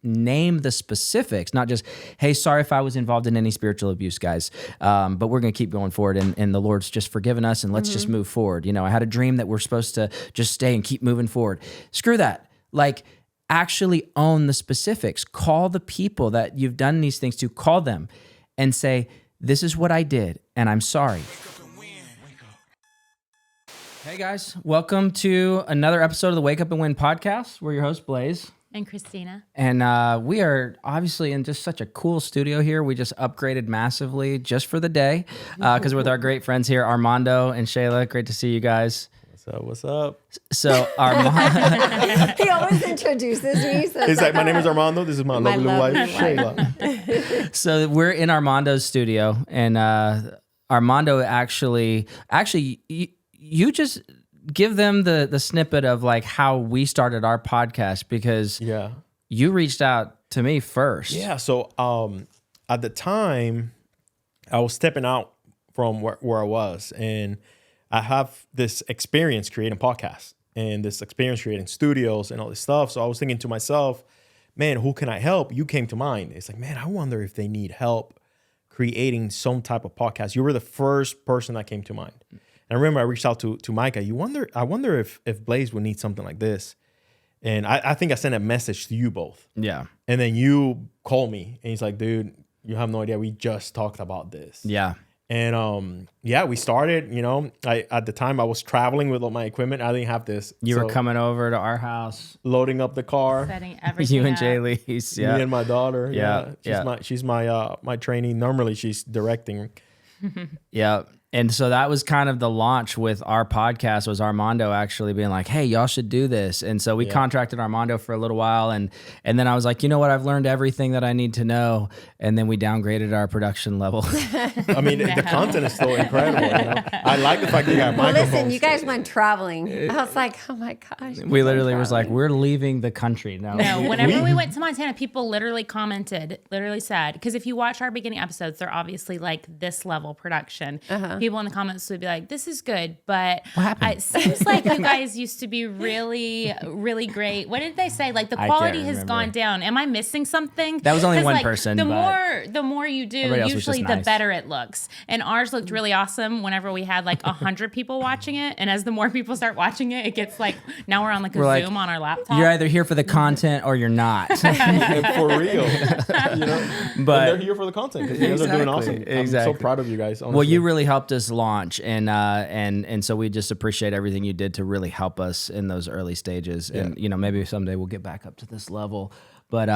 name the specifics, not just, hey, sorry if I was involved in any spiritual abuse, guys, but we're going to keep going forward, and the Lord's just forgiven us, and let's just move forward. I had a dream that we're supposed to just stay and keep moving forward. Screw that. Like, actually own the specifics. Call the people that you've done these things to, call them and say, this is what I did, and I'm sorry. Hey guys, welcome to another episode of the Wake Up and Win podcast. We're your hosts, Blaise. And Christina. And we are obviously in just such a cool studio here. We just upgraded massively just for the day because we're with our great friends here, Armando and Shayla. Great to see you guys. What's up? So Armando... He always introduces me. So He's like, my name is Armando. This is my lovely wife, Shayla. So we're in Armando's studio, and Armando actually, you just give them the snippet of like how we started our podcast, because you reached out to me first. Yeah. So at the time, I was stepping out from where I was, and I have this experience creating podcasts and this experience creating studios and all this stuff. So I was thinking to myself, man, who can I help? You came to mind. It's like, man, I wonder if they need help creating some type of podcast. You were the first person that came to mind. And I remember I reached out to Micah. I wonder if Blaise would need something like this. And I think I sent a message to you both. Yeah. And then you called me and he's like, dude, you have no idea. We just talked about this. Yeah. And we started, at the time I was traveling with all my equipment. I didn't have this. You were coming over to our house, loading up the car. Setting everything You and up. Jaylee. Yeah. Me and my daughter. Yeah. She's my trainee. Normally she's directing. Yeah. And so that was kind of the launch with our podcast, was Armando actually being like, hey, y'all should do this. And so we contracted Armando for a little while. And then I was like, you know what? I've learned everything that I need to know. And then we downgraded our production level. I mean, the content is still incredible. I like the fact that you got microphones. listen, you guys went traveling. I was like, oh my gosh. We literally was like, we're leaving the country now. No, whenever we went to Montana, people literally commented, literally said, because if you watch our beginning episodes, they're obviously like this level production. People in the comments would be like, this is good, but it seems like you guys used to be really, really great. What did they say? Like the quality has gone down. Am I missing something? That was only 'Cause, one like, person. The more you do, usually the nice. better it looks. And ours looked really awesome whenever we had like 100 people watching it. And as the more people start watching it, it gets like, now we're on like a Zoom on our laptop. You're either here for the content or you're not. For real. But and they're here for the content because you guys are doing awesome. Exactly. I'm so proud of you guys. Honestly. Well, you really helped us launch, and so we just appreciate everything you did to really help us in those early stages. And maybe someday we'll get back up to this level. But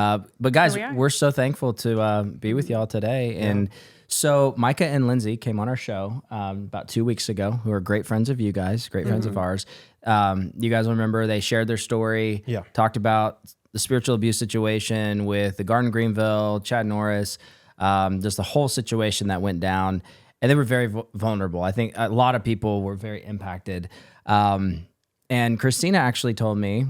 guys, we're so thankful to be with y'all today. And so Micah and Lindsay came on our show about 2 weeks ago, who are great friends of you guys, great friends of ours. You guys remember they shared their story, talked about the spiritual abuse situation with the Garden Greenville, Chad Norris, just the whole situation that went down. And they were very vulnerable. I think a lot of people were very impacted. And Christina actually told me,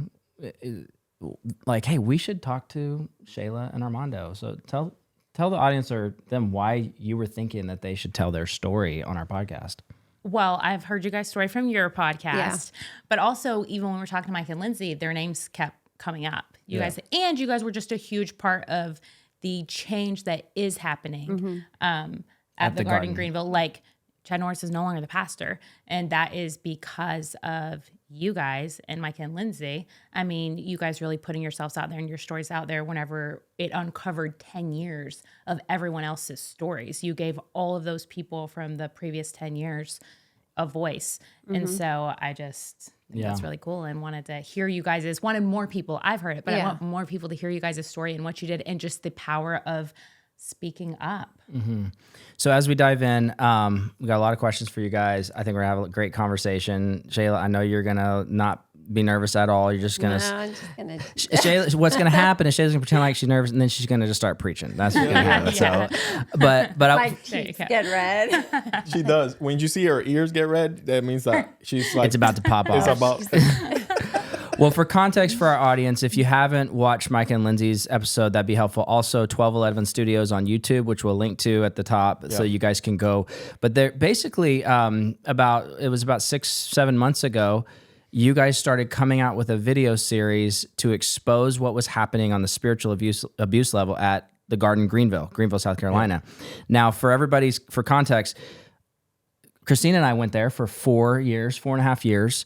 like, hey, we should talk to Shayla and Armando. So tell the audience or them why you were thinking that they should tell their story on our podcast. Well, I've heard you guys' story from your podcast, but also even when we're talking to Mike and Lindsay, their names kept coming up. You guys were just a huge part of the change that is happening. At the Garden Greenville, like Chad Norris is no longer the pastor, and that is because of you guys and Mike and Lindsay. I mean, you guys really putting yourselves out there and your stories out there whenever it uncovered 10 years of everyone else's stories. You gave all of those people from the previous 10 years a voice. And so I just think that's really cool and wanted to hear you guys' wanted more people. I've heard it, but I want more people to hear you guys' story and what you did and just the power of speaking up. So as we dive in, we got a lot of questions for you guys. I think we're gonna have a great conversation. Shayla, I know you're gonna not be nervous at all. You're just gonna. No, I'm just gonna. Shayla, what's gonna happen is Shayla's gonna pretend like she's nervous, and then she's gonna just start preaching. That's what's gonna happen. So, but My cheeks get red. She does. When you see her ears get red, that means that she's like it's about to pop off. It's about. Well, for context for our audience, if you haven't watched Mike and Lindsay's episode, that'd be helpful. Also, 1211 Studios on YouTube, which we'll link to at the top, so you guys can go. But they're basically it was about 6-7 months ago, you guys started coming out with a video series to expose what was happening on the spiritual abuse level at the Garden Greenville, South Carolina. Yeah. Now, for context, Christina and I went there for 4.5 years.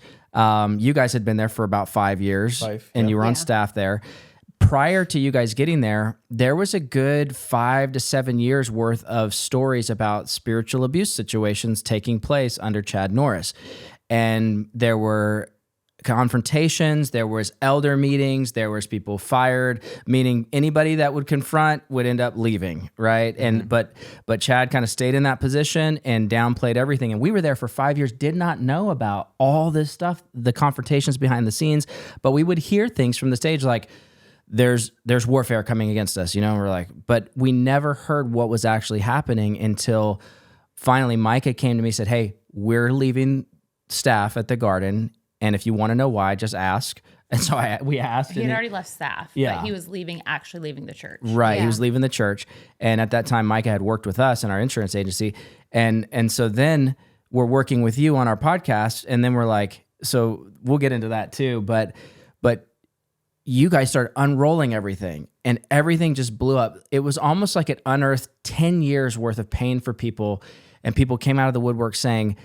You guys had been there for about 5 years, and you were on staff there. Prior to you guys getting there, there was a good 5 to 7 years worth of stories about spiritual abuse situations taking place under Chad Norris. And there were confrontations, there was elder meetings, there was people fired, meaning anybody that would confront would end up leaving, right? And but Chad kind of stayed in that position and downplayed everything. And we were there for 5 years, did not know about all this stuff, the confrontations behind the scenes, but we would hear things from the stage like, there's warfare coming against us, and we're like, but we never heard what was actually happening until finally Micah came to me and said, hey, we're leaving staff at the Garden, and if you want to know why, just ask. And so we asked. He had already left staff, but he was actually leaving the church. Right, he was leaving the church, and at that time, Micah had worked with us in our insurance agency, and so then we're working with you on our podcast, and then we're like, so we'll get into that too, but you guys started unrolling everything, and everything just blew up. It was almost like it unearthed 10 years worth of pain for people, and people came out of the woodwork saying,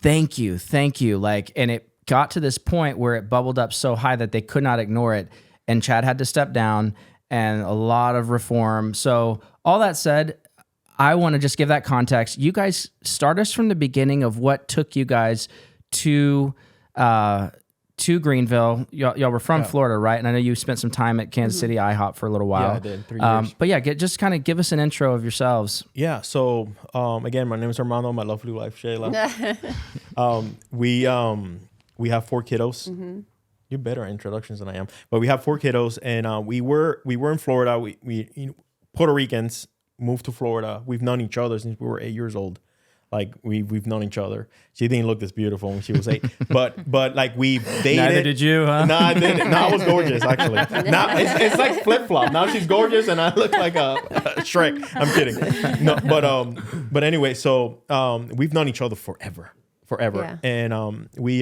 thank you. And it got to this point where it bubbled up so high that they could not ignore it, and Chad had to step down, and a lot of reform. So all that said, I want to just give that context. You guys start us from the beginning of what took you guys to Greenville. Y'all were from Florida, right? And I know you spent some time at Kansas City IHOP for a little while. Yeah, I did, 3 years. But just kind of give us an intro of yourselves. Yeah, so again, my name is Armando, my lovely wife, Shayla. We have 4 kiddos. You're better at introductions than I am. But we have 4 kiddos, and we were in Florida. We Puerto Ricans, moved to Florida. We've known each other since we were 8 years old. Like we've known each other. She didn't look this beautiful when she was 8, but like we dated. Neither did you, huh? No, I didn't. No, I was gorgeous actually. Now it's like flip flop. Now she's gorgeous and I look like a Shrek. I'm kidding. No, but anyway, so we've known each other forever, Yeah. and we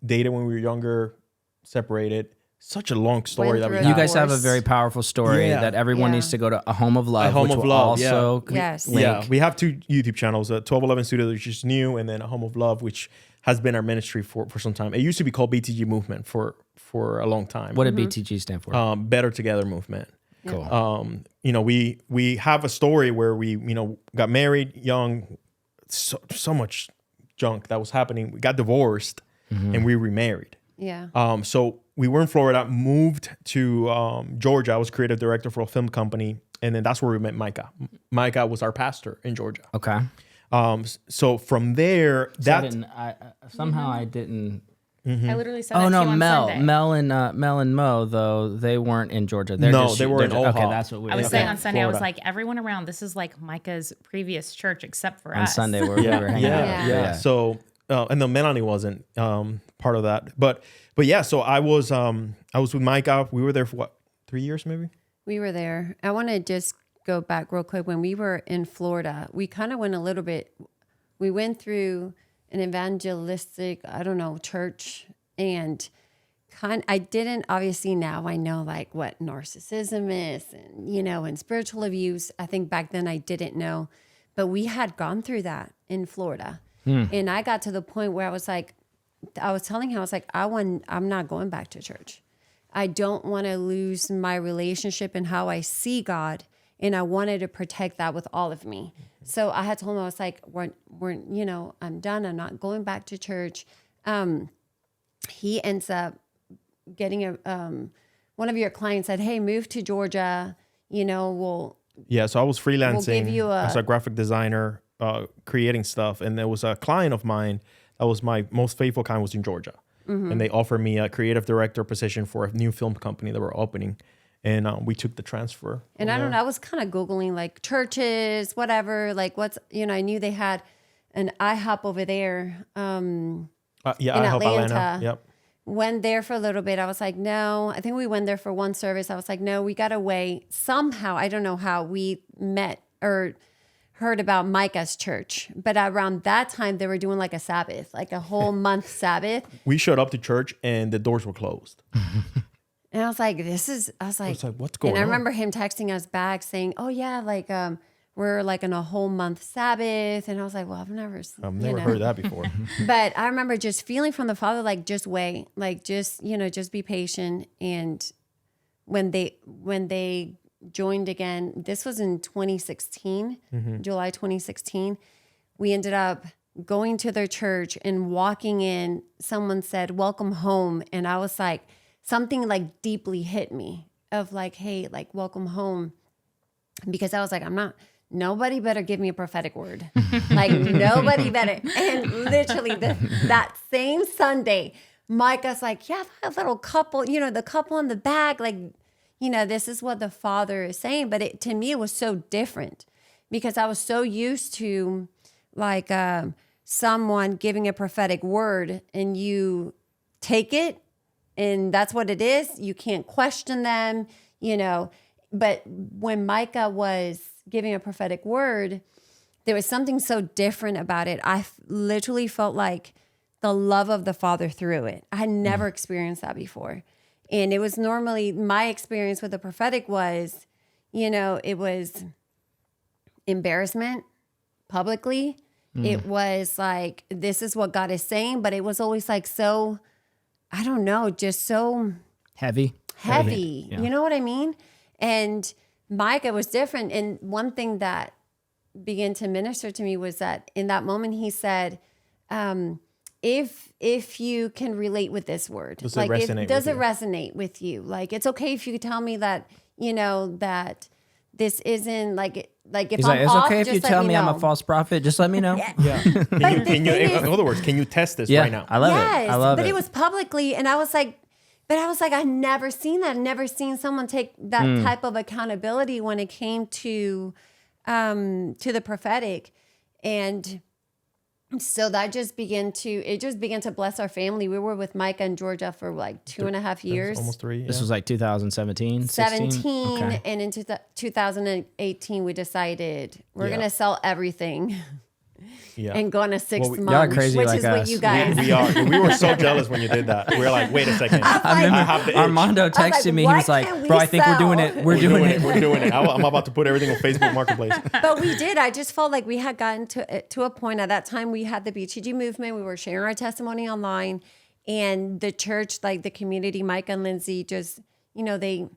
dated when we were younger, separated. Such a long story that we have. You guys have a very powerful story that everyone needs to go to A Home of Love, which will also Yes. link. Yeah, we have 2 YouTube channels, 1211 Studio, which is new, and then A Home of Love, which has been our ministry for some time. It used to be called BTG Movement for a long time. What did BTG stand for? Better Together Movement. Cool. We have a story where we got married young, so much junk that was happening. We got divorced and we remarried. Yeah. So we were in Florida, moved to Georgia. I was creative director for a film company, and then that's where we met Micah. Micah was our pastor in Georgia. Okay. So from there, I didn't. I literally said Oh that no, to you on Sunday. Mel and Mo though they weren't in Georgia. They were in Omaha. Okay, that's what we. I was okay. saying on Sunday, Florida. I was like, everyone around, this is like Micah's previous church except for on us. Sunday where we were hanging out. Yeah. So and then Melanie wasn't part of that, but yeah. So I was with Micah. We were there for 3 years maybe. We were there. I want to just go back real quick. When we were in Florida, we kind of went a little bit. We went through an evangelistic, church, and I didn't, obviously now I know like what narcissism is and spiritual abuse. I think back then I didn't know, but we had gone through that in Florida. And I got to the point where I was telling him, I'm not going back to church. I don't want to lose my relationship and how I see God. And I wanted to protect that with all of me. So I had told him, I was like, I'm done. I'm not going back to church. He ends up getting one of your clients said, hey, move to Georgia. So I was freelancing give you as a graphic designer, creating stuff. And there was a client of mine that was my most faithful client, was in Georgia. And they offered me a creative director position for a new film company that were opening. And we took the transfer. And I don't know, I was kind of Googling like churches, whatever, like what's, I knew they had an IHOP over there. In Atlanta. Yep. Went there for a little bit. I was like, no, I think we went there for one service. I was like, no, we got to wait. Somehow, I don't know how we met or heard about Micah's church, but around that time they were doing like a Sabbath, like a whole month Sabbath. We showed up to church and the doors were closed. And I was like, what's going on? And I remember him texting us back saying, oh yeah, like we're like in a whole month Sabbath. And I was like, well, I've never heard that before. But I remember just feeling from the Father, like, just wait, like, just be patient. And when they joined again, this was in 2016, July 2016, we ended up going to their church and walking in. Someone said, welcome home. And I was like, something like deeply hit me of like, hey, like, welcome home. Because I was like, nobody better give me a prophetic word. Like, nobody better. And literally that same Sunday, Micah's like, yeah, that little couple, the couple in the back, like, this is what the Father is saying. But to me, it was so different because I was so used to like someone giving a prophetic word and you take it and that's what it is. You can't question them, But when Micah was giving a prophetic word, there was something so different about it. I literally felt like the love of the Father through it. I had never experienced that before. And it was normally my experience with the prophetic was, it was embarrassment publicly. It was like, this is what God is saying, but it was always like so, I don't know, just so heavy. Yeah. You know what I mean? And Micah was different. And one thing that began to minister to me was that in that moment he said, if you can relate with this word, does like it resonate with you? Like, it's okay if you tell me that, that this isn't like if He's I'm like, it's off, okay if you tell me I'm a false prophet. Just let me know. Yeah. In other words, can you test this right now? I love it. I love it. But it was publicly, and I was like, I've never seen that. I've never seen someone take that type of accountability when it came to the prophetic. And so that just began to bless our family. We were with Micah and Georgia for like 2.5 years. Almost 3. Yeah. This was like 2017, 17. Okay. And in 2018, we decided we're going to sell everything. Yeah. And go on a 6 months, y'all are crazy which like is us. what you guys. We are. We were so jealous when you did that. We were like, wait a second. I remember Armando texted me. He was like, bro, I think we're doing it. We're doing it. We're doing it. I'm about to put everything on Facebook Marketplace. But we did. I just felt like we had gotten to a point at that time. We had the BTG movement. We were sharing our testimony online. And the church, like the community, Mike and Lindsay, just, they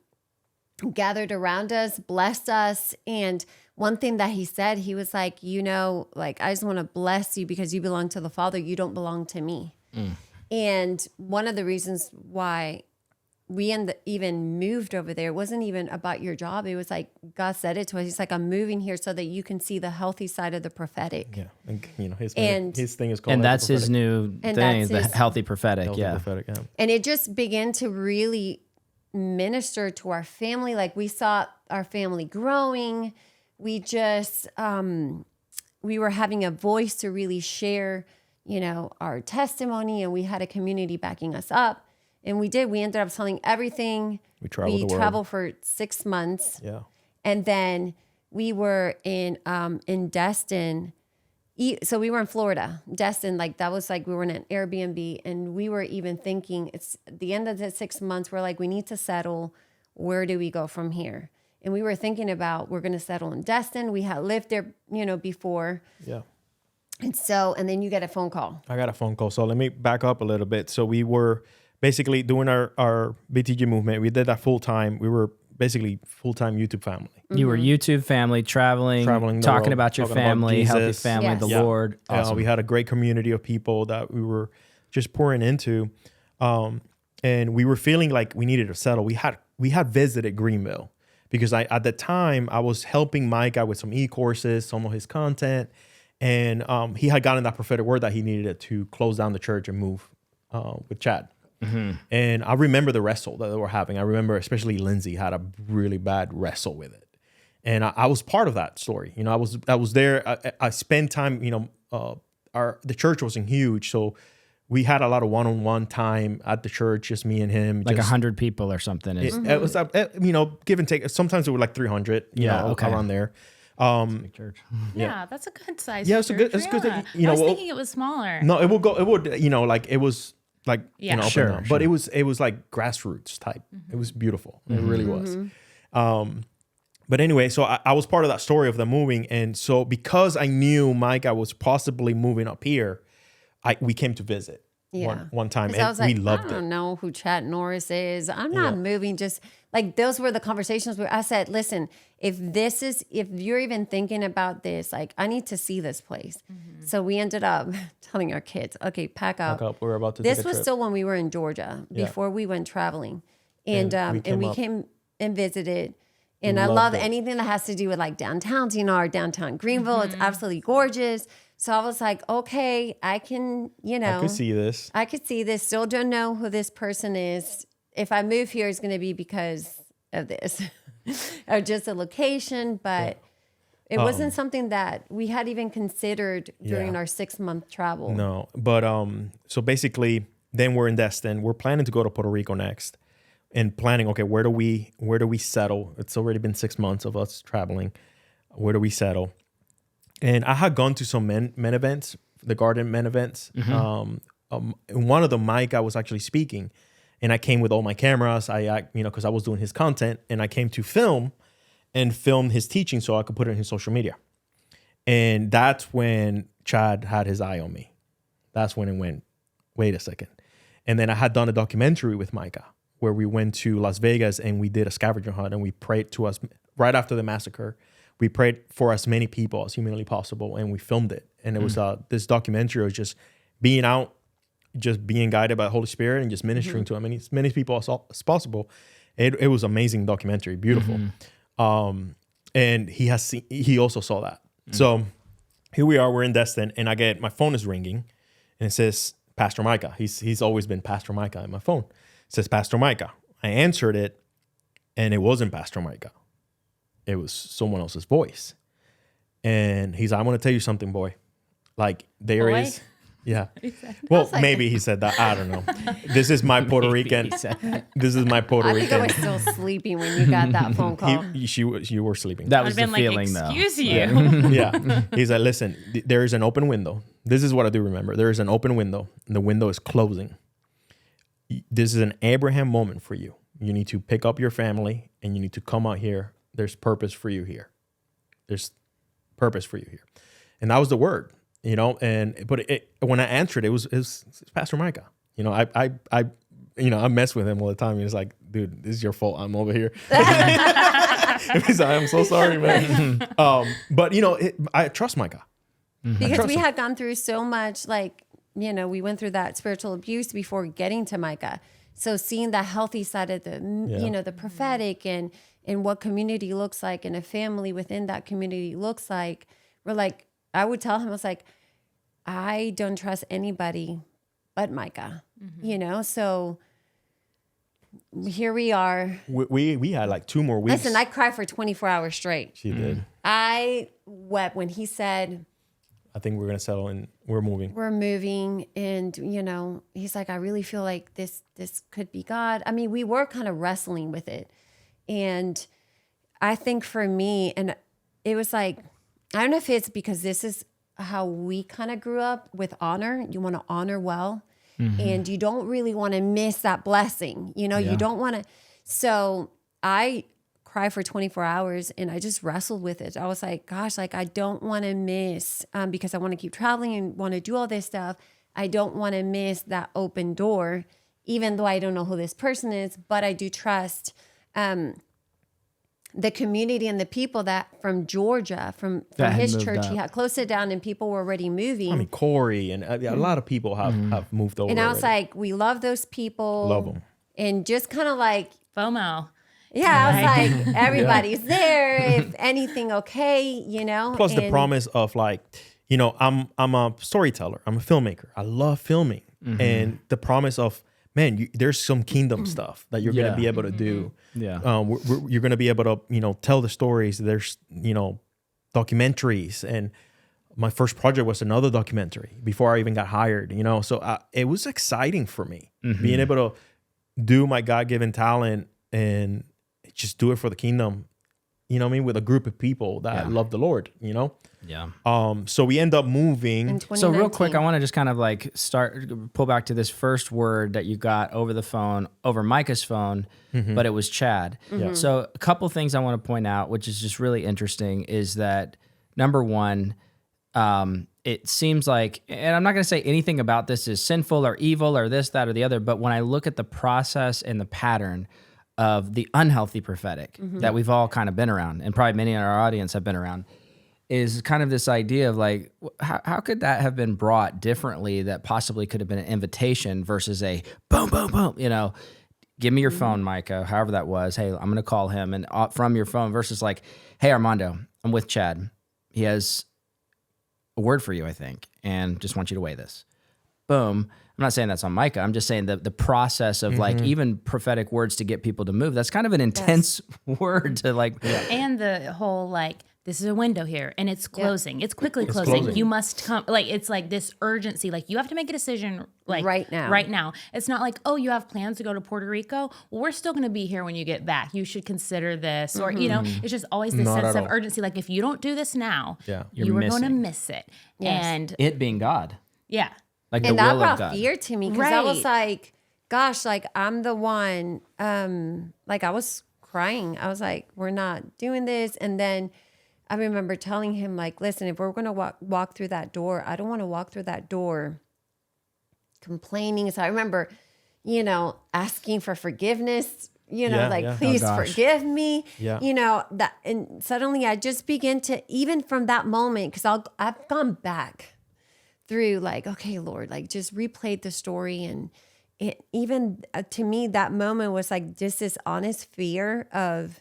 gathered around us, blessed us. And one thing that he said, he was like, I just want to bless you because you belong to the Father. You don't belong to me. And one of the reasons why we even moved over there, it wasn't even about your job. It was like, God said it to us. He's like, I'm moving here so that you can see the healthy side of the prophetic. Yeah. And, his thing is called. And that's his new thing, the healthy prophetic. Prophetic, yeah. And it just began to really minister to our family. Like we saw our family growing. We just, we were having a voice to really share, our testimony, and we had a community backing us up. And we did. We ended up selling everything. We traveled for 6 months. Yeah. And then we were in Destin. So we were in Florida, Destin. Like that was like we were in an Airbnb, and we were even thinking it's the end of the 6 months. We're like, we need to settle. Where do we go from here? And we were thinking about we're going to settle in Destin. We had lived there, before. Yeah. And then you get a phone call. I got a phone call. So let me back up a little bit. So we were basically doing our BTG movement. We did that full time. We were basically full-time YouTube family. You were YouTube family, traveling talking about your family, healthy family, the Lord. Awesome. We had a great community of people that we were just pouring into. And we were feeling like we needed to settle. We had visited Greenville. Because at the time, I was helping Micah with some e-courses, some of his content. And he had gotten that prophetic word that he needed to close down the church and move with Chad. Mm-hmm. And I remember the wrestle that they were having. I remember especially Lindsay had a really bad wrestle with it. And I was part of that story. I was there. I spent time, the church wasn't huge. So we had a lot of one-on-one time at the church, just me and him. Like 100 people or something. It was, give and take. Sometimes it was like 300, around there. Big church. Yeah, that's a good size. Yeah, it's a good. It's good. Yeah. You know, I was thinking it was smaller. No, it would go. It would. You know, like it was like Yeah. you know, Sure, up and down. But it was like grassroots type. It was beautiful. It really was. But anyway, so I was part of that story of them moving, and so because I knew Micah was possibly moving up here, we came to visit one time, and I was like, we loved I don't it. know who Chad Norris is. I'm not moving. Just like those were the conversations where I said, listen, if you're even thinking about this, like I need to see this place. So we ended up telling our kids, okay, pack up. We're about to. This take a was trip. still when we were in Georgia before we went traveling, and we came and visited. And I love anything that has to do with like downtown, our downtown Greenville. It's absolutely gorgeous. So I was like, okay, I can, I could see this. I could see this. Still don't know who this person is. If I move here, it's going to be because of this or just a location. But it wasn't something that we had even considered during our 6-month travel. No, but so basically, then we're in Destin. We're planning to go to Puerto Rico next. And planning, okay, where do we settle? It's already been 6 months of us traveling. Where do we settle? And I had gone to some men events, the Garden men events. One of them, Mike, was actually speaking, and I came with all my cameras. Because I was doing his content, and I came to film his teaching so I could put it in his social media. And that's when Chad had his eye on me. That's when it went, wait a second. And then I had done a documentary with Micah, where we went to Las Vegas and we did a scavenger hunt, and we prayed to us right after the massacre. We prayed for as many people as humanly possible, and we filmed it. And it was this documentary was just being out, just being guided by the Holy Spirit and just ministering to as many people as possible. It was an amazing documentary, beautiful. And he also saw that. So here we are, we're in Destin, and my phone is ringing, and it says Pastor Micah. He's always been Pastor Micah in my phone. It says Pastor Micah. I answered it, and it wasn't Pastor Micah. It was someone else's voice. And he's like, I want to tell you something, boy. Like there Boy? is, yeah. Well, maybe he said that. I don't know. This is my Puerto Rican. This is my Puerto I Rican. think I was still sleeping when you got that phone call. You were sleeping. That I'd was been the like, feeling, though. excuse you. Yeah. He's like, listen, there is an open window. This is what I do remember. There is an open window, and the window is closing. This is an Abraham moment for you. You need to pick up your family, and you need to come out here. There's purpose for you here. There's purpose for you here. And that was the word, but when I answered, it was Pastor Micah. I mess with him all the time. He's like, dude, this is your fault. I'm over here. He's like, I'm so sorry, man. But I trust Micah. Because we had gone through so much, we went through that spiritual abuse before getting to Micah. So seeing the healthy side of the prophetic and what community looks like and a family within that community looks like, we're like, I would tell him, I was like, I don't trust anybody but Micah, so here we are. We had like 2 more weeks. Listen, I cried for 24 hours straight. She did. I wept when he said, I think we're going to settle and we're moving. We're moving. And, he's like, I really feel like this could be God. I mean, we were kind of wrestling with it. And I think for me, and it was like, I don't know if it's because this is how we kind of grew up with honor. You want to honor well. And you don't really want to miss that blessing. You don't want to. So I cried for 24 hours and I just wrestled with it. I was like, gosh, I don't want to miss because I want to keep traveling and want to do all this stuff. I don't want to miss that open door, even though I don't know who this person is, but I do trust the community and the people that from Georgia, from his church, he had closed it down and people were already moving. I mean, Corey and a lot of people have moved over. And I was like, we love those people. Love them. And just kind of like, FOMO. yeah, I was like, everybody's there. If anything, okay, Plus the promise of I'm a storyteller. I'm a filmmaker. I love filming. And the promise of, man, there's some kingdom stuff that you're going to be able to do. Yeah. You're going to be able to, tell the stories. There's, documentaries. And my first project was another documentary before I even got hired, So it was exciting for me being able to do my God-given talent and just do it for the kingdom. you know what I mean, with a group of people that love the Lord, you know? Yeah. So we end up moving. So real quick, I want to just kind of like pull back to this first word that you got over the phone, over Micah's phone, but it was Chad. Yeah. So a couple things I want to point out, which is just really interesting, is that number one, it seems like, and I'm not going to say anything about this is sinful or evil or this, that, or the other, but when I look at the process and the pattern of the unhealthy prophetic that we've all kind of been around, and probably many in our audience have been around, is kind of this idea of like, how could that have been brought differently that possibly could have been an invitation versus a boom, boom, boom, you know, give me your phone, Micah, however that was. Hey, I'm going to call him, and from your phone versus like, hey, Armando, I'm with Chad. He has a word for you, I think, and just want you to weigh this. Boom. I'm not saying that's on Micah. I'm just saying the process of like even prophetic words to get people to move. That's kind of an intense word to like. And the whole like, this is a window here and it's closing. It's quickly closing. You must come. Like, it's like this urgency. Like, you have to make a decision like right now. Right now. It's not like, oh, you have plans to go to Puerto Rico. Well, we're still going to be here when you get back. You should consider this. Or, you know, it's just always this sense of urgency. Like, if you don't do this now, you are going to miss it. Yes. And it being God. Yeah. Like and the will that of God. brought fear to me because I was like, gosh, like I'm the one, like I was crying. I was like, we're not doing this. And then I remember telling him like, listen, if we're going to walk through that door, I don't want to walk through that door complaining. So I remember, you know, asking for forgiveness, you know, please forgive me, you know, that. And suddenly I just begin to, even from that moment, because I've gone back through like, okay, Lord, like just replayed the story. And it even to me, that moment was like just this honest fear of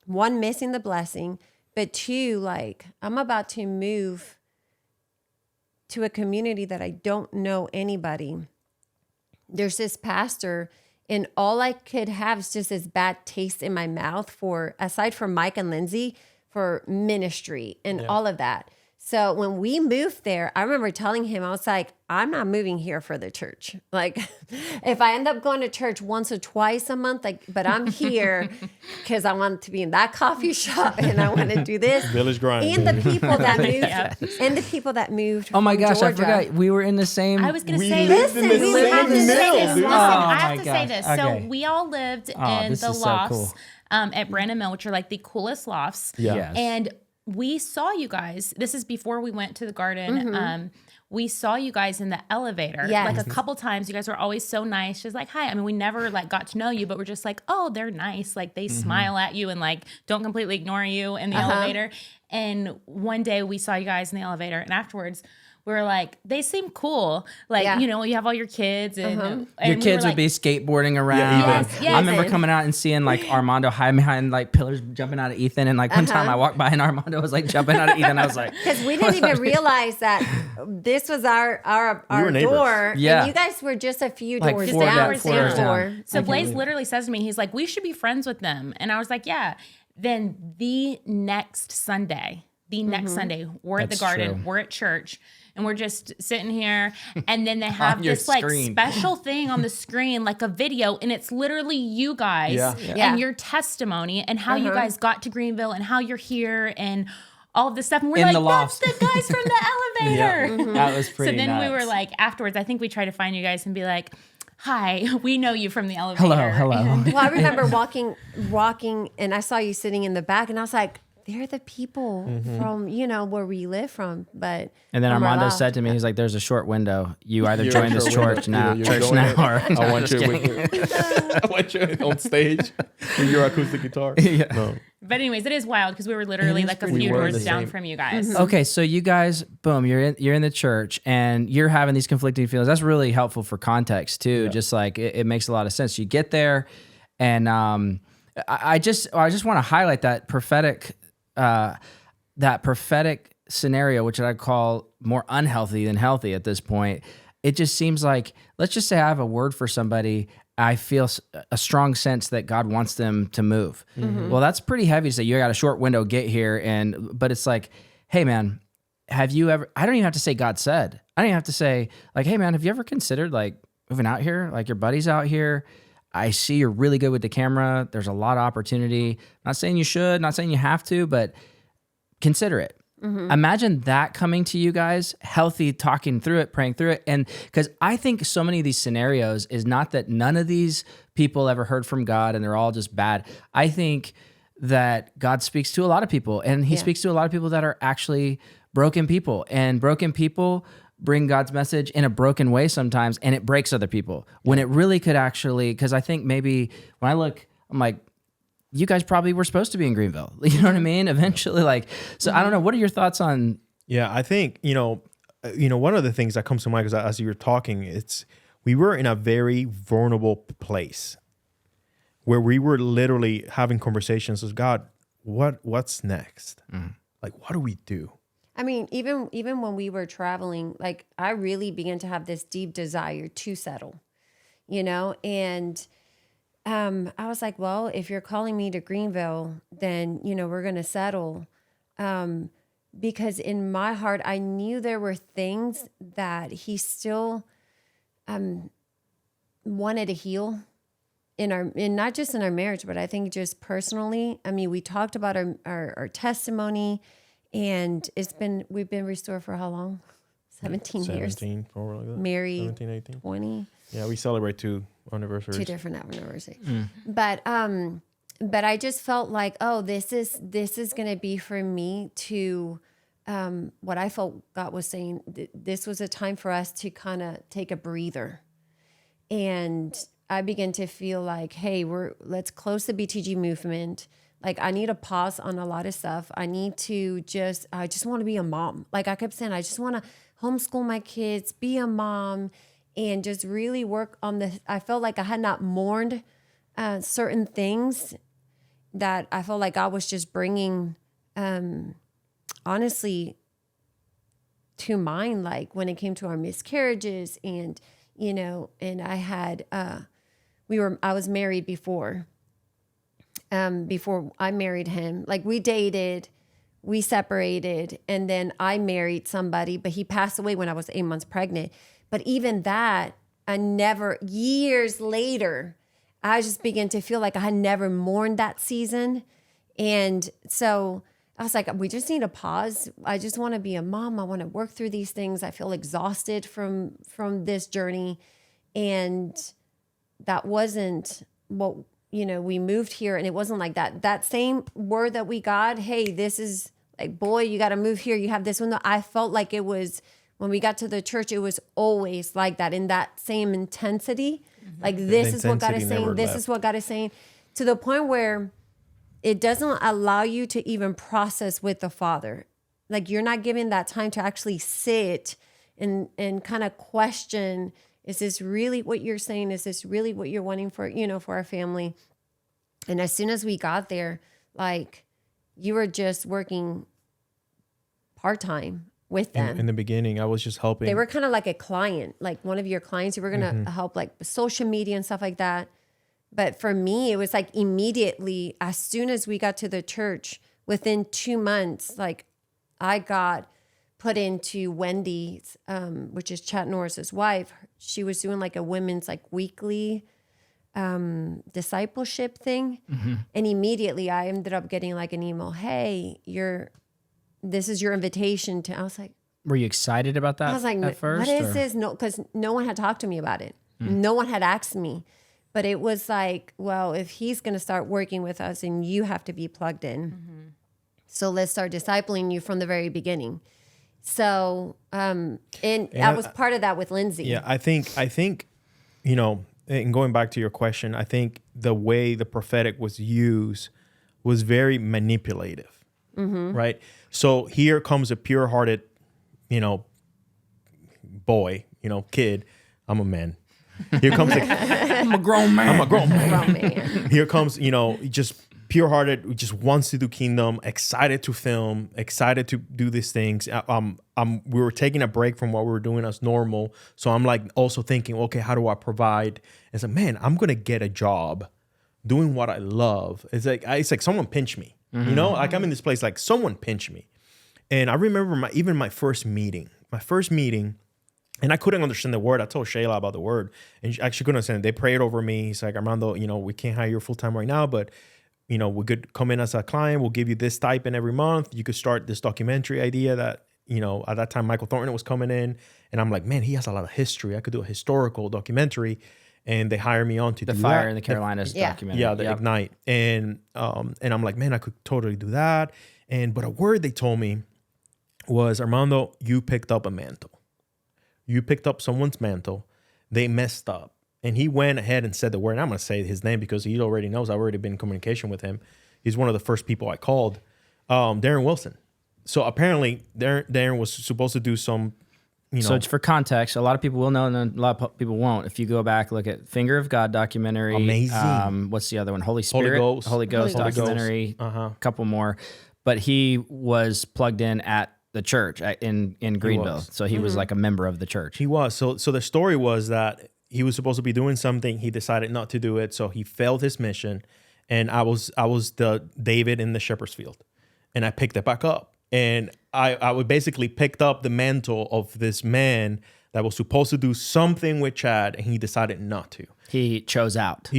one, missing the blessing, but two, like I'm about to move to a community that I don't know anybody. There's this pastor, and all I could have is just this bad taste in my mouth for, aside from Mike and Lindsay, for ministry and all of that. So when we moved there, I remember telling him, I was like, I'm not moving here for the church. Like, if I end up going to church once or twice a month, like, but I'm here because I want to be in that coffee shop and I want to do this. Village grind. And the people that moved, and the people that moved. Oh my gosh, Georgia. I forgot. We were in the same. I was going to We say, lived in the we same have to say mill, this. dude. Listen, Oh I have my to gosh. say this. Okay. So we all lived in this the is so lofts cool. at Brandon Mill, which are like the coolest lofts. Yeah. Yes. And we saw you guys. This is before we went to the garden. We saw you guys in the elevator. Yes. Like a couple times. You guys were always so nice. Just like, hi. I mean, we never like got to know you, but we're just like, oh, they're nice. Like they smile at you and like don't completely ignore you in the elevator. And one day we saw you guys in the elevator, and afterwards we were like, they seem cool. Like, you know, you have all your kids and, and your kids we would be skateboarding around. Yes, I remember coming out and seeing like Armando hide behind like pillars jumping out of Ethan. And like one time I walked by and Armando was like jumping out of Ethan. I was like, because we didn't even realize that this was our were neighbors. door. Yeah. And you guys were just a few Like doors four down. down, four doors down. So Blaise literally says to me, he's like, we should be friends with them. And I was like, yeah. Then the next Sunday, we're at the garden, true. we're at church, and we're just sitting here. And then they have your this like screen. special thing on the screen, like a video. And it's literally you guys and your testimony and how you guys got to Greenville and how you're here and all of this stuff. And we're In the like, that's lofts. the guys from the elevator. that was pretty So then we nuts. were like, afterwards, I think we tried to find you guys and be like, hi, we know you from the elevator. Hello. Well, I remember walking, and I saw you sitting in the back, and I was like, they're the people from, you know, where we live from. But And then from our Armando loft. said to me, he's like, there's a short window. You either You're join in this short church window. now, Either church you're now, going- or I want you I want you on stage with your acoustic guitar. No. But anyways, it is wild because we were literally like a pretty few wild. doors The down same. from you guys. Okay, so you guys, boom, you're in the church and you're having these conflicting feelings. That's really helpful for context too. Just like it makes a lot of sense. You get there, and I just want to highlight that prophetic scenario, which I call more unhealthy than healthy at this point. It just seems like, let's just say I have a word for somebody. I feel a strong sense that God wants them to move. Well, that's pretty heavy to say. You got a short window, get here, but it's like, hey man, have you ever? I don't even have to say God said. I don't even have to say like, hey man, have you ever considered like moving out here? Like your buddy's out here. I see you're really good with the camera. There's a lot of opportunity. Not saying you should, not saying you have to, but consider it. Imagine that coming to you guys, healthy, talking through it, praying through it. And because I think so many of these scenarios is not that none of these people ever heard from God and they're all just bad. I think that God speaks to a lot of people, and he speaks to a lot of people that are actually broken people, and broken people bring God's message in a broken way sometimes, and it breaks other people when it really could actually, because I think maybe when I look, I'm like, you guys probably were supposed to be in Greenville. You know what I mean? Eventually, like, so I don't know. What are your thoughts on? Yeah, I think, one of the things that comes to mind, because as you were talking, we were in a very vulnerable place where we were literally having conversations with God. What's next? Like, what do we do? I mean, even when we were traveling, like, I really began to have this deep desire to settle, and I was like, well, if you're calling me to Greenville, then, we're going to settle. Because in my heart, I knew there were things that he still wanted to heal in not just in our marriage, but I think just personally. I mean, we talked about our testimony, and we've been restored for how long? 17 years. 17, probably like that. Married 17, 18. 20. Yeah, we celebrate 2 anniversaries. 2 different anniversaries. But I just felt like, oh, this is going to be for me to, what I felt God was saying, this was a time for us to kind of take a breather. And I began to feel like, hey, let's close the BTG movement. Like, I need a pause on a lot of stuff. I just want to be a mom. Like I kept saying, I just want to homeschool my kids, be a mom, and just really work on I felt like I had not mourned certain things that I felt like I was just bringing, honestly, to mind, like when it came to our miscarriages and, and I had, I was married before I married him. Like, we dated, we separated, and then I married somebody, but he passed away when I was 8 months pregnant. But even that, years later, I just began to feel like I had never mourned that season. And so I was like, we just need a pause. I just want to be a mom. I want to work through these things. I feel exhausted from this journey. And that wasn't what, we moved here, and it wasn't like that. That same word that we got, hey, this is like, boy, you got to move here. You have this window. I felt like it was, when we got to the church, it was always like that, in that same intensity. Like, this is what God is saying. This is what God is saying, to the point where it doesn't allow you to even process with the Father. Like, you're not given that time to actually sit and kind of question, is this really what you're saying? Is this really what you're wanting for, for our family? And as soon as we got there, like, you were just working part-time with them. In the beginning, I was just helping. They were kind of like a client, like one of your clients. You were going to help, like, social media and stuff like that. But for me, it was like immediately, as soon as we got to the church, within 2 months, like, I got put into Wendy's, which is Chad Norris's wife. She was doing like a women's like weekly discipleship thing. And immediately I ended up getting like an email, hey, this is your invitation to, I was like, were you excited about that? I was like, at first, what is this? No, because no one had talked to me about it. No one had asked me. But it was like, well, if he's going to start working with us, and you have to be plugged in. So let's start discipling you from the very beginning. So, and I was part of that with Lindsay. Yeah, I think, and going back to your question, I think the way the prophetic was used was very manipulative, right? So here comes a pure-hearted, boy, kid. I'm a man. Here comes I'm a grown man. I'm a grown man. Here comes, just pure-hearted, just wants to do kingdom, excited to film, excited to do these things. We were taking a break from what we were doing as normal. So I'm like also thinking, okay, how do I provide? And so, man, I'm going to get a job doing what I love. It's like someone pinch me, like I'm in this place, like someone pinch me. And I remember my first meeting, And I couldn't understand the word. I told Shayla about the word, and she actually couldn't understand it. They prayed over me. He's like, Armando, we can't hire you full time right now, but we could come in as a client. We'll give you this stipend every month. You could start this documentary idea that, at that time Michael Thornton was coming in, and I'm like, man, he has a lot of history. I could do a historical documentary, and they hire me on to do the fire that. in the Carolinas documentary. Yeah, the Ignite, and I'm like, man, I could totally do that. But a word they told me was, Armando, you picked up a mantle. You picked up someone's mantle. They messed up. And he went ahead and said the word. And I'm going to say his name because he already knows. I've already been in communication with him. He's one of the first people I called. Darren Wilson. So apparently Darren was supposed to do some, So it's for context. A lot of people will know and a lot of people won't. If you go back, look at Finger of God documentary. Amazing. What's the other one? Holy Spirit. Holy Ghost documentary. A couple more. But he was plugged in at the church in Greenville. So he was like a member of the church. He was. So the story was that he was supposed to be doing something. He decided not to do it. So he failed his mission. And I was the David in the shepherd's field. And I picked it back up. And I would basically picked up the mantle of this man that was supposed to do something with Chad, and he decided not to. He chose out.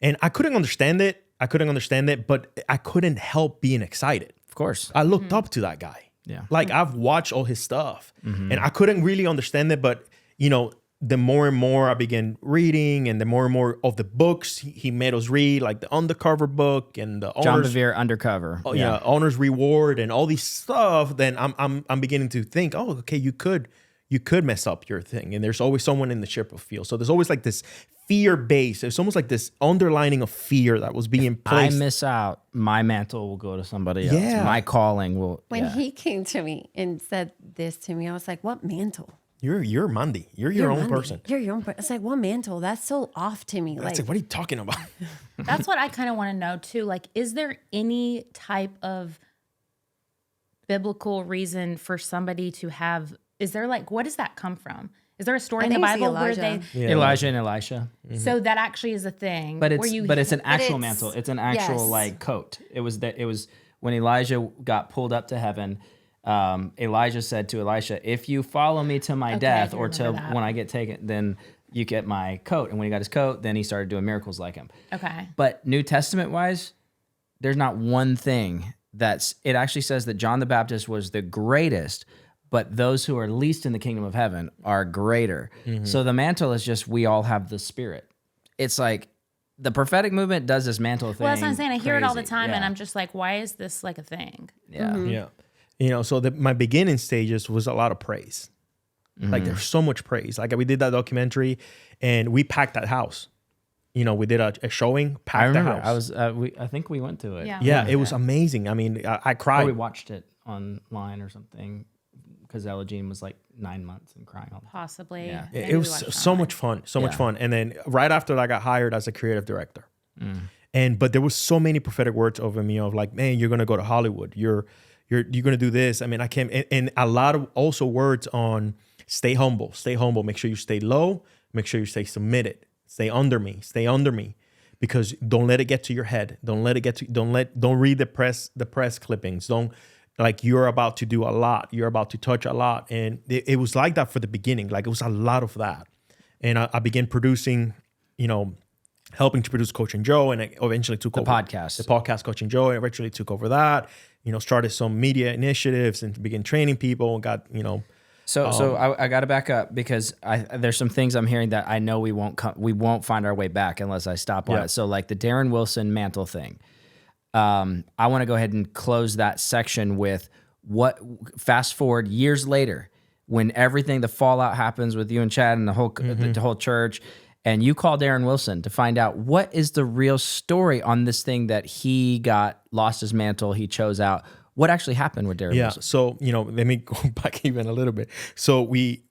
And I couldn't understand it. But I couldn't help being excited. Of course. I looked up to that guy. Yeah. Like I've watched all his stuff and I couldn't really understand it. But, the more and more I began reading and the more of the books he made us read, like the Undercover book and the John Bevere Undercover. Owner's Reward and all these stuff, then I'm beginning to think, oh, okay, you could mess up your thing. And there's always someone in the shepherd field. So there's always like this fear base. It's almost like this underlining of fear that was being placed. I miss out, my mantle will go to somebody else. Yeah. My calling will. When he came to me and said this to me, I was like, what mantle? You're Mandy. You're your own person. You're your own person. It's like, what mantle? That's so off to me. Like, what are you talking about? That's what I kind of want to know too. Like, is there any type of biblical reason for somebody to have, what does that come from? Is there a story in the Bible where they... Elijah and Elisha. So that actually is a thing. But it's an actual mantle. It's an actual coat. It was when Elijah got pulled up to heaven, Elijah said to Elisha, if you follow me to my death or to when I get taken, then you get my coat. And when he got his coat, then he started doing miracles like him. Okay. But New Testament wise, there's not one thing it actually says that John the Baptist was the greatest, but those who are least in the kingdom of heaven are greater. So the mantle is just, we all have the Spirit. It's like the prophetic movement does this mantle thing. Well, that's what I'm saying. I hear it all the crazy. time, and I'm just like, why is this like a thing? Yeah. Yeah. So my beginning stages was a lot of praise. Like there's so much praise. Like we did that documentary and we packed that house. We did a showing, packed the house. I think we went to it. Yeah. It was amazing. I mean, I cried. Or we watched it online or something because Ella Jean was like 9 months and crying all the time. Possibly. Yeah. It was so much fun. Much fun. And then right after that, I got hired as a creative director. But there was so many prophetic words over me of like, man, you're going to go to Hollywood. You're going to do this. I mean, I can't, and a lot of also words on stay humble, make sure you stay low, make sure you stay submitted, stay under me, because don't let it get to your head. Don't read the press clippings. You're about to do a lot. You're about to touch a lot. And it was like that for the beginning. Like it was a lot of that. And I began producing, helping to produce Coach and Joe, and I eventually took over the podcast Coach and Joe, and eventually took over that, started some media initiatives and began training people and got, So I got to back up because there's some things I'm hearing that I know we won't find our way back unless I stop on it. So like the Darren Wilson mantle thing, I want to go ahead and close that section with fast forward years later when the fallout happens with you and Chad and the whole church. And you call Darren Wilson to find out what is the real story on this thing that he lost his mantle, he chose out. What actually happened with Darren Wilson? So, let me go back even a little bit. So we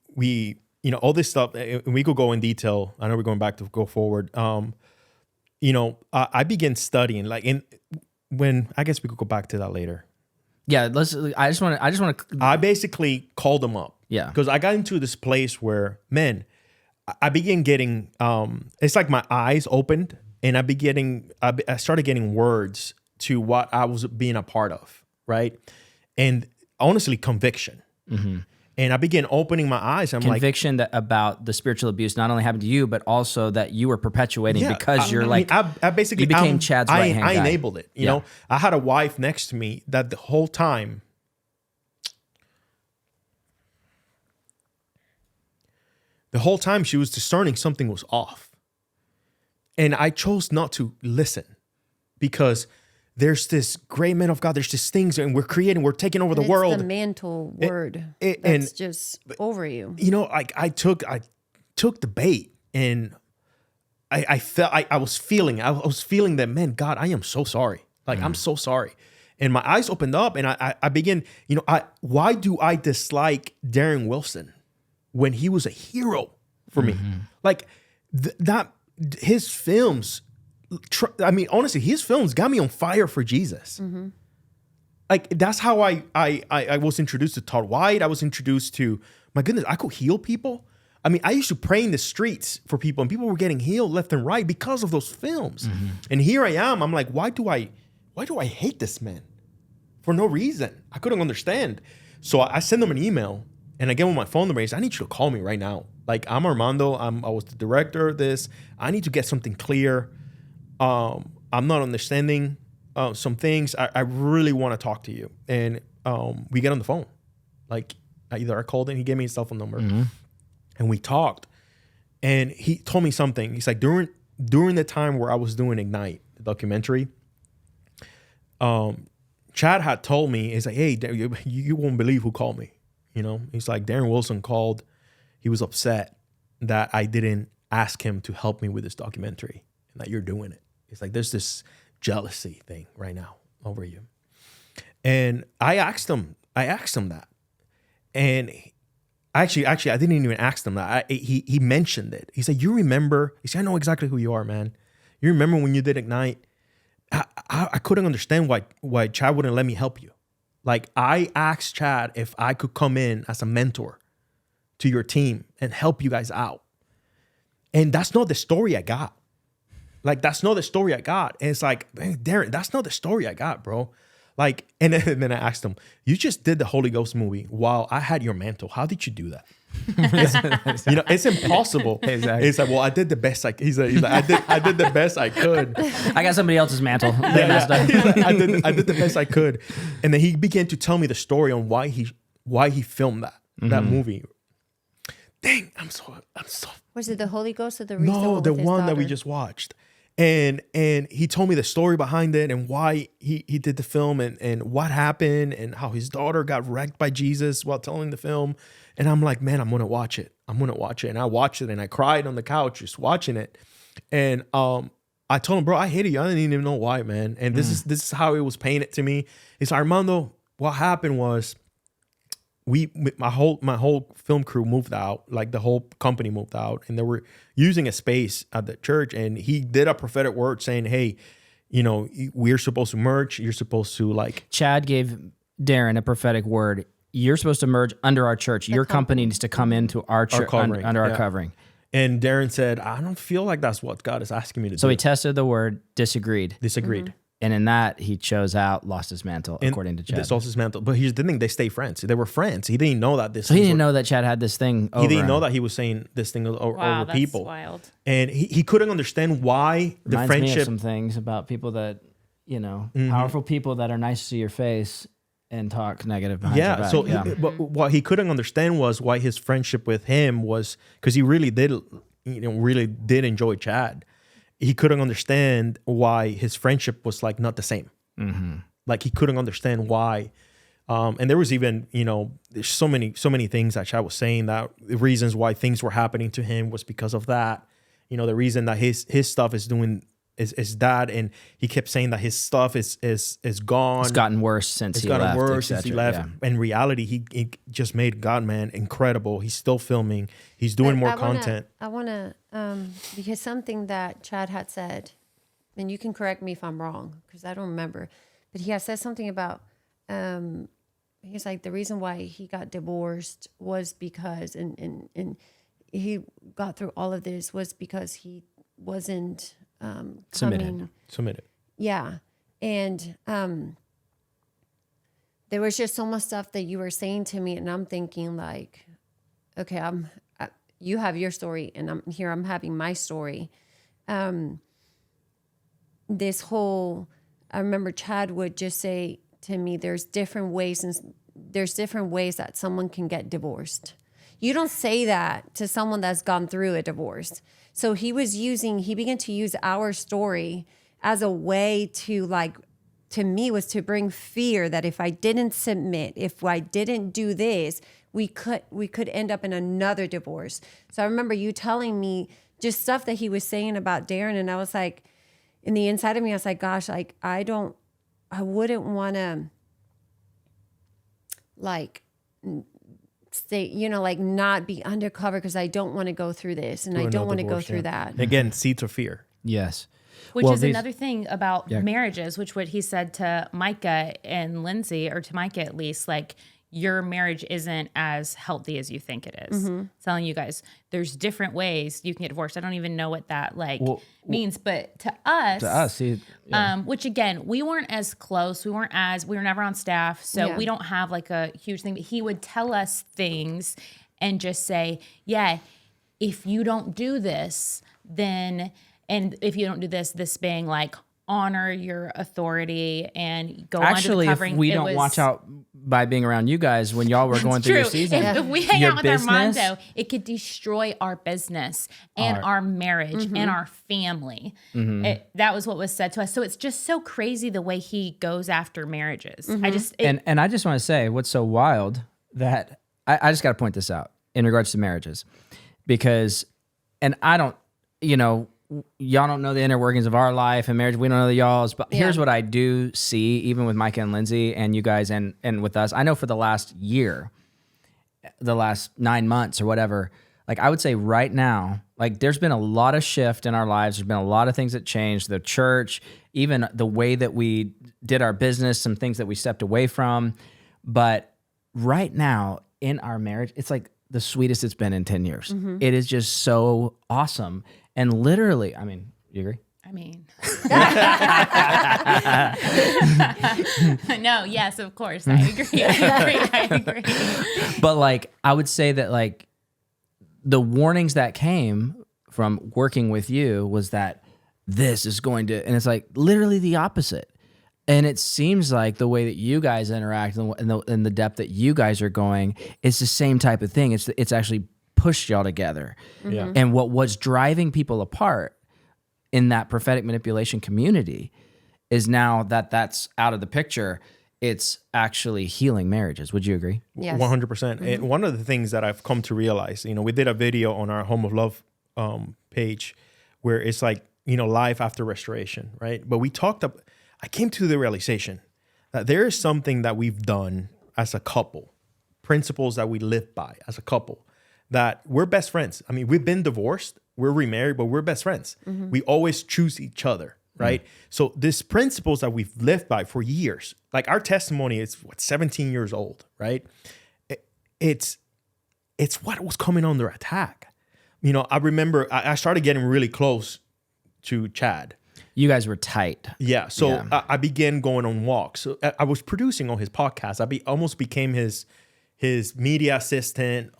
all this stuff, and we could go in detail. I know we're going back to go forward. I began studying when I guess we could go back to that later. Yeah, I just want to. I basically called them up. Yeah. Because I got into this place where, man, I began getting, it's like my eyes opened and I started getting words to what I was being a part of, right? And honestly, conviction. And I began opening my eyes. I'm conviction that about the spiritual abuse not only happened to you, but also that you were perpetuating because you're I basically you became Chad's right hand guy. I enabled it. You know, I had a wife next to me that the whole time. The whole time she was discerning something was off. And I chose not to listen because there's this great man of God. There's these things, and we're taking over the world. It's the mantle word that's just over you. You know, I took the bait, and I felt I was feeling that, man, God, I am so sorry. Like I'm so sorry, and my eyes opened up, and I began. You know, why do I dislike Darren Wilson when he was a hero for me? Like that his films. I mean, honestly, his films got me on fire for Jesus. Like that's how I was introduced to Todd White. I was introduced to, my goodness, I could heal people. I mean, I used to pray in the streets for people, and people were getting healed left and right because of those films. And here I am. I'm like, why do I hate this man for no reason? I couldn't understand. So I send them an email, and I give them my phone number. I say, I need you to call me right now. Like, I'm Armando. I was the director of this. I need to get something clear. I'm not understanding some things. I really want to talk to you. And we get on the phone. Like, I called him, he gave me his cell phone number, and we talked. And he told me something. He's like, during the time where I was doing Ignite, the documentary, Chad had told me, he's like, hey, you won't believe who called me. You know, he's like, Darren Wilson called. He was upset that I didn't ask him to help me with this documentary and that you're doing it. It's like, there's this jealousy thing right now over you. And I asked him that. And actually, I didn't even ask him that. He mentioned it. He said, you remember? He said, I know exactly who you are, man. You remember when you did Ignite? I couldn't understand why Chad wouldn't let me help you. Like, I asked Chad if I could come in as a mentor to your team and help you guys out. And that's not the story I got. Like, that's not the story I got. And it's like, man, Darren, that's not the story I got, bro. Like, and then I asked him, you just did the Holy Ghost movie while I had your mantle. How did you do that? It's impossible. Exactly. It's like, well, I did the best I could. He's like, I did the best I could. I got somebody else's mantle. They messed up. He's like, I did the best I could. And then he began to tell me the story on why he filmed that movie. Dang, I'm so. Was it the Holy Ghost or the No, the one that we just watched. And he told me the story behind it and why he did the film and what happened and how his daughter got wrecked by Jesus while telling the film. And I'm like, man, I'm going to watch it. And I watched it and I cried on the couch just watching it. And I told him, bro, I hated you. I didn't even know why, man. And this is how it was painted to me. It's Armando, what happened was my whole film crew moved out, like the whole company moved out, and they were using a space at the church. And he did a prophetic word saying, hey, you know, we're supposed to merge. You're supposed to like. Chad gave Darren a prophetic word. You're supposed to merge under our church. Your company needs to come into our church under our covering. And Darren said, I don't feel like that's what God is asking me to do. So he tested the word, disagreed. Mm-hmm. And in that, he chose out, lost his mantle, according to Chad. Lost his mantle. But here's the thing, they stay friends. They were friends. He didn't know that this. So he didn't know that Chad had this thing over He didn't him. know that he was saying this thing over people. Wild. And he couldn't understand why the Reminds friendship. me of some things about people that, you know, powerful people that are nice to your face and talk negative behind your back. But what he couldn't understand was why his friendship with him was, because he really did enjoy Chad. He couldn't understand why his friendship was like not the same. Like he couldn't understand why. And there was even, you know, there's so many things that Chad was saying that the reasons why things were happening to him was because of that. You know, the reason that his stuff is doing is that, and he kept saying that his stuff is gone. It's gotten worse since he left. Yeah. In reality, he just made God, man, incredible. He's still filming. He's doing more content. I want to, because something that Chad had said, and you can correct me if I'm wrong, because I don't remember, but he had said something about, he's like, the reason why he got divorced was because, and he got through all of this was because he wasn't Submitted. Yeah. And there was just so much stuff that you were saying to me, and I'm thinking like, okay, you have your story, and I'm having my story. This whole, I remember Chad would just say to me, there's different ways that someone can get divorced. You don't say that to someone that's gone through a divorce. So he began to use our story as a way to, like, to me, was to bring fear that if I didn't submit, if I didn't do this, we could end up in another divorce. So I remember you telling me just stuff that he was saying about Darren, and I was like, in the inside of me, I was like, gosh, like I wouldn't want to like stay, you know, like not be undercover because I don't want to go through this and I don't want to go through that. Again, seeds of fear. Yes. Which is another thing about marriages, which what he said to Micah and Lindsay, or to Micah at least, like, your marriage isn't as healthy as you think it is. Telling you guys, there's different ways you can get divorced. I don't even know what that means, but to us, which again, we weren't as close. We were never on staff. So we don't have like a huge thing, but he would tell us things and just say, if you don't do this, then, and if you don't do this being like, honor your authority and go under the covering. If we don't watch out by being around you guys when y'all were going through your season. If we hang out with Armando, it could destroy our business and our marriage and our family. That was what was said to us. So it's just so crazy the way he goes after marriages. I just want to say what's so wild that I just got to point this out in regards to marriages, because, and I don't, y'all don't know the inner workings of our life and marriage. We don't know the y'all's, but here's what I do see, even with Micah and Lindsay and you guys and with us. I know for the last year, the last 9 months or whatever, like I would say right now, like there's been a lot of shift in our lives. There's been a lot of things that changed, the church, even the way that we did our business, some things that we stepped away from. But right now in our marriage, it's like the sweetest it's been in 10 years. It is just so awesome. And literally, I mean, you agree? I mean, no, yes, of course. I agree. But like, I would say that like the warnings that came from working with you was that this is going to, and it's like literally the opposite. And it seems like the way that you guys interact and the depth that you guys are going, it's the same type of thing. It's actually pushed y'all together. And what was driving people apart in that prophetic manipulation community is now that that's out of the picture, it's actually healing marriages. Would you agree? Yes. 100%. And one of the things that I've come to realize, we did a video on our Home of Love page where it's like, life after restoration, right? But I came to the realization that there is something that we've done as a couple, principles that we live by as a couple, that we're best friends. I mean, we've been divorced, we're remarried, but we're best friends. We always choose each other, right? So these principles that we've lived by for years, like our testimony is 17 years old, right? It's what was coming under attack. I remember I started getting really close to Chad. You guys were tight. Yeah. So I began going on walks. So I was producing on his podcast. I almost became his media assistant,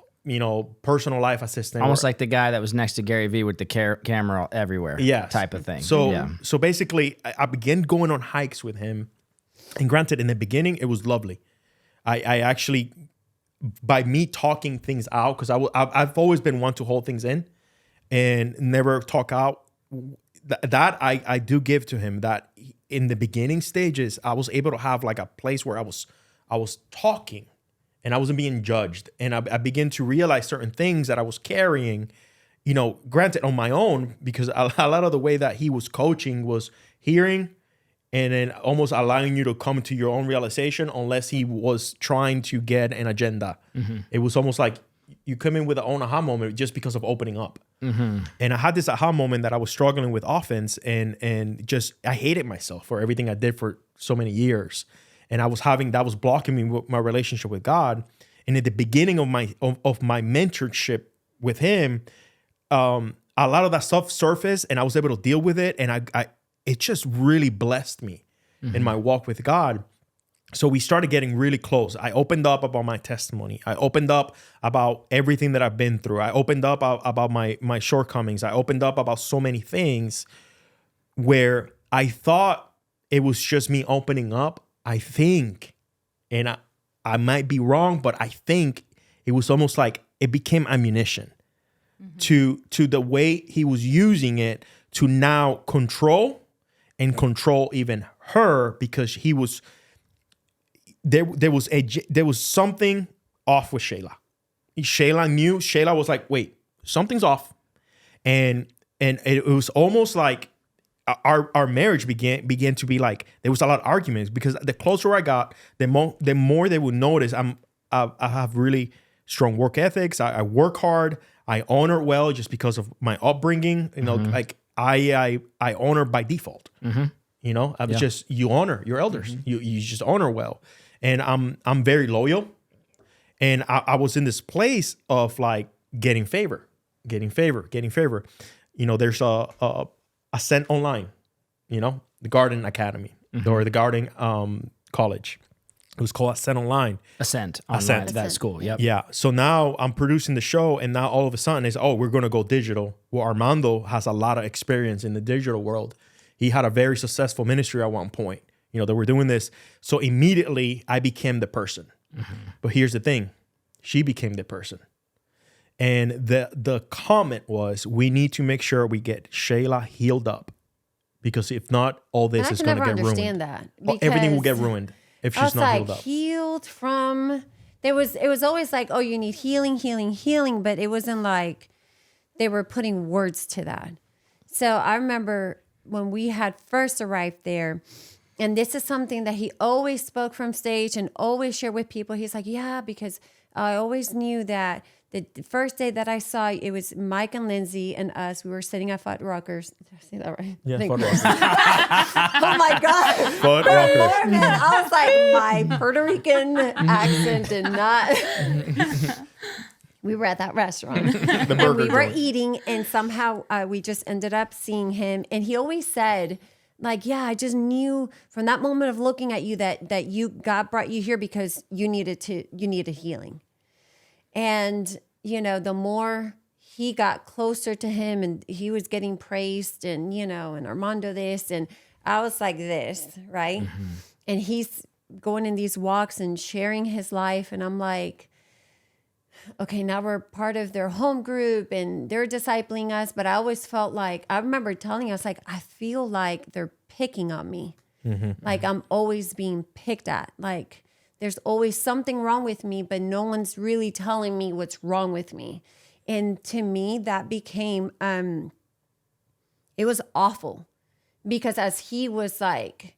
personal life assistant. Almost like the guy that was next to Gary Vee with the camera everywhere. Type of thing. So basically, I began going on hikes with him. And granted, in the beginning, it was lovely. I actually, by me talking things out, because I've always been one to hold things in and never talk out. That I do give to him, that in the beginning stages, I was able to have like a place where I was talking and I wasn't being judged. And I began to realize certain things that I was carrying, granted on my own, because a lot of the way that he was coaching was hearing and then almost allowing you to come to your own realization unless he was trying to get an agenda. It was almost like you come in with an own aha moment just because of opening up. And I had this aha moment that I was struggling with offense and just, I hated myself for everything I did for so many years. And that was blocking me with my relationship with God. And at the beginning of my mentorship with him, a lot of that stuff surfaced and I was able to deal with it. And it just really blessed me in my walk with God. So we started getting really close. I opened up about my testimony. I opened up about everything that I've been through. I opened up about my shortcomings. I opened up about so many things where I thought it was just me opening up. I think, and I might be wrong, but I think it was almost like it became ammunition to the way he was using it to now control even her, because he was there was something off with Shayla. Shayla knew. Shayla was like, wait, something's off. And it was almost like our marriage began to be like, there was a lot of arguments, because the closer I got, the more they would notice I have really strong work ethics. I work hard. I honor well just because of my upbringing. You know, like I honor by default. You know, I was just, you honor your elders. You just honor well. And I'm very loyal. And I was in this place of like getting favor. You know, there's a Ascent Online, you know, the Garden Academy or the Garden College. It was called Ascent Online. Ascent Online, that school. Yep. Yeah. So now I'm producing the show, and now all of a sudden it's, we're going to go digital. Well, Armando has a lot of experience in the digital world. He had a very successful ministry at one point, you know, that we're doing this. So immediately I became the person. But here's the thing. She became the person. And the comment was, we need to make sure we get Shayla healed up, because if not, all this is going to get ruined. I can never understand that. Everything will get ruined if she's not healed up. Healed from, it was always like, oh, you need healing, but it wasn't like they were putting words to that. So I remember when we had first arrived there, and this is something that he always spoke from stage and always shared with people. He's like, yeah, because I always knew that the first day that I saw, it was Mike and Lindsay and us. We were sitting at Foot Rockers. Did I say that right? Yeah, Foot Rockers. Oh my God. Foot Rockers. I was like, my Puerto Rican accent did not. We were at that restaurant. And we were eating, and somehow we just ended up seeing him. And he always said, like, yeah, I just knew from that moment of looking at you that God brought you here because you needed healing. And, you know, the more he got closer to him and he was getting praised and, you know, and Armando this, and I was like this, right? And he's going in these walks and sharing his life. And I'm like, okay, now we're part of their home group and they're discipling us. But I always felt like, I remember telling us, like, I feel like they're picking on me. Like I'm always being picked at. Like there's always something wrong with me, but no one's really telling me what's wrong with me. And to me, that became, it was awful, because as he was like,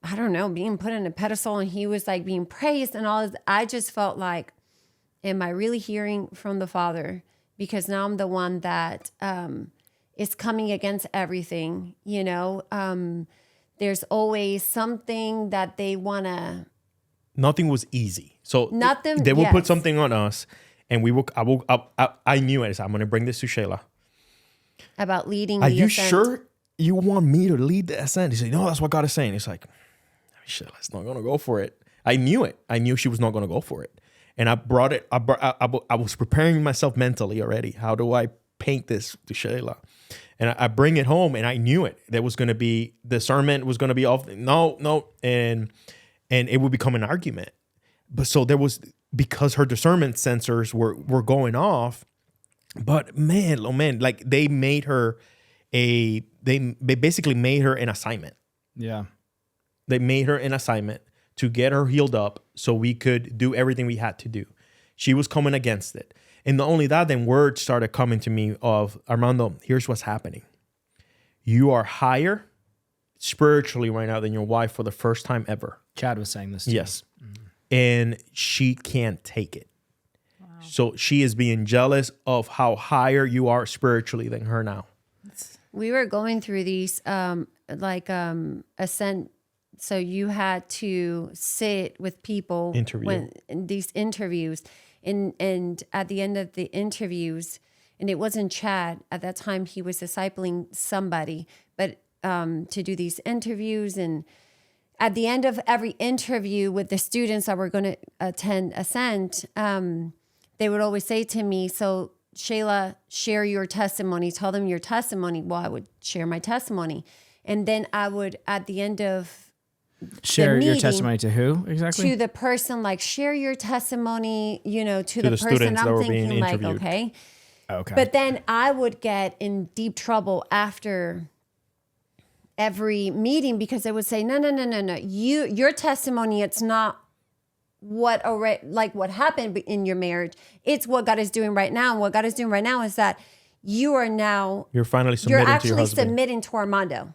I don't know, being put in a pedestal and he was like being praised and all this, I just felt like, am I really hearing from the Father? Because now I'm the one that is coming against everything, you know? There's always something that they want to. Nothing was easy. So nothing, they will put something on us, and I knew it. I'm going to bring this to Shayla. About leading Are the you ascent. sure you want me to lead the ascent? He said, no, that's what God is saying. It's like, Shayla's not going to go for it. I knew it. I knew she was not going to go for it. And I brought it. I was preparing myself mentally already. How do I paint this to Shayla? And I bring it home, and I knew it. There was going to be, the sermon was going to be off. No. And it would become an argument. But so there was, because her discernment sensors were going off. But man, like they made her they basically made her an assignment. Yeah. They made her an assignment to get her healed up so we could do everything we had to do. She was coming against it. And not only that, then words started coming to me of, Armando, here's what's happening. You are higher spiritually right now than your wife for the first time ever. Chad was saying this too. Yes. And she can't take it. Wow. So she is being jealous of how higher you are spiritually than her now. We were going through these ascent. So you had to sit with people in these interviews, and at the end of the interviews, and it wasn't Chad at that time, he was discipling somebody, but to do these interviews, and at the end of every interview with the students that were going to attend Ascent, they would always say to me, so Shayla, share your testimony. Tell them your testimony. Well, I would share my testimony. And then I would, at the end of share the your meeting, testimony to who exactly? to the person, like, share your testimony, to the person. students that I'm were being thinking, like, interviewed. okay. Okay. But then I would get in deep trouble after every meeting because they would say, no. Your testimony, it's not what happened in your marriage. It's what God is doing right now. And what God is doing right now is that you're finally submitting to your actually husband. submitting to Armando.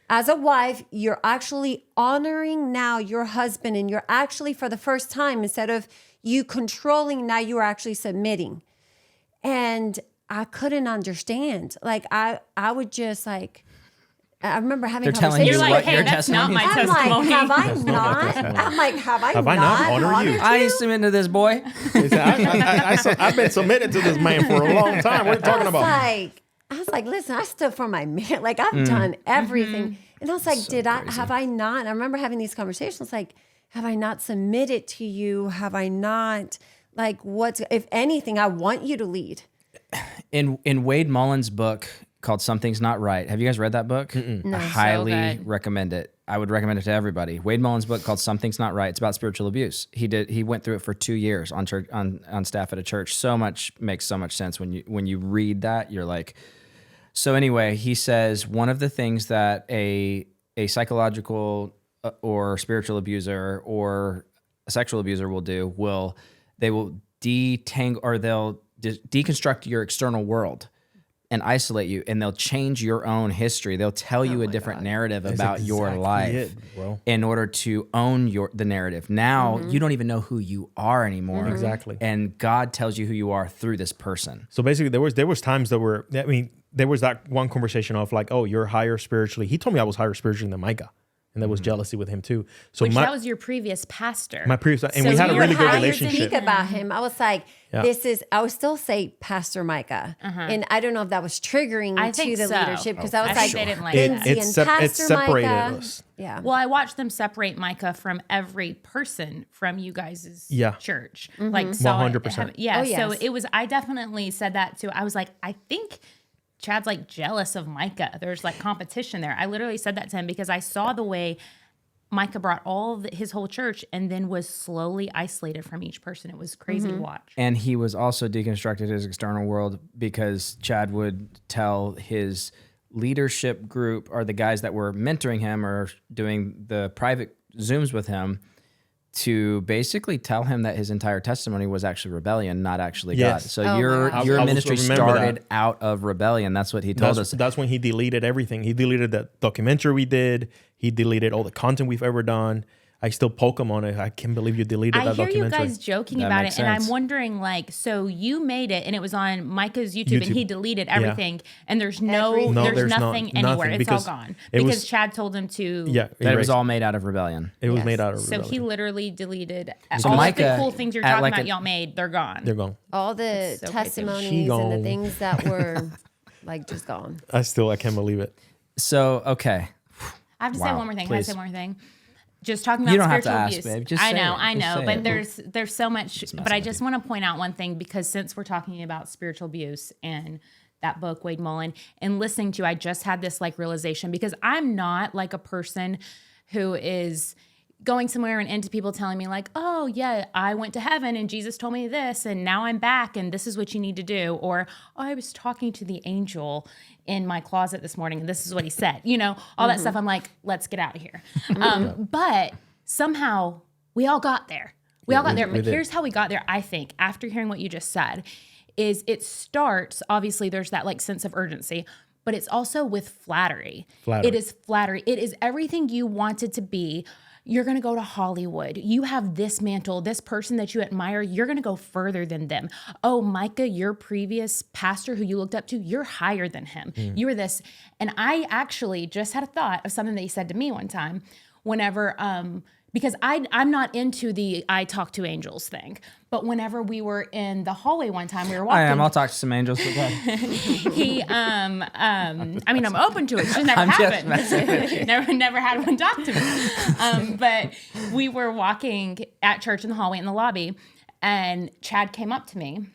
As a wife, you're actually honoring now your husband, and you're actually, for the first time, instead of you controlling, now you are actually submitting. And I couldn't understand. Like, I would just, like, I remember having They're telling conversations. you You're like, what hey, your that's not testimony my is. I'm testimony. like, have I That's not my not? testimony. I'm like, have I Have I not honored you? I ain't submitting to this boy. I've been submitted to this man for a long time. What are you talking about? I was like, listen, I stood for my man. Like, I've done everything. And I was like, have I not? And I remember having these conversations, like, have I not submitted to you? Have I not, like, if anything, I want you to lead. In Wade Mullen's book called Something's Not Right. Have you guys read that book? No. I highly good. recommend it. I would recommend it to everybody. Wade Mullen's book called Something's Not Right. It's about spiritual abuse. He went through it for 2 years on church on staff at a church. Makes so much sense when you read that. You're like, so anyway, he says one of the things that a psychological or spiritual abuser or a sexual abuser will do they will detangle, or they'll deconstruct your external world and isolate you, and they'll change your own history. They'll tell you a different narrative about your life in order to own the narrative. Now you don't even know who you are anymore. Exactly. And God tells you who you are through this person. So basically, there was times there was that one conversation of like, oh, you're higher spiritually. He told me I was higher spiritually than Micah. And there was jealousy with him too. So that was your previous pastor. My previous, and we had a really good How you relationship. speak about him, I was like, I would still say Pastor Micah. And I don't know if that was triggering to the leadership, because I was like, they didn't like Lindsay that. and Pastor It separated Micah. us. Yeah. Well, I watched them separate Micah from every person from you guys' church. Like, so 100%. Yeah. Oh, yes. So I definitely said that too. I was like, I think Chad's like jealous of Micah. There's like competition there. I literally said that to him because I saw the way Micah brought his whole church and then was slowly isolated from each person. It was crazy to watch. And he was also deconstructed his external world because Chad would tell his leadership group, or the guys that were mentoring him or doing the private Zooms with him, to basically tell him that his entire testimony was actually rebellion, not actually God. So your ministry started out of rebellion. That's what he told us. That's when he deleted everything. He deleted the documentary we did. He deleted all the content we've ever done. I still poke him on it. I can't believe you deleted that documentary. I hear you guys joking about it, and I'm wondering, like, so you made it, and it was on Micah's YouTube. And he deleted everything, and there's there's nothing anywhere. It's all gone because Chad told him to. Yeah, that it was all made out of rebellion. It was made out of rebellion. So he literally deleted So all Micah, the cool things you're talking about. Y'all made, they're gone. They're gone. All the testimonies and the things that were like just gone. I can't believe it. So, okay. I have to say one more thing. Please. Can I say one more thing? Just talking about You don't have spiritual to ask, abuse. babe. Just I say know, it. I Just know, say but it. there's so much. But I just want to point out one thing, because since we're talking about spiritual abuse and that book, Wade Mullen, and listening to, I just had this like realization, because I'm not like a person who is going somewhere and into people telling me like, oh yeah, I went to heaven and Jesus told me this and now I'm back and this is what you need to do. Or, oh, I was talking to the angel in my closet this morning and this is what he said. All that stuff. I'm like, let's get out of here. But somehow we all got there. We all got there. But here's how we got there, I think, after hearing what you just said, is it starts, obviously there's that like sense of urgency, but it's also with flattery. It is flattery. It is everything you wanted to be. You're going to go to Hollywood. You have this mantle, this person that you admire. You're going to go further than them. Oh, Micah, your previous pastor who you looked up to, you're higher than him. You were this. And I actually just had a thought of something that he said to me one time whenever, because I'm not into the I talk to angels thing. But whenever we were in the hallway one time, we were walking. I am. I'll talk to some angels. He, I mean, I'm open to it. It's just never happened. never had one talk to me. But we were walking at church in the hallway in the lobby, and Chad came up to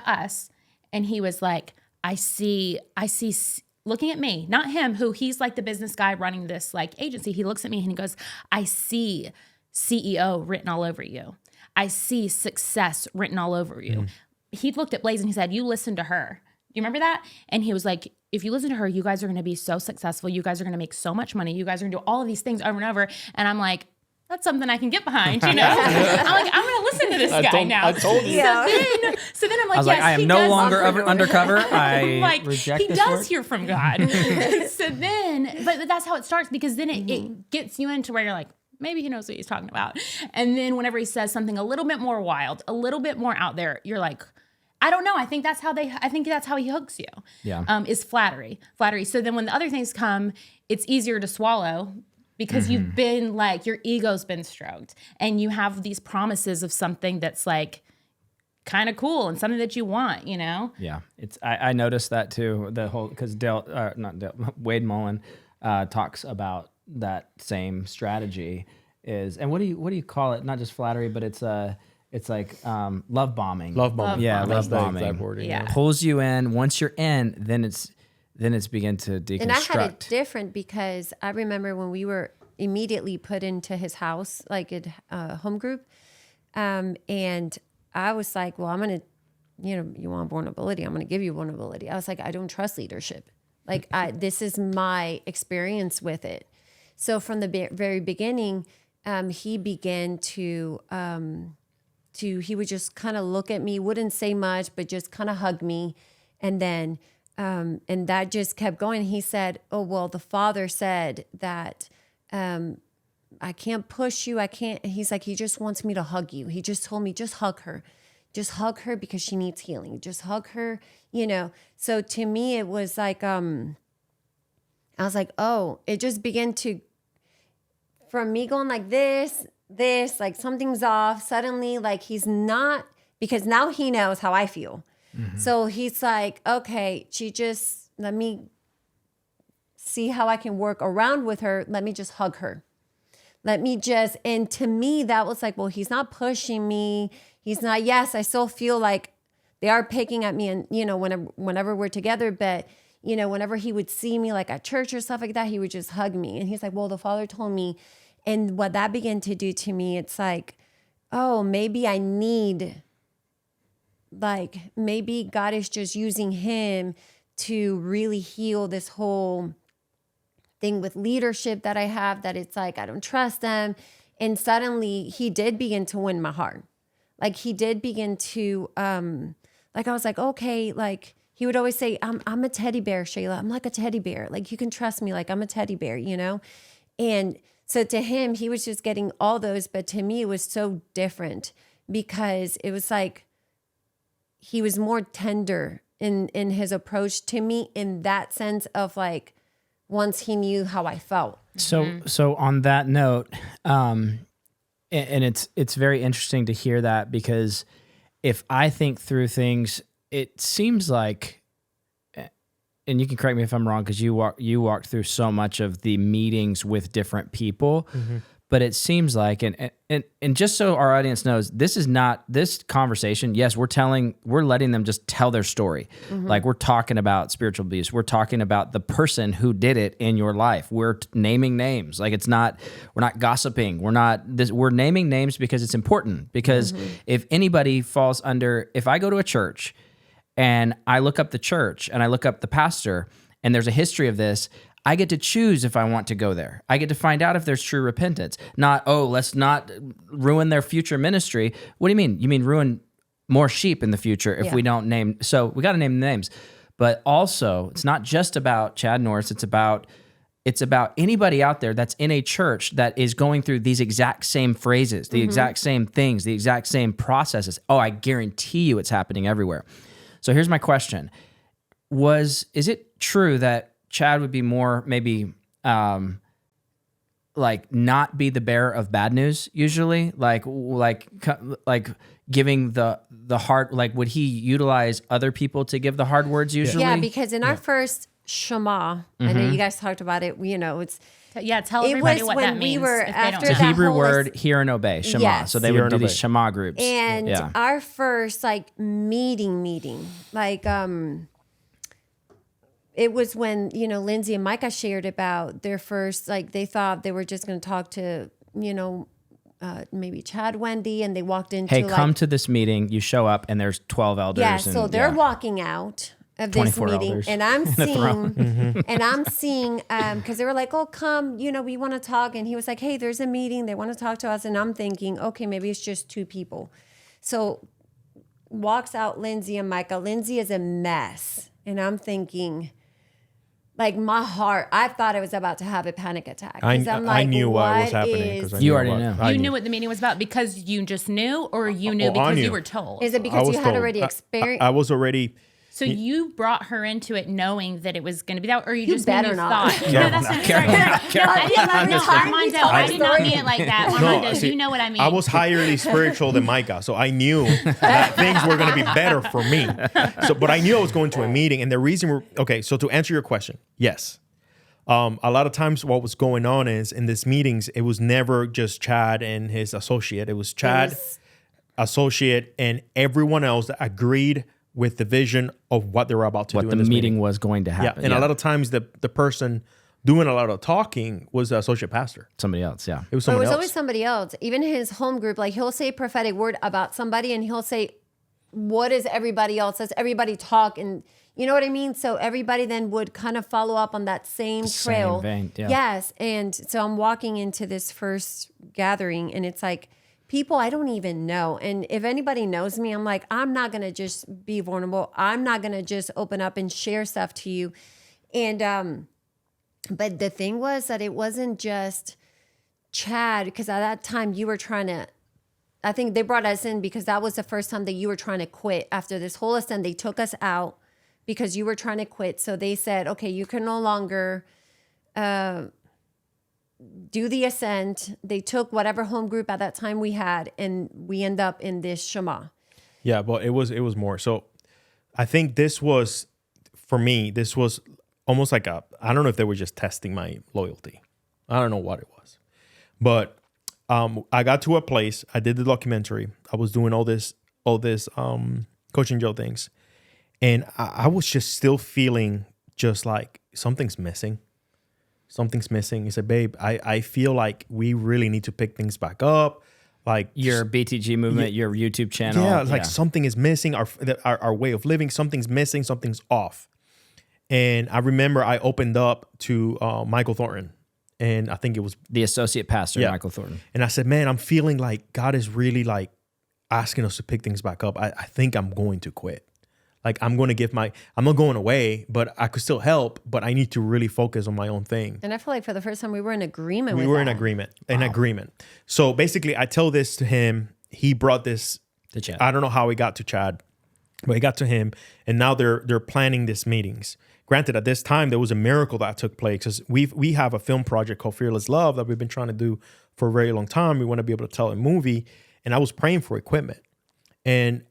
us, and he was like, I see, looking at me, not him, who he's like the business guy running this like agency. He looks at me and he goes, I see CEO written all over you. I see success written all over you. He looked at Blaise and he said, you listen to her. You remember that? And he was like, if you listen to her, you guys are going to be so successful. You guys are going to make so much money. You guys are going to do all of these things over and over. And I'm like, that's something I can get behind, you know? I'm like, I'm going to listen to this guy now. I told you. So then I'm like, I was yes, like, I am no longer undercover. I like, reject he this does word. hear from God. So then, but that's how it starts, because then it gets you into where you're like, maybe he knows what he's talking about. And then whenever he says something a little bit more wild, a little bit more out there, you're like, I don't know. I think that's how he hooks you. Yeah. Is flattery. So then when the other things come, it's easier to swallow because you've been like, your ego's been stroked and you have these promises of something that's like kind of cool and something that you want, you know? Yeah. I noticed that too. The whole, because Wade Mullen talks about that same strategy is, and what do you call it? Not just flattery, but it's like love bombing. Love bombing. Yeah, That's love the bombing. exact wording, Yeah. Pulls you in. Once you're in, then it's begin to deconstruct. And I had it different because I remember when we were immediately put into his house, like at home group, and I was like, well, I'm going to, you want vulnerability, I'm going to give you vulnerability. I was like, I don't trust leadership. Like this is my experience with it. So from the very beginning, he began to he would just kind of look at me, wouldn't say much, but just kind of hug me. And then, and that just kept going. He said, oh, well, the Father said that I can't push you. I can't. He's like, he just wants me to hug you. He just told me, just hug her. Just hug her because she needs healing. Just hug her, So to me, it was like, I was like, oh, it just began to, from me going like this, like something's off. Suddenly, like he's not, because now he knows how I feel. Mm-hmm. So he's like, okay, let me see how I can work around with her. Let me just hug her. And to me, that was like, well, he's not pushing me. He's not, yes, I still feel like they are picking at me and, whenever we're together, but, whenever he would see me like at church or stuff like that, he would just hug me. And he's like, well, the Father told me. And what that began to do to me, it's like, oh, maybe I need, maybe God is just using him to really heal this whole thing with leadership that I have, that it's like, I don't trust them. And suddenly he did begin to win my heart. Like he did begin to, I was like, okay, like he would always say, I'm a teddy bear, Shayla. I'm like a teddy bear. Like you can trust me. Like I'm a teddy bear, And so to him, he was just getting all those. But to me, it was so different because it was like, he was more tender in his approach to me in that sense of like, once he knew how I felt. So on that note, and it's very interesting to hear that, because if I think through things, it seems like, and you can correct me if I'm wrong, because you walked through so much of the meetings with different people, but it seems like, and just so our audience knows, this is not this conversation. Yes, we're letting them just tell their story. Like we're talking about spiritual abuse. We're talking about the person who did it in your life. We're naming names. Like we're not gossiping. We're naming names because it's important. Because if anybody falls under, if I go to a church and I look up the church and I look up the pastor and there's a history of this, I get to choose if I want to go there. I get to find out if there's true repentance. Not, oh, let's not ruin their future ministry. What do you mean? You mean ruin more sheep in the future if we don't name? So we got to name the names. But also, it's not just about Chad Norris. It's about anybody out there that's in a church that is going through these exact same phrases, the exact same things, the exact same processes. Oh, I guarantee you it's happening everywhere. So here's my question. Is it true that Chad would be more maybe like not be the bearer of bad news usually, like giving the hard, like would he utilize other people to give the hard words usually? Yeah, because in our first Shema, I know you guys talked about it, you know, it's tell everybody what that means. We were after the that Hebrew word hear and obey, Shema. Yes. So they would do these Shema groups. And our first like meeting, like it was when, you know, Lindsay and Micah shared about their first, like they thought they were just going to talk to, you know, maybe Chad, Wendy, and they walked into come to this meeting, you show up and there's 12 elders. Yeah, so they're walking out of this meeting elders and I'm seeing, because they were like, oh, come, you know, we want to talk. And he was like, hey, there's a meeting. They want to talk to us. And I'm thinking, okay, maybe it's just 2 people. So walks out Lindsay and Micah. Lindsay is a mess. And I'm thinking, like my heart, I thought I was about to have a panic attack. I knew what was happening. You already knew. You knew what the meeting was about because you just knew, or you knew because you were told? Is it because you had already experienced? I was already... So you brought her into it knowing that it was going to be that, or you just better thought? not. No, that's not fair. I did not mean it like that. Armando, you know what I mean. I was highly spiritual than Micah, so I knew that things were going to be better for me. So, but I knew I was going to a meeting, and the reason so to answer your question, yes. A lot of times what was going on is in these meetings, it was never just Chad and his associate. It was Chad, associate, and everyone else that agreed with the vision of what they were about to do. What the meeting was going to happen. Yeah, and a lot of times the person doing a lot of talking was the associate pastor. Somebody else, yeah. It was somebody else. Always somebody else. Even his home group, like he'll say a prophetic word about somebody and he'll say, what is everybody else? Does everybody talk? And you know what I mean? So everybody then would kind of follow up on that same trail. Same vein, yeah. Yes. And so I'm walking into this first gathering and it's like, people I don't even know. And if anybody knows me, I'm like, I'm not going to just be vulnerable. I'm not going to just open up and share stuff to you. And, but the thing was that it wasn't just Chad, because at that time you were trying to, I think they brought us in because that was the first time that you were trying to quit. After this whole ascent, they took us out because you were trying to quit. So they said, okay, you can no longer, do the ascent. They took whatever home group at that time we had, and we end up in this Shema. Yeah, but it was more. So I think this was, for me, this was almost like I don't know if they were just testing my loyalty. I don't know what it was. But I got to a place, I did the documentary. I was doing all this Coaching Joe things. And I was just still feeling just like something's missing. Something's missing. He said, babe, I feel like we really need to pick things back up. Like your BTG movement, your YouTube channel. Yeah, like something is missing. Our way of living, something's missing, something's off. And I remember I opened up to Michael Thornton. And I think it was the associate pastor, Michael Thornton. And I said, man, I'm feeling like God is really like asking us to pick things back up. I think I'm going to quit. Like I'm going to I'm not going away, but I could still help, but I need to really focus on my own thing. And I feel like for the first time we were in agreement with that. We were in agreement. So basically I tell this to him. He brought this to Chad. I don't know how he got to Chad, but he got to him. And now they're planning these meetings. Granted, at this time, there was a miracle that took place because we have a film project called Fearless Love that we've been trying to do for a very long time. We want to be able to tell a movie. And I was praying for equipment. And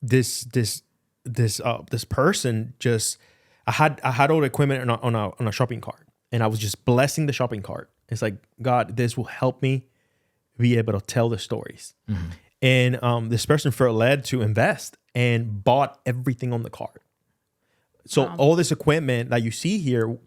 this person just, I had all the equipment on a shopping cart, and I was just blessing the shopping cart. It's like, God, this will help me be able to tell the stories. Mm-hmm. And this person felt led to invest and bought everything on the cart. So all this equipment that you see here,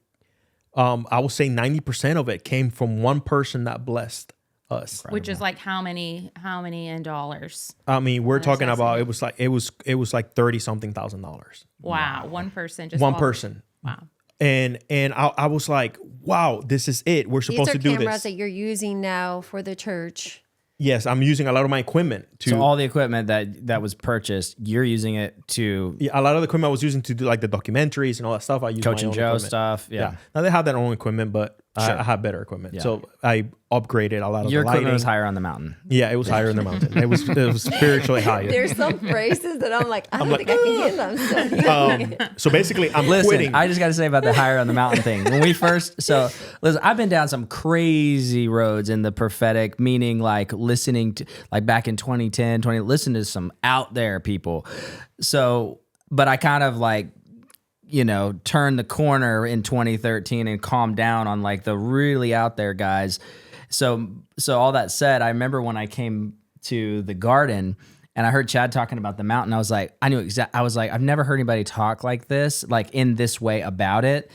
I would say 90% of it came from one person that blessed us. Which is like how many in dollars? I mean, we're talking about it was like $30,000. Wow, one person. One person. Wow. And I was like, wow, this is it. We're supposed to do this. These are cameras that you're using now for the church. Yes, I'm using a lot of my equipment to. So all the equipment that was purchased, you're using it to. Yeah, a lot of the equipment I was using to do like the documentaries and all that stuff. I use Coaching my own Joe equipment. stuff. Yeah. Now they have their own equipment, but Sure. I have better equipment. So I upgraded a lot of your the lighting. equipment was higher on the mountain. Yeah, it was higher in the mountain. It was spiritually higher. There's some phrases that I'm like, I don't think I can get them. So basically, I'm Listen, quitting. I just got to say about the higher on the mountain thing. When we first, listen, I've been down some crazy roads in the prophetic, meaning like listening to, like back in 2010, listen to some out there people. So, but I kind of like, turned the corner in 2013 and calmed down on like the really out there guys. So all that said, I remember when I came to the Garden and I heard Chad talking about the mountain, I was like, I was like, I've never heard anybody talk like this, like in this way about it.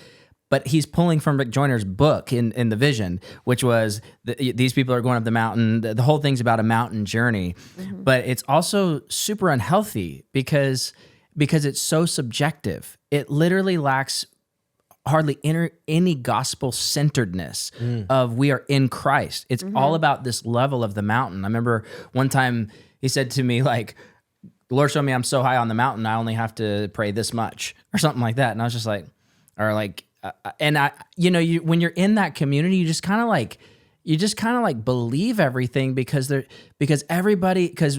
But he's pulling from Rick Joyner's book in the vision, which was these people are going up the mountain. The whole thing's about a mountain journey, but it's also super unhealthy because it's so subjective. It literally lacks hardly any gospel centeredness of we are in Christ. It's all about this level of the mountain. I remember one time he said to me, like, the Lord showed me I'm so high on the mountain, I only have to pray this much or something like that. And I was just like, when you're in that community, you just kind of like believe everything because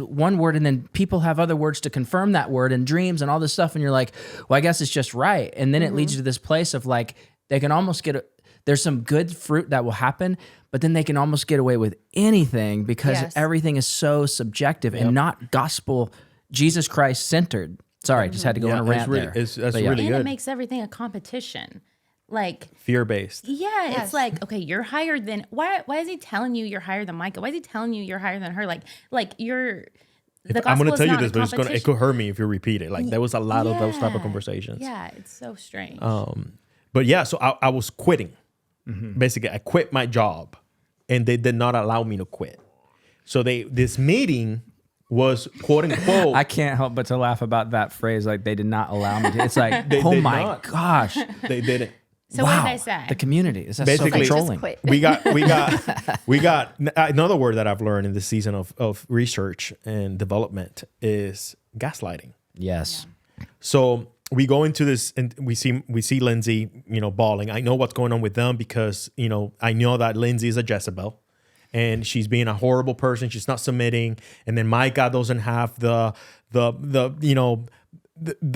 one word and then people have other words to confirm that word and dreams and all this stuff. And you're like, well, I guess it's just right. And then it leads you to this place of like, they can almost there's some good fruit that will happen, but then they can almost get away with anything because everything is so subjective and not gospel, Jesus Christ centered. Sorry, just had to go on a rant there. That's really and good. It makes everything a competition. Like fear-based. Yeah, it's like, okay, you're higher than why is he telling you you're higher than Micah? Why is he telling you you're higher than her? Like you're I'm going to tell you this, but it could hurt me if you repeat it. Like there was a lot of those type of conversations. Yeah, it's so strange. But yeah, so I was quitting. Basically, I quit my job, and they did not allow me to quit. So this meeting was quote unquote. I can't help but to laugh about that phrase. Like they did not allow me to. It's like, oh my gosh, they didn't. So what did they say? The community is basically so controlling. we got another word that I've learned in this season of research and development is gaslighting. Yes. Yeah. So we go into this and we see Lindsay, bawling. I know what's going on with them because I know that Lindsay is a Jezebel. And she's being a horrible person. She's not submitting. And then Micah doesn't have the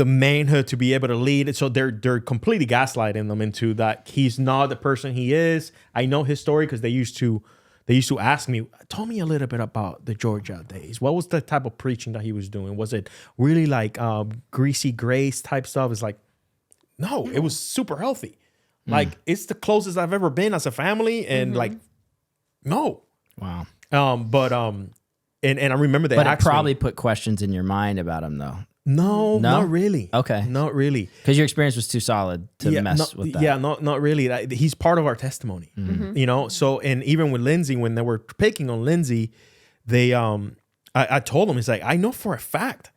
manhood to be able to lead. So they're completely gaslighting them into that he's not the person he is. I know his story because they used to ask me, tell me a little bit about the Georgia days. What was the type of preaching that he was doing? Was it really like greasy grace type stuff? It's like, no, it was super healthy. Like it's the closest I've ever been as a family. And like, no. Wow. And I remember they But it asked probably me, put questions in your mind about him though. No, not really. Okay. Not really. Because your experience was too solid to mess with that. Yeah, not really. He's part of our testimony. So, and even with Lindsay, when they were picking on Lindsay, they I told them, it's like, I know for a fact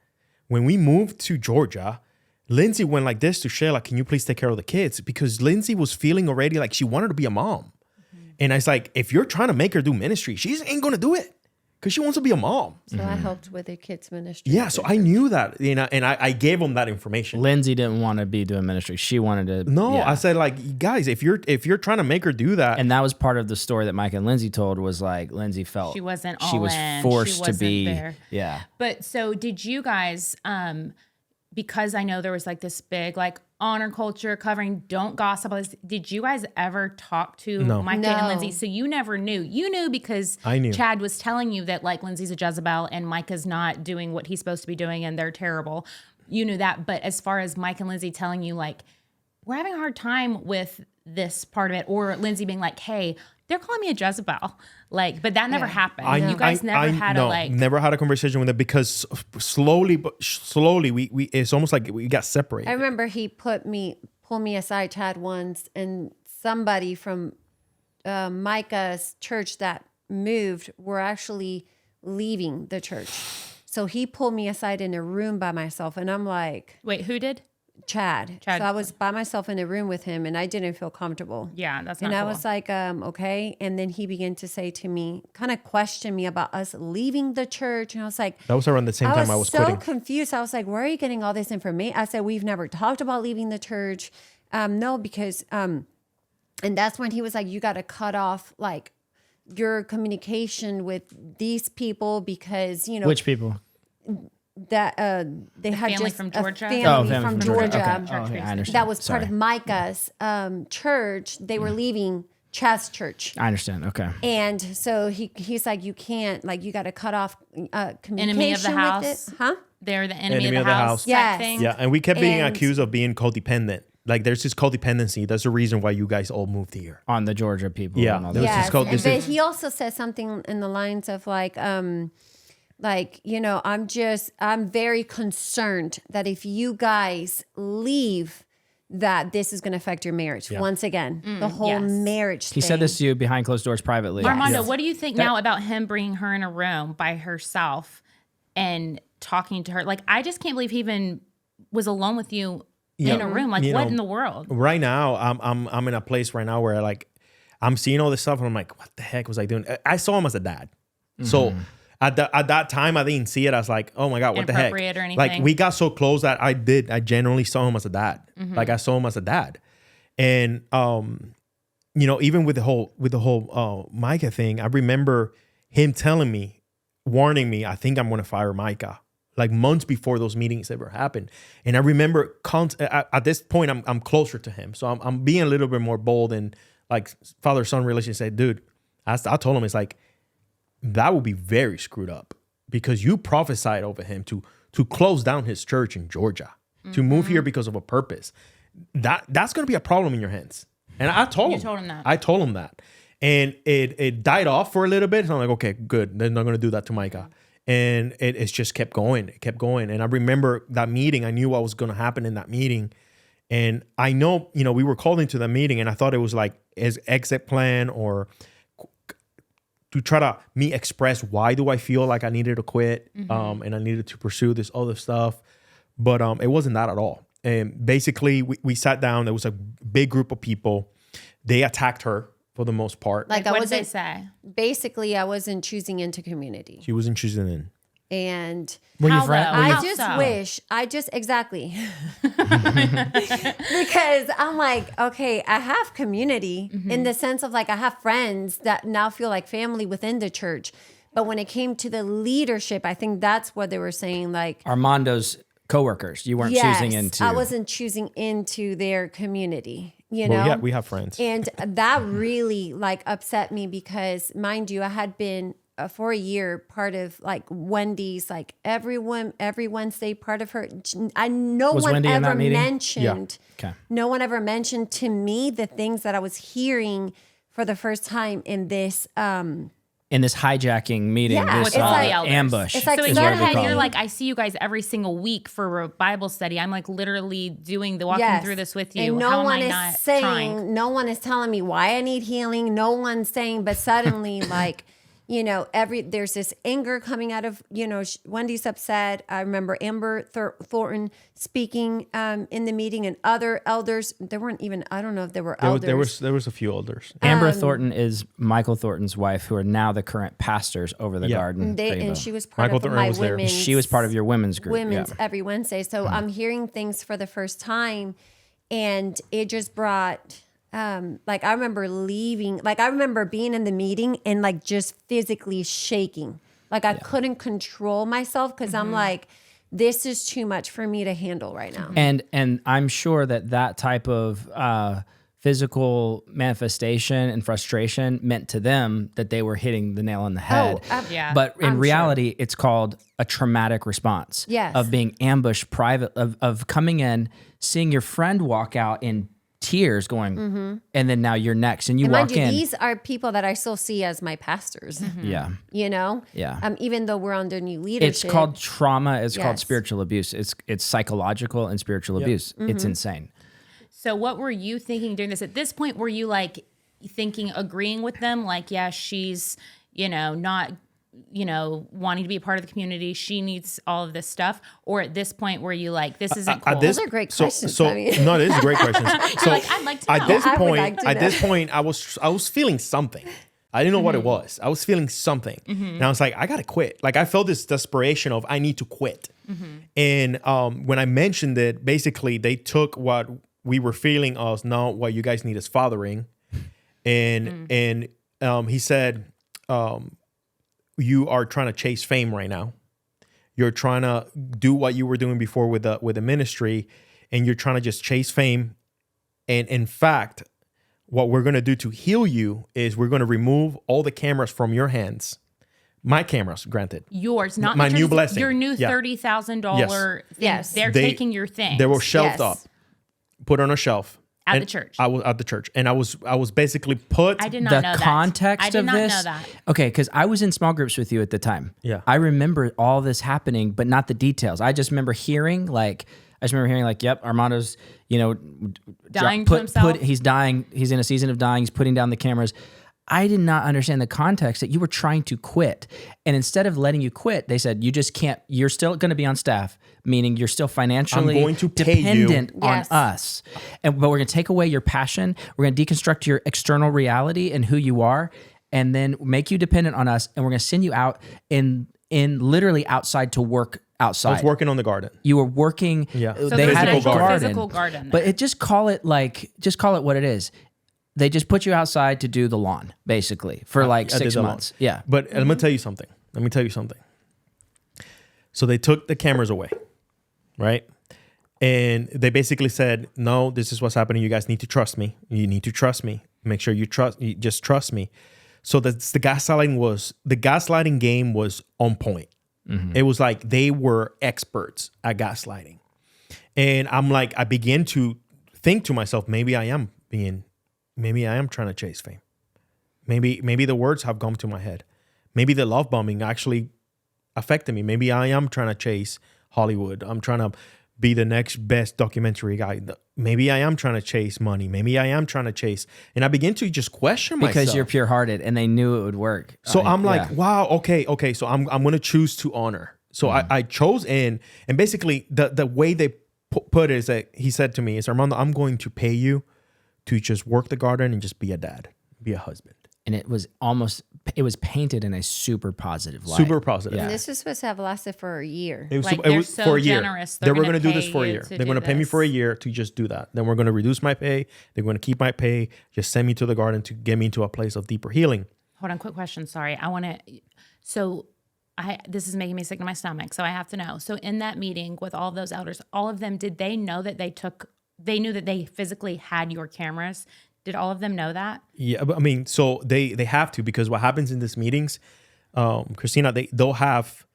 when we moved to Georgia, Lindsay went like this to Shayla, can you please take care of the kids? Because Lindsay was feeling already like she wanted to be a mom. And I was like, if you're trying to make her do ministry, she ain't going to do it because she wants to be a mom. So I helped with the kids ministry. Yeah, so I knew that, and I gave them that information. Lindsay didn't want to be doing ministry. She wanted to. No, I said, like, guys, if you're trying to make her do that. And that was part of the story that Mike and Lindsay told was like, Lindsay felt she wasn't she was in. forced she to be there. Yeah. But so did you guys, because I know there was like this big like honor culture covering don't gossip about this. Did you guys ever talk to Micah and Lindsay? So you never knew. You knew because I knew. Chad was telling you that like Lindsay's a Jezebel and Micah's not doing what he's supposed to be doing and they're terrible. You knew that. But as far as Mike and Lindsay telling you like, we're having a hard time with this part of it, or Lindsay being like, hey, they're calling me a Jezebel. Like, but that never happened. You guys never had never had a conversation with it because slowly we it's almost like we got separated. I remember he pulled me aside, Chad, once, and somebody from Micah's church that moved were actually leaving the church. So he pulled me aside in a room by myself, and I'm like, wait, who did? Chad. So I was by myself in a room with him and I didn't feel comfortable. Yeah, that's not cool. And I was like, okay. And then he began to say to me, kind of question me about us leaving the church. And I was like, that was around the same time I was quitting. I was so confused. I was like, where are you getting all this information? I said, we've never talked about leaving the church. No, because And that's when he was like, you got to cut off like your communication with these people because, you know. Which people? That they had family just from a Georgia? family from Georgia. Okay. Oh, yeah, I understand. That was part Sorry. of Micah's church. They were leaving Chad's church. I understand. Okay. And so he's like, you can't, like, you got to cut off communication Enemy of the house. with it. Huh? They're the enemy of the house. Yes. Thing. Yeah, and we kept being And- accused of being codependent. Like there's this codependency. That's the reason why you guys all moved here. On the Georgia people. Yeah, And all there that. was Yes. this code- And- this but is- he also said something in the lines of like, you know, I'm very concerned that if you guys leave, that this is going to affect your marriage. Yeah. Once again, the whole yes. marriage He said this to you behind closed doors privately. Armando, Yes. what do you think now about him bringing her in a room by herself and talking to her? Like, I just can't believe he even was alone with you in a room. Like, You what know, in the world? Right now, I'm in a place right now where like I'm seeing all this stuff and I'm like, what the heck was I doing? I saw him as a dad. So at that time, I didn't see it as like, oh my God, what the heck? Inappropriate or anything? Like we got so close that I genuinely saw him as a dad. Like I saw him as a dad. And you know, even with the whole Micah thing, I remember him telling me, warning me, I think I'm going to fire Micah. Like months before those meetings ever happened. And I remember at this point, I'm closer to him. So I'm being a little bit more bold and like father-son relationship. Say, dude, I told him, it's like, that would be very screwed up because you prophesied over him to close down his church in Georgia, to move here because of a purpose. That's going to be a problem in your hands. And I told him. You told him that. I told him that. And it died off for a little bit. So I'm like, okay, good. They're not going to do that to Micah. And it's just kept going. It kept going. And I remember that meeting. I knew what was going to happen in that meeting. And I know, you know, we were called into the meeting and I thought it was like his exit plan or to try to express why do I feel like I needed to quit and I needed to pursue this other stuff. But it wasn't that at all. And basically we sat down. There was a big group of people. They attacked her for the most part. Like What I did they wasn't, say? basically I wasn't choosing into community. She wasn't choosing in. And Were you How friend? though? Were you- How I just so? wish, exactly. Because I'm like, okay, I have community in the sense of like, I have friends that now feel like family within the church. But when it came to the leadership, I think that's what they were saying. Like, Armando's coworkers. You weren't choosing into. I wasn't choosing into their community, you Well, know? yeah, we have friends. And that really like upset me because, mind you, I had been for a year part of like Wendy's, like every Wednesday part of her. No Was one Wendy in that ever meeting? mentioned. Yeah. Okay. No one ever mentioned to me the things that I was hearing for the first time in this. In this hijacking meeting, Yeah, this it's like- ambush. it's like So in is your what we head, call you're it. like, I see you guys every single week for a Bible study. I'm like literally walking through this with you. And no How am one I is not saying, trying? no one is telling me why I need healing. No one's saying, but suddenly, like, you know, there's this anger coming out of, you know, Wendy's upset. I remember Amber Thornton speaking in the meeting, and other elders. There weren't even, I don't know if there were elders. There was a few elders. Amber Thornton is Michael Thornton's wife, who are now the current pastors over the Garden. Greenville. And she was part Michael of Thornton my was there. women's. She was part of your women's group. Women's Yeah. every Wednesday. So I'm hearing things for the first time, and it just brought. Like I remember leaving, like I remember being in the meeting and like just physically shaking. Like I couldn't control myself because I'm like, this is too much for me to handle right now. And I'm sure that type of physical manifestation and frustration meant to them that they were hitting the nail on the head. Yeah. But in I'm reality, it's called a traumatic response. Yes. Of being ambushed of coming in, seeing your friend walk out in tears going, and then now you're next. And you And walk mind you, in. these are people that I still see as my pastors, Yeah. you know? Yeah. Even though we're under new leadership. It's called trauma. It's called Yes. spiritual abuse. It's psychological and spiritual abuse. It's insane. So what were you thinking during this? At this point, were you like thinking, agreeing with them? Like, yeah, she's, you know, not, you know, wanting to be a part of the community. She needs all of this stuff. Or at this point, were you like, this isn't cool? Those are great questions. I mean. No, it is great questions. So like, I'd like to know. at this I would point, like to at know. this point, I was feeling something. I didn't know what it was. I was feeling something, and I was like, I gotta quit. Like I felt this desperation of I need to quit. And when I mentioned it, basically they took what we were feeling as, no, what you guys need is fathering, and he said, you are trying to chase fame right now. You're trying to do what you were doing before with the ministry, and you're trying to just chase fame. And in fact, what we're going to do to heal you is we're going to remove all the cameras from your hands. My cameras, granted. Yours, not my new blessing. Your new $30,000 thing. Yes. They're taking your thing. They were shelved up, put on a shelf. At the church. I was at the church, and I was basically put. I did not know that. The context I did of not this. know that. Okay, because I was in small groups with you at the time. Yeah. I remember all this happening, but not the details. I just remember hearing yep, Armando's, Dying to himself. he's dying. He's in a season of dying. He's putting down the cameras. I did not understand the context that you were trying to quit. And instead of letting you quit, they said, you just can't, you're still going to be on staff, meaning you're still financially I'm going to pay dependent you. on Yes. us. But we're going to take away your passion. We're going to deconstruct your external reality and who you are, and then make you dependent on us. And we're going to send you out in literally outside to work outside. I was working on the garden. You were working. Yeah. So They there's had an a actual garden. physical garden. But it just call it what it is. They just put you outside to do the lawn, basically, for like I did 6 the lawn. months. Yeah. But let me tell you something. So they took the cameras away, right? And they basically said, no, this is what's happening. You guys need to trust me. You need to trust me. Make sure you just trust me. So the gaslighting game was on point. Mm-hmm. It was like they were experts at gaslighting. And I'm like, I began to think to myself, maybe I am trying to chase fame. Maybe the words have come to my head. Maybe the love bombing actually affected me. Maybe I am trying to chase Hollywood. I'm trying to be the next best documentary guy. Maybe I am trying to chase money. Maybe I am trying to chase. And I begin to just question myself. Because you're pure-hearted and they knew it would work. So I'm like, wow, okay. So I'm going to choose to honor. So I chose and basically the way they put it is that he said to me, is Armando, I'm going to pay you to just work the garden and just be a dad, be a husband. And it was painted in a super positive light. Super positive. And this was supposed to have lasted for a year. It was, Like, it they're was so for a year. generous, They they're were gonna going to do pay this for a you year. to They're do going to pay me this. for a year to just do that. Then we're going to reduce my pay. They're going to keep my pay, just send me to the garden to get me into a place of deeper healing. Hold on, quick question. Sorry. This is making me sick to my stomach, so I have to know. So in that meeting with all of those elders, all of them, did they know that they knew that they physically had your cameras? Did all of them know that? Yeah, but I mean, so they have to, because what happens in these meetings, Christina, they'll have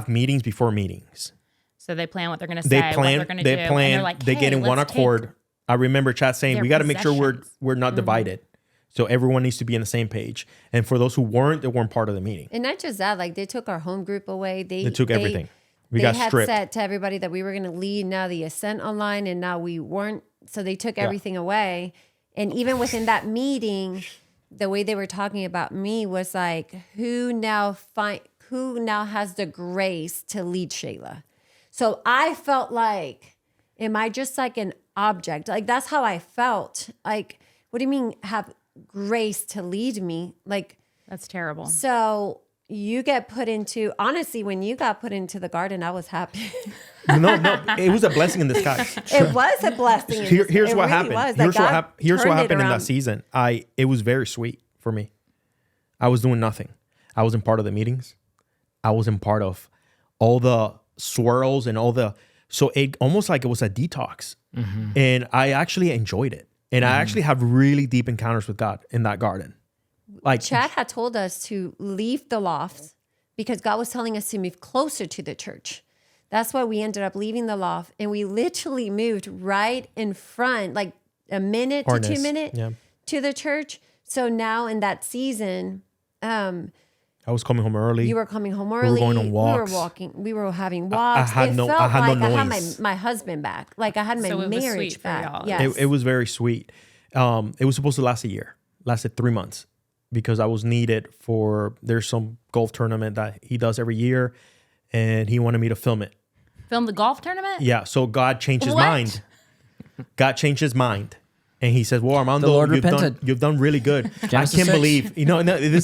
meetings before meetings. So they plan what they're going to say, what they're going to do. And they're like, they get in one accord. I remember Chad saying, their we got to make sure possessions. we're not divided. So everyone needs to be on the same page. And for those who weren't, they weren't part of the meeting. And not just that, like they took our home group away. They took everything. We they got had stripped. said to everybody that we were going to lead now the ascent online, and now we weren't. So they took everything away. And even within that meeting, the way they were talking about me was like, who now has the grace to lead Shayla? So I felt like, am I just like an object? Like that's how I felt. Like, what do you mean have grace to lead me? Like, That's terrible. so you get put into, honestly, when you got put into the garden, I was happy. No, it was a blessing in disguise. It was a blessing. Here's It what really happened. was. Here's Like, what God Here's what turned it happened in around. that season. It was very sweet for me. I was doing nothing. I wasn't part of the meetings. I wasn't part of all the swirls and so it almost like it was a detox. Mm-hmm. And I actually enjoyed it. And I actually have really deep encounters with God in that garden. Like Chad had told us to leave the loft because God was telling us to move closer to the church. That's why we ended up leaving the loft, and we literally moved right in front, like a minute to 2 minutes to the church. So now in that season, I was coming home early. you were coming home early. We were going on walks. We were walking. We were having walks. I had no I had noise. my husband back. Like I had my So it was marriage sweet for back. y'all. Yes. It was very sweet. It was supposed to last a year. Lasted 3 months because I was needed there's some golf tournament that he does every year, and he wanted me to film it. Film the golf tournament? Yeah, so God changed his What? mind. God changed his mind. And he says, well, Armando, The Lord repented. you've done really good. I Genesis can't 6. believe,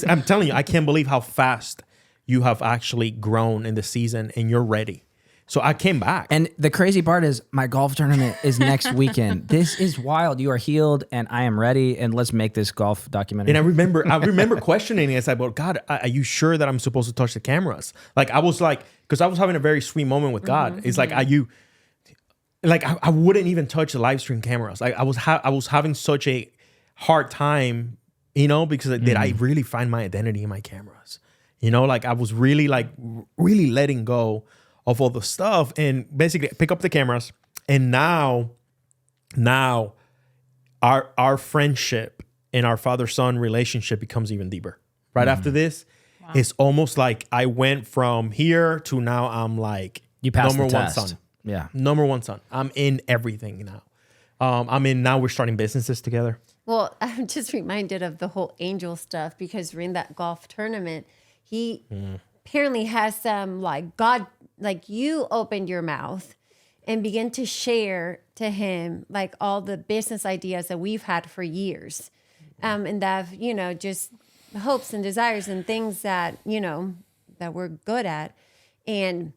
I'm telling you, I can't believe how fast you have actually grown in the season and you're ready. So I came back. And the crazy part is my golf tournament is next weekend. This is wild. You are healed and I am ready. And let's make this golf documentary. And I remember questioning it. It's like, well, God, are you sure that I'm supposed to touch the cameras? Like, I was like, because I was having a very sweet moment with God. It's like, are you, like, I wouldn't even touch the live stream cameras. Like, I was having such a hard time, you know, because did I really find my identity in my cameras? You know, like I was really letting go of all the stuff and basically pick up the cameras. And now our friendship and our father-son relationship becomes even deeper. Right after this, it's almost like I went from here to now I'm like you passed number the one test. son. Yeah. Number one son. I'm in everything now. Now we're starting businesses together. Well, I'm just reminded of the whole angel stuff because during that golf tournament, he apparently has some like God, like you opened your mouth and began to share to him like all the business ideas that we've had for years. And that, you know, just hopes and desires and things that, you know, that we're good at. And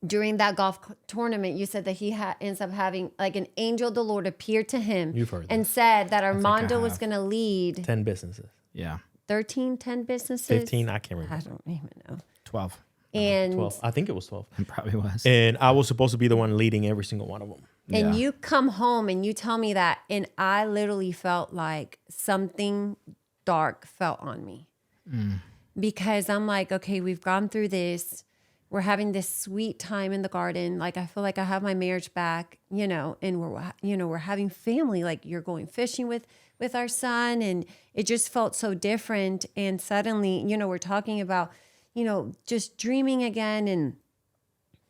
during that golf tournament, you said that he ends up having like an angel of the Lord appeared to him and said that Armando was going to lead 10 businesses. Yeah. 10 businesses. 15, I can't remember. I don't even know. 12. And 12. I think it was 12. It probably was. And I was supposed to be the one leading every single one of them. And you come home and you tell me that, and I literally felt like something dark fell on me. Because I'm like, okay, we've gone through this. We're having this sweet time in the garden. Like, I feel like I have my marriage back, you know, and we're having family. Like, you're going fishing with our son, and it just felt so different. And suddenly, you know, we're talking about, you know, just dreaming again. And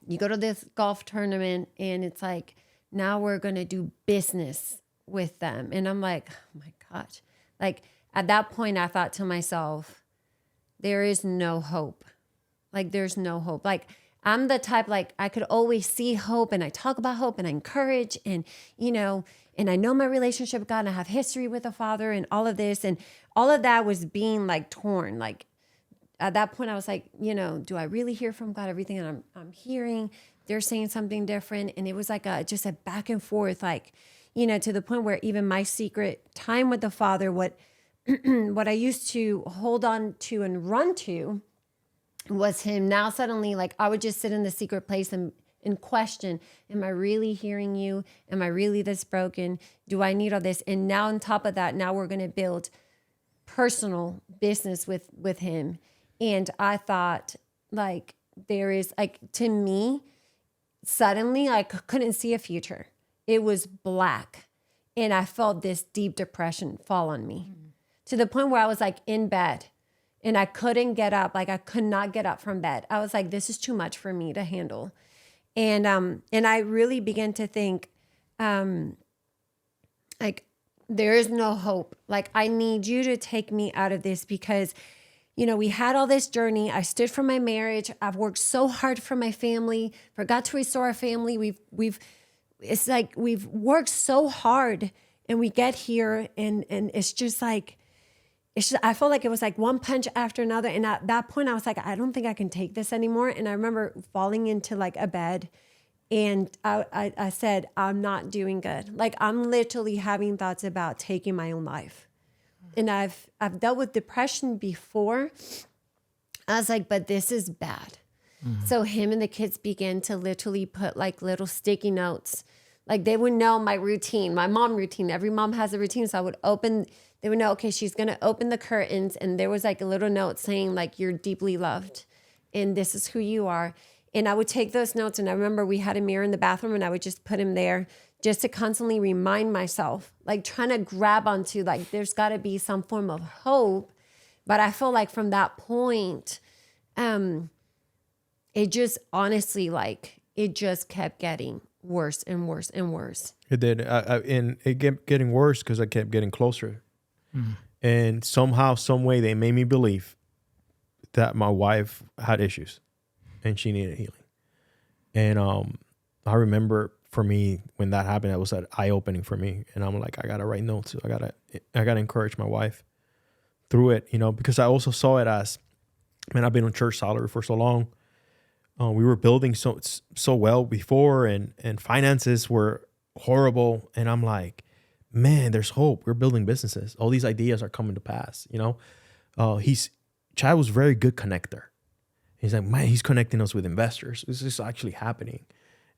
you go to this golf tournament and it's like, now we're going to do business with them. And I'm like, oh my gosh. Like at that point, I thought to myself, there is no hope. Like there's no hope. Like I'm the type, like I could always see hope and I talk about hope and I encourage and, you know, and I know my relationship with God and I have history with the Father and all of this. And all of that was being like torn. Like at that point I was like, you know, do I really hear from God? Everything that I'm hearing, they're saying something different. And it was like just a back and forth, like, you know, to the point where even my secret time with the Father, what I used to hold on to and run to was him. Now suddenly, like I would just sit in the secret place and question, am I really hearing you? Am I really this broken? Do I need all this? And now on top of that, now we're going to build personal business with him. And I thought like there is like, to me, suddenly I couldn't see a future. It was black. And I felt this deep depression fall on me to the point where I was like in bed and I couldn't get up. Like I could not get up from bed. I was like, this is too much for me to handle. And I really began to think, like, there is no hope. Like, I need you to take me out of this because, you know, we had all this journey. I stood for my marriage. I've worked so hard for my family, for God to restore our family. It's like we've worked so hard and we get here and it's just like, I felt like it was like one punch after another. And at that point I was like, I don't think I can take this anymore. And I remember falling into like a bed and I said, I'm not doing good. Like I'm literally having thoughts about taking my own life. And I've dealt with depression before. I was like, but this is bad. So him and the kids began to literally put like little sticky notes. Like they would know my routine, my mom routine. Every mom has a routine. So they would know, okay, she's going to open the curtains. And there was like a little note saying like, you're deeply loved and this is who you are. And I would take those notes. And I remember we had a mirror in the bathroom and I would just put him there just to constantly remind myself, like trying to grab onto like, there's got to be some form of hope. But I feel like from that point, it just honestly, like, it just kept getting worse and worse and worse. It did. And it kept getting worse because I kept getting closer. And somehow, some way, they made me believe that my wife had issues and she needed healing. And I remember for me, when that happened, it was an eye-opening for me. And I'm like, I got to write notes. I got to encourage my wife through it, you know, because I also saw it as, man, I've been on church salary for so long. We were building so well before, and finances were horrible. And I'm like, man, there's hope. We're building businesses. All these ideas are coming to pass. Chad was a very good connector. He's like, man, he's connecting us with investors. This is actually happening.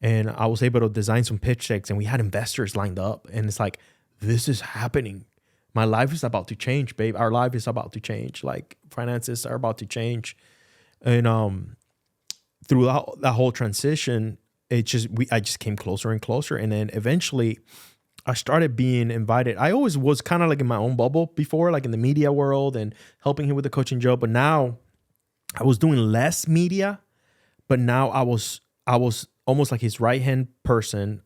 And I was able to design some pitch decks, and we had investors lined up. And it's like, this is happening. My life is about to change, babe. Our life is about to change. Like, finances are about to change. And through that whole transition, I just came closer and closer. And then eventually I started being invited. I always was kind of like in my own bubble before, like in the media world and helping him with the coaching job. But now I was doing less media, but now I was almost like his right-hand person.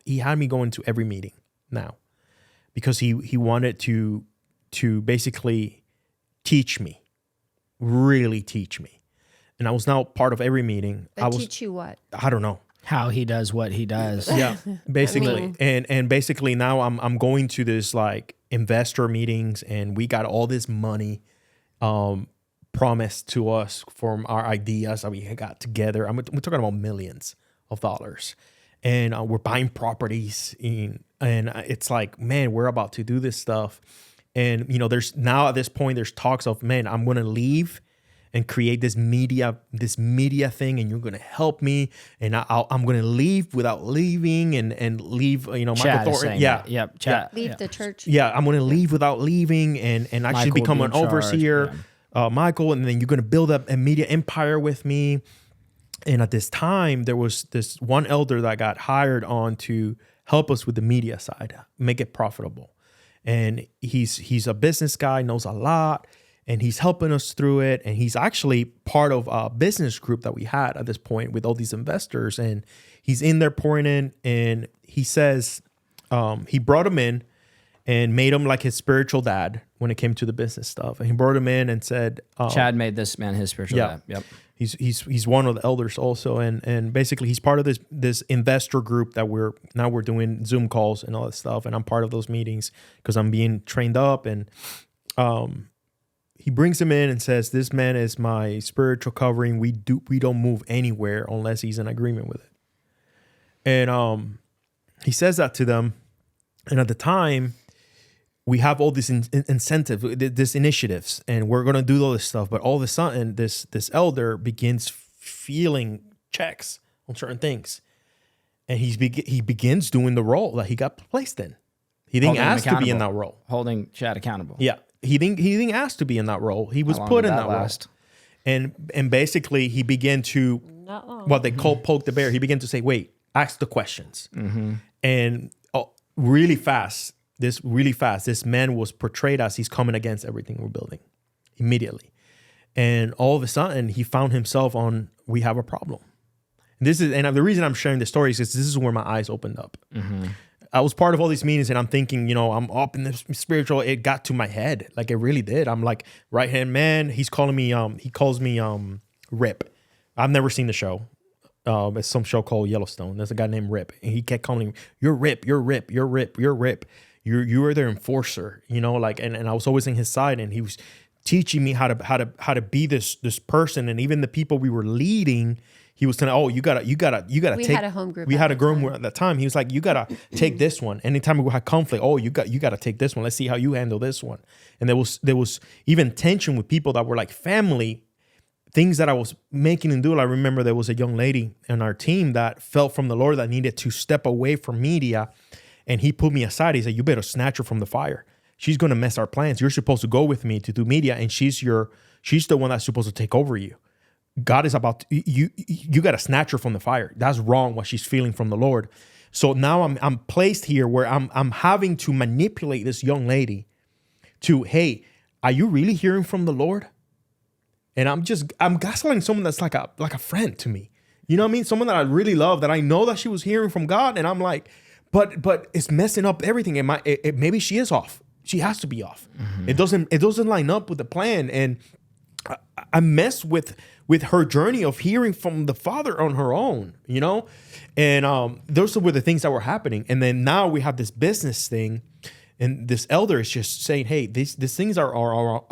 He had me going to every meeting now because he wanted to basically teach me, really teach me. And I was now part of every meeting. Teach you what? I don't know. How he does what he does. Yeah, basically. And basically now I'm going to this like investor meetings, and we got all this money promised to us from our ideas that we got together. We're talking about millions of dollars. And we're buying properties and it's like, man, we're about to do this stuff. And there's now at this point there's talks of, man, I'm going to leave and create this media thing, and you're going to help me, and I'm going to leave without leaving and leave, Chad Michael Thornton. Yeah. Yep. Chad. Leave the church. Yeah. I'm going to leave without leaving and actually Michael become an be in charge, overseer, Michael, and then you're going to build up a media empire with me. And at this time, there was this one elder that got hired on to help us with the media side, make it profitable. And he's a business guy, knows a lot. And he's helping us through it. And he's actually part of a business group that we had at this point with all these investors. And he's in there pouring in. And he says he brought him in and made him like his spiritual dad when it came to the business stuff. And he brought him in and said, Chad made this man his spiritual dad. Yep. He's one of the elders also. And basically he's part of this investor group that we're doing Zoom calls and all that stuff. And I'm part of those meetings because I'm being trained up. And he brings him in and says, this man is my spiritual covering. We don't move anywhere unless he's in agreement with it. And he says that to them. And at the time, we have all this incentive, this initiatives, and we're going to do all this stuff. But all of a sudden, this elder begins feeling checks on certain things. And he begins doing the role that he got placed in. He didn't ask to be in that role. Holding Chad accountable. Yeah. He didn't ask to be in that role. He was put in that role. And basically he began to what they call poke the bear. He began to say, wait, ask the questions. Mm-hmm. And really fast, this man was portrayed as he's coming against everything we're building immediately. And all of a sudden he found himself on, we have a problem. And the reason I'm sharing this story is because this is where my eyes opened up. Mm-hmm. I was part of all these meetings and I'm thinking, I'm up in the spiritual. It got to my head. Like it really did. I'm like, right hand man. He calls me Rip. I've never seen the show. It's some show called Yellowstone. There's a guy named Rip. And he kept calling me, you're Rip, you're Rip, you're Rip, you're Rip. You are their enforcer, and I was always in his side, and he was teaching me how to be this person. And even the people we were leading, he was telling, you gotta we take. We had a home group. We had a group at that time. He was like, you gotta take this one. Anytime we had conflict, you gotta take this one. Let's see how you handle this one. And there was even tension with people that were like family, things that I was making and do. I remember there was a young lady in our team that felt from the Lord that needed to step away from media, and he put me aside. He said, you better snatch her from the fire. She's gonna mess our plans. You're supposed to go with me to do media, and she's the one that's supposed to take over you. God is about you got to snatch her from the fire. That's wrong what she's feeling from the Lord. So now I'm placed here where I'm having to manipulate this young lady to, hey, are you really hearing from the Lord? And I'm gaslighting someone that's like a friend to me. You know what I mean? Someone that I really love, that I know that she was hearing from God, and I'm like, but it's messing up everything. Maybe she is off. She has to be off. Mm-hmm. It doesn't line up with the plan. And I mess with her journey of hearing from the Father on her own, And those were the things that were happening. And then now we have this business thing And this elder is just saying, hey, these things are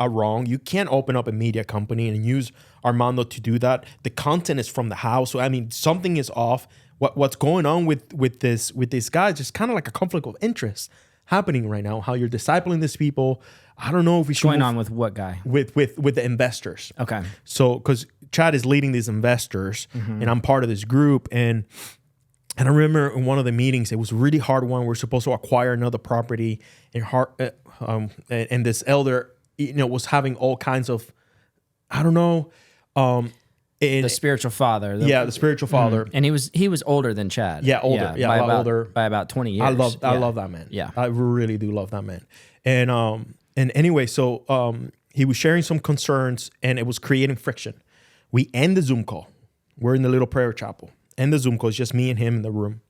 wrong. You can't open up a media company and use Armando to do that. The content is from the house. So, I mean, something is off. What's going on with this guy is just kind of like a conflict of interest happening right now. How you're discipling these people. I don't know if we should going on with what guy? With the investors. Okay. So, because Chad is leading these investors and I'm part of this group. And I remember in one of the meetings, it was a really hard one. We're supposed to acquire another property, and this elder, was having all kinds of, I don't know, the spiritual father. The spiritual father, and he was older than Chad. Yeah, older. Yeah, a lot older by about 20 years. I love that man. Yeah, I really do love that man. And anyway, so he was sharing some concerns, and it was creating friction. We end the Zoom call. We're in the little prayer chapel. End the Zoom call. It's just me and him in the room.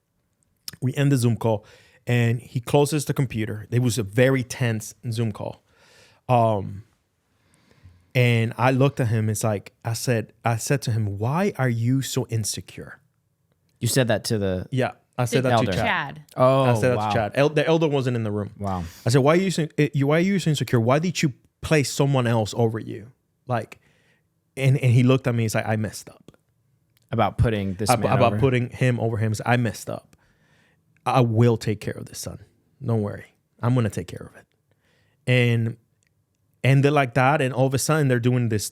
We end the Zoom call, and he closes the computer. It was a very tense Zoom call. And I looked at him. It's like I said to him, "Why are you so insecure?" You said that to the I said that elder. to Chad. Oh, I said that wow. to Chad. The elder wasn't in the room. Wow. I said, "Why are you so insecure? Why did you place someone else over you?" Like, and he looked at me. He's like, "I messed up." About putting this man about over. putting him over him. I messed up. I will take care of this son. Don't worry. I'm going to take care of it. And they're like that. And all of a sudden they're doing this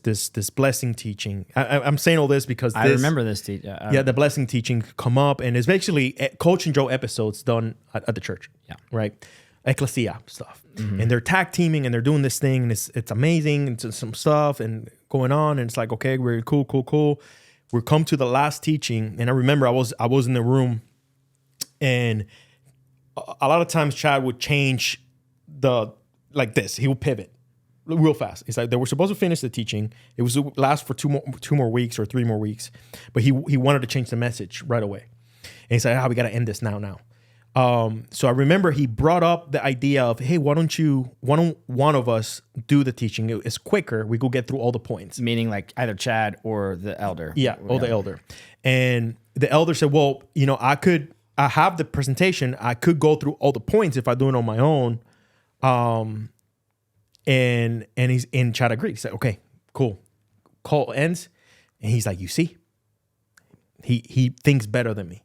blessing teaching. I'm saying all this because I remember this teaching. The blessing teaching come up, and it's basically Coach and Joe episodes done at the church. Yeah. Right. Ecclesia stuff. And they're tag teaming and they're doing this thing, and it's amazing. It's some stuff and going on. And it's like, okay, we're cool. We come to the last teaching, and I remember I was in the room, and a lot of times Chad would change like this. He would pivot real fast. It's like they were supposed to finish the teaching. It was to last for 2 more weeks or 3 more weeks, but he wanted to change the message right away. And he's like, we got to end this now. So I remember he brought up the idea of, hey, why don't one of us do the teaching? It's quicker. We go get through all the points. Meaning like either Chad or the elder. Yeah, or the elder. And the elder said, well, I have the presentation. I could go through all the points if I do it on my own. And Chad agreed. He said, okay, cool. Call ends. And he's like, you see, he thinks better than me.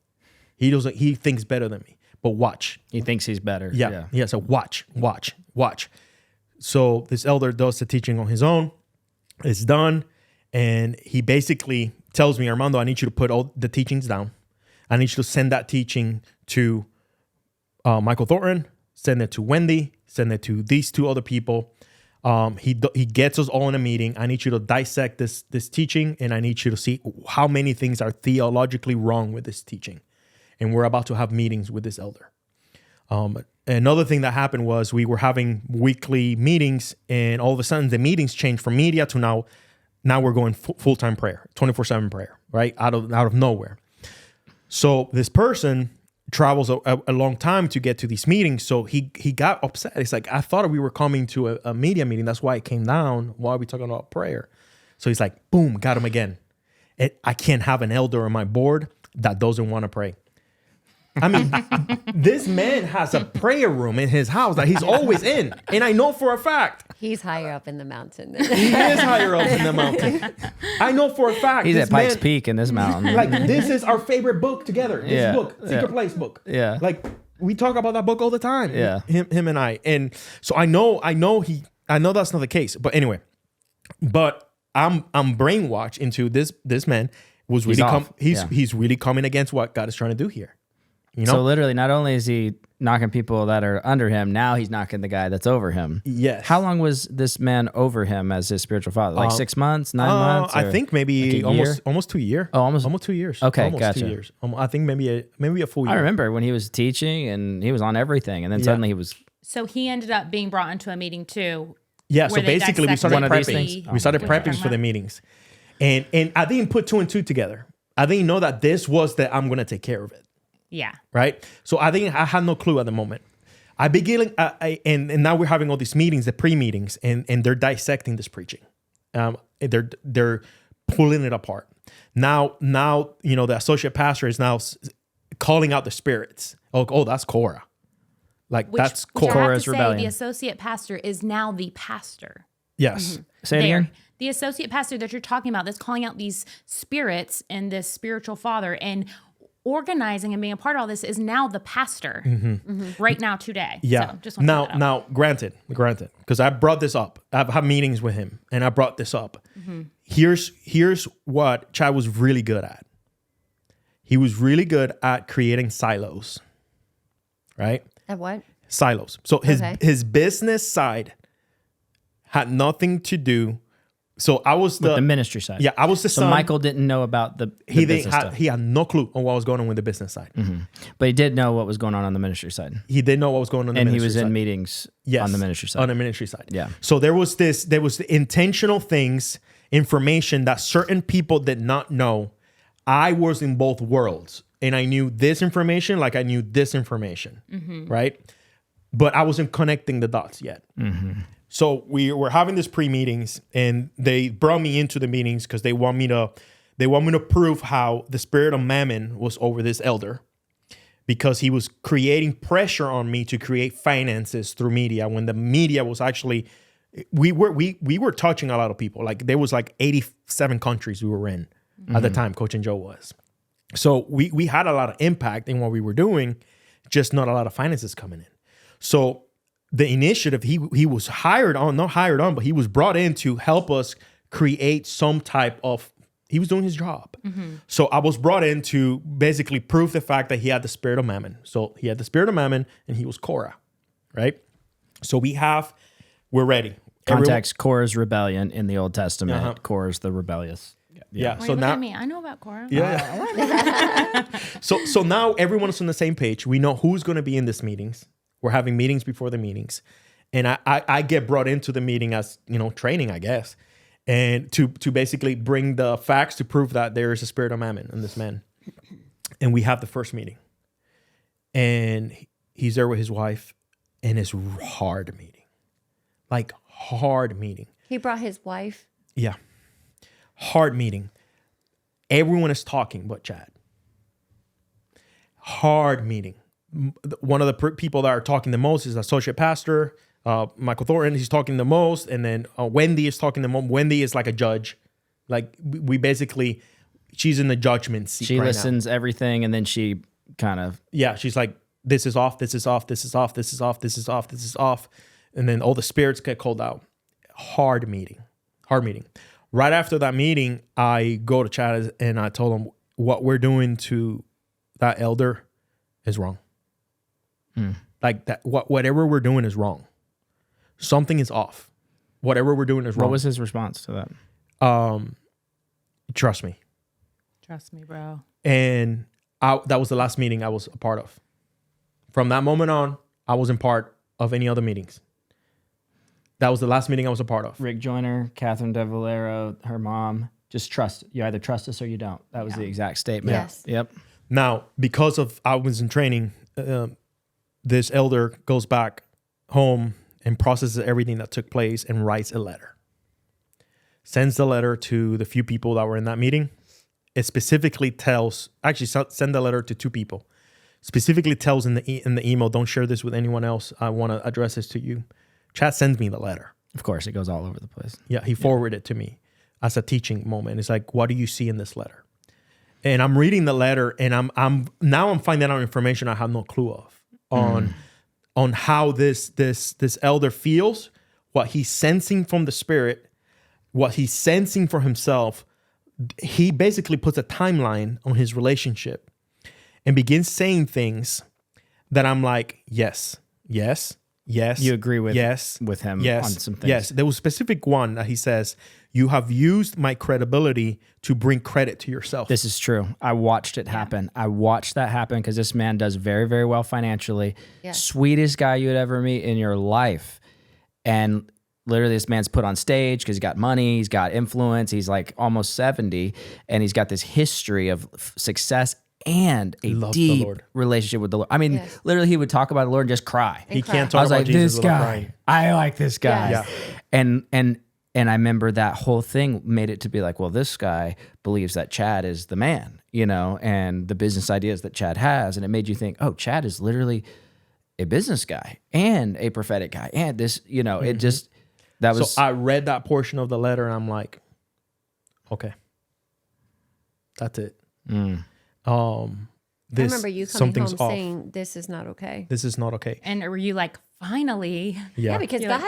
He thinks better than me. But watch. He thinks he's better. Yeah. So watch. So this elder does the teaching on his own. It's done. And he basically tells me, Armando, I need you to put all the teachings down. I need you to send that teaching to Michael Thornton, send it to Wendy, send it to these 2 other people. He gets us all in a meeting. I need you to dissect this teaching, and I need you to see how many things are theologically wrong with this teaching. And we're about to have meetings with this elder. Another thing that happened was we were having weekly meetings, and all of a sudden the meetings changed from media to now we're going full-time prayer, 24/7 prayer, right? Out of nowhere. So this person travels a long time to get to these meetings. So he got upset. It's like, I thought we were coming to a media meeting. That's why it came down. Why are we talking about prayer? So he's like, boom, got him again. I can't have an elder on my board that doesn't want to pray. I mean, this man has a prayer room in his house that he's always in. And I know for a fact. He's higher up in the mountain. He is higher up in the mountain. I know for a fact. He's at Pikes Peak in this mountain. Like, this is our favorite book together. This book, Secret Place book. Yeah. Like, we talk about that book all the time. Yeah. Him and I. And so I know that's not the case. But anyway, I'm brainwashed into this man was really he's really coming against what God is trying to do here. So literally, not only is he knocking people that are under him, now he's knocking the guy that's over him. Yes. How long was this man over him as his spiritual father? Like 6 months, 9 months? I think maybe like almost 2 years. Oh, almost 2 years. Okay, almost gotcha. 2 years. I think maybe a full year. I remember when he was teaching and he was on everything, and then suddenly he was. So he ended up being brought into a meeting too. Yeah. So basically, we started one of these prepping. things? We started prepping for the meetings, and I didn't put 2 and 2 together. I didn't know that this was that I'm going to take care of it. Yeah. Right. So I had no clue at the moment. I began, and now we're having all these meetings, the pre-meetings, and they're dissecting this preaching. They're pulling it apart. Now, the associate pastor is now calling out the spirits. Oh, that's Korah. Like Which that's I have Korah's to say, rebellion. the associate pastor is now the pastor. Yes. Say it There. again. The associate pastor that you're talking about that's calling out these spirits and this spiritual father and organizing and being a part of all this is now the pastor right now today. Yeah. So just want to bring that up. Now, granted, because I brought this up. I've had meetings with him, and I brought this up. Here's what Chad was really good at. He was really good at creating silos, right? At what? Silos. So Okay. his business side had nothing to do. So I was The ministry side. yeah, I was the So son. Michael didn't know about the he business didn't have, stuff. he had no clue on what was going on with the business side. But he did know what was going on the ministry side. He didn't know what was going on. And the he was ministry in side. meetings Yes, on the ministry side. On the ministry side. Yeah. So there was the intentional things, information that certain people did not know. I was in both worlds, and I knew this information like I knew this information, right? But I wasn't connecting the dots yet. So we were having these pre-meetings, and they brought me into the meetings because they want me to prove how the spirit of mammon was over this elder, because he was creating pressure on me to create finances through media when the media was actually we were touching a lot of people. Like there was like 87 countries we were in at the time. Coach and Joe was. So we had a lot of impact in what we were doing, just not a lot of finances coming in. So the initiative, he was not hired on, but he was brought in to help us create some type of, he was doing his job. So I was brought in to basically prove the fact that he had the spirit of mammon. So he had the spirit of mammon and he was Korah, right? So we're ready. Context, Korah's rebellion in the Old Testament. Korah's the rebellious. Yeah. Wait, So look now, at me. I know about Korah. so now everyone's on the same page. We know who's going to be in these meetings. We're having meetings before the meetings. And I get brought into the meeting as, training, I guess. And to basically bring the facts to prove that there is a spirit of mammon in this man. And we have the first meeting. And he's there with his wife. And it's hard meeting. Like hard meeting. He brought his wife. Yeah. Hard meeting. Everyone is talking but Chad. Hard meeting. One of the people that are talking the most is associate pastor, Michael Thornton. He's talking the most. And then Wendy is talking the most. Wendy is like a judge. Like we basically, she's in the judgment seat. She right listens everything, and then she kind of, yeah, she's like, this is off, this is off, this is off, this is off, this is off, this is off. And then all the spirits get called out. Hard meeting. Right after that meeting, I go to Chad and I told him what we're doing to that elder is wrong. Like that, whatever we're doing is wrong. Something is off. Whatever we're doing is wrong. what was his response to that? Trust me. Trust me, bro. And that was the last meeting I was a part of. From that moment on, I wasn't part of any other meetings. That was the last meeting I was a part of. Rick Joyner, Catherine De Valero, her mom, just trust. You either trust us or you don't. That was the exact statement. Yes. Yep. Now, because of I was in training, this elder goes back home and processes everything that took place and writes a letter. Sends the letter to the few people that were in that meeting. It specifically tells, actually send the letter to 2 people. Specifically tells in the email, don't share this with anyone else. I want to address this to you. Chad sends me the letter. Of course, it goes all over the place. Yeah, he forwarded it to me as a teaching moment. It's like, what do you see in this letter? And I'm reading the letter, and I'm finding out information I have no clue of on how this elder feels, what he's sensing from the spirit, what he's sensing for himself. He basically puts a timeline on his relationship and begins saying things that I'm like, yes. You agree with him on some things. Yes, there was a specific one that he says, you have used my credibility to bring credit to yourself. This is true. I watched it happen. I watched that happen because this man does very, very well financially. Yes. Sweetest guy you would ever meet in your life. And literally this man's put on stage because he's got money, he's got influence, he's like almost 70, and he's got this history of success and a deep relationship with the Lord. I mean, literally he would talk about the Lord and just cry. He can't I talk was about like, Jesus this without guy, crying. I like this guy. Yeah. And I remember that whole thing made it to be like, well, this guy believes that Chad is the man, and the business ideas that Chad has. And it made you think, oh, Chad is literally a business guy and a prophetic guy and this, it just, that was. So I read that portion of the letter and I'm like, okay, that's it. I remember you coming home saying, this is not okay. This is not okay. And were you like, finally? Yeah, because God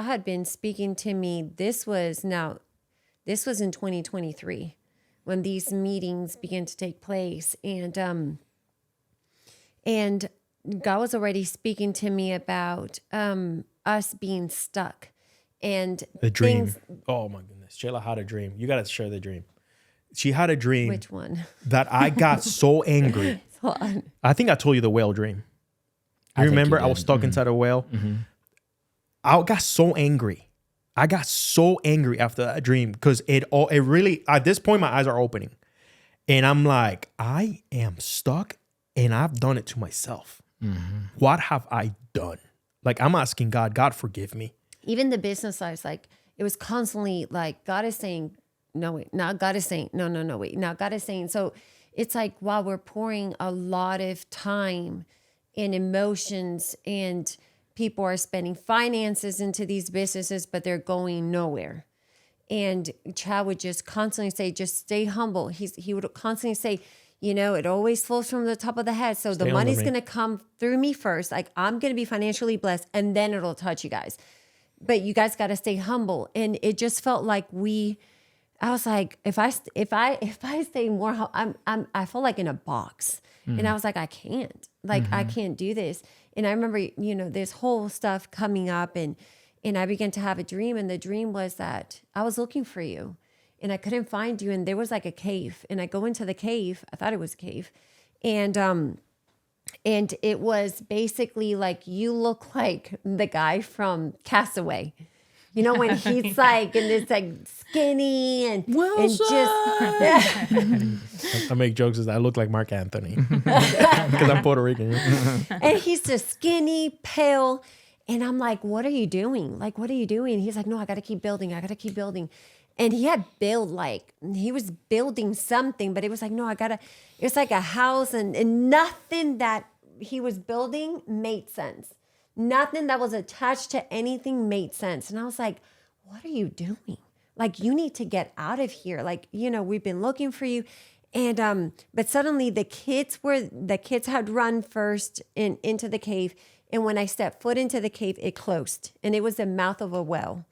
had been speaking to me. This was in 2023 when these meetings began to take place. And God was already speaking to me about us being stuck. And the dream. Oh my goodness. Shayla had a dream. You got to share the dream. She had a dream. Which one? That I got so angry. I think I told you the whale dream. You remember I was stuck inside a whale? Mm-hmm. I got so angry. After that dream because it really, at this point, my eyes are opening. And I'm like, I am stuck and I've done it to myself. Mm-hmm. What have I done? Like, I'm asking God, forgive me. Even the business life, like, it was constantly like, God is saying, no, wait. Now God is saying, no, wait. Now God is saying, so it's like, wow, we're pouring a lot of time and emotions and people are spending finances into these businesses, but they're going nowhere. And Chad would just constantly say, just stay humble. He would constantly say, it always flows from the top of the head. So the money's going to come through me first. Like, I'm going to be financially blessed and then it'll touch you guys. But you guys got to stay humble. And it just felt like I was like, if I stay more, I feel like in a box. Mm. And I was like, I can't. Like, I can't do this. And I remember, this whole stuff coming up and I began to have a dream. And the dream was that I was looking for you and I couldn't find you. And there was like a cave. And I go into the cave. I thought it was a cave. And it was basically like, you look like the guy from Castaway. When he's like, and it's like skinny and just. I make jokes as I look like Mark Anthony because I'm Puerto Rican. And he's just skinny, pale. And I'm like, what are you doing? Like, what are you doing? He's like, no, I got to keep building. And he had he was building something, but it was like, no, it's like a house and nothing that he was building made sense. Nothing that was attached to anything made sense. And I was like, what are you doing? Like, you need to get out of here. Like, we've been looking for you. And, but suddenly the kids had run first into the cave. And when I stepped foot into the cave, it closed and it was the mouth of a well.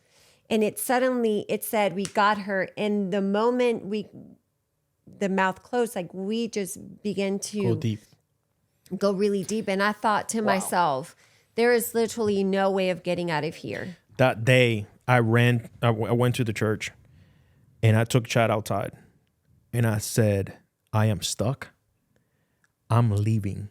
And it said, we got her. And the moment the mouth closed, like, we just began to go really deep. And I thought to myself, there is literally no way of getting out of here. That day, I went to the church and I took Chad outside and I said, I am stuck. I'm leaving.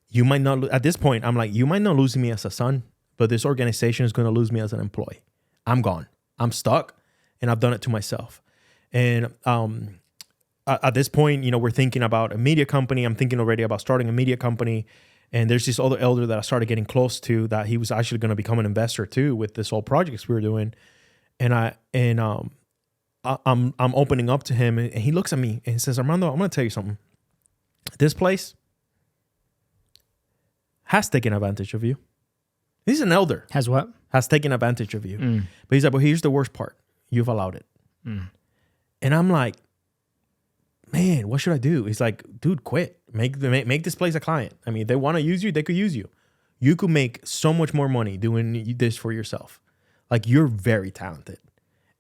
You might not, at this point, I'm like, you might not lose me as a son, but this organization is going to lose me as an employee. I'm gone. I'm stuck and I've done it to myself. And at this point, we're thinking about a media company. I'm thinking already about starting a media company. And there's this other elder that I started getting close to that he was actually going to become an investor too with this whole projects we were doing. And I'm opening up to him and he looks at me and he says, Armando, I'm going to tell you something. This place has taken advantage of you. He's an elder. Has what? Has taken advantage of you. Mm. But he's like, well, here's the worst part. You've allowed it. Mm. And I'm like, man, what should I do? He's like, dude, quit. Make this place a client. I mean, if they want to use you, they could use you. You could make so much more money doing this for yourself. Like, you're very talented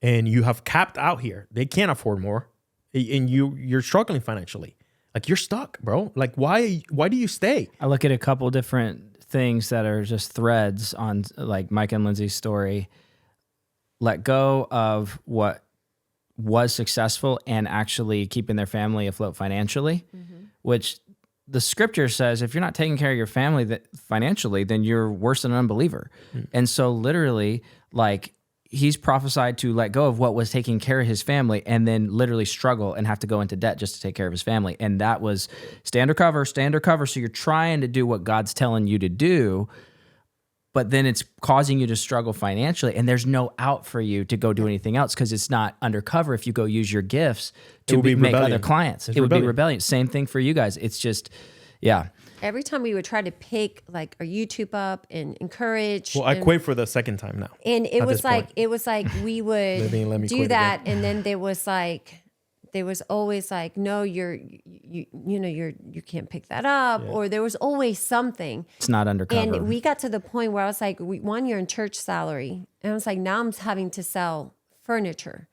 and you have capped out here. They can't afford more and you're struggling financially. Like, you're stuck, bro. Like, why do you stay? I look at a couple different things that are just threads on like Mike and Lindsay's story. Let go of what was successful and actually keeping their family afloat financially, which the scripture says, if you're not taking care of your family financially, then you're worse than an unbeliever. And so literally, like, he's prophesied to let go of what was taking care of his family and then literally struggle and have to go into debt just to take care of his family. And that was stay under cover. So you're trying to do what God's telling you to do, but then it's causing you to struggle financially and there's no out for you to go do anything else because it's not undercover. If you go use your gifts to make other clients, it would be rebellion. Same thing for you guys. It's just, yeah. every time we would try to pick like our YouTube up and encourage. Well, I quit for the second time now. And it was like we would do that, and then there was always like, no, you can't pick that up, or there was always something. It's not undercover. And we got to the point where I was like, one year in church salary, and I was like, now I'm having to sell furniture,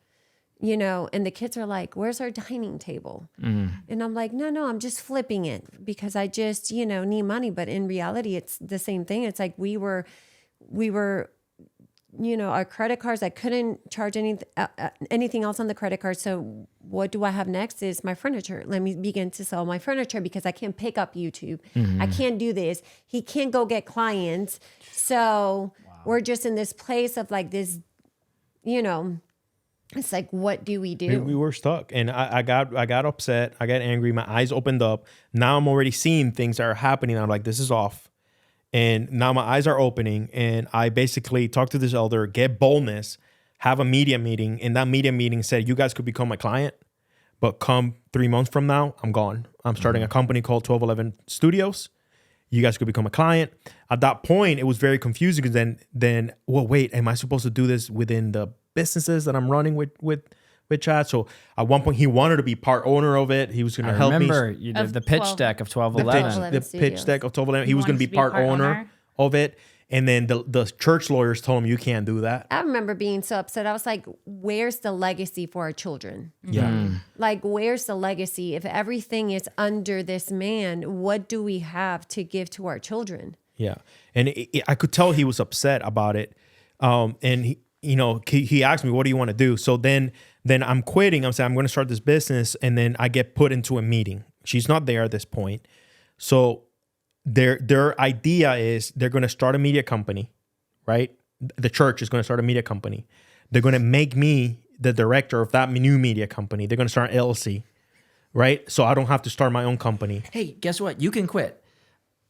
and the kids are like, where's our dining table? And I'm like, no, I'm just flipping it because I just, need money. But in reality, it's the same thing. It's like we were, our credit cards, I couldn't charge anything else on the credit card. So what do I have next is my furniture. Let me begin to sell my furniture because I can't pick up YouTube. I can't do this. He can't go get clients. So we're just in this place of like this, it's like, what do we do? We were stuck, and I got upset. I got angry. My eyes opened up. Now I'm already seeing things that are happening. I'm like, this is off. And now my eyes are opening, and I basically talk to this elder, get boldness, have a media meeting. And that media meeting said, you guys could become my client, but come 3 months from now, I'm gone. I'm starting a company called 1211 Studios. You guys could become a client. At that point, it was very confusing because then, well, wait, am I supposed to do this within the businesses that I'm running with Chad? So at one point, he wanted to be part owner of it. He was going to help me. Remember, you did the pitch deck of 1211. The pitch deck of 1211. He was going to be part owner of it. And then the church lawyers told him, you can't do that. I remember being so upset. I was like, where's the legacy for our children? Yeah. Like, where's the legacy? If everything is under this man, what do we have to give to our children? Yeah. And I could tell he was upset about it. And he asked me, what do you want to do? So then I'm quitting. I'm saying, I'm going to start this business. And then I get put into a meeting. She's not there at this point. So their idea is they're going to start a media company, right? The church is going to start a media company. They're going to make me the director of that new media company. They're going to start an LLC, right? So I don't have to start my own company. Hey, guess what? You can quit,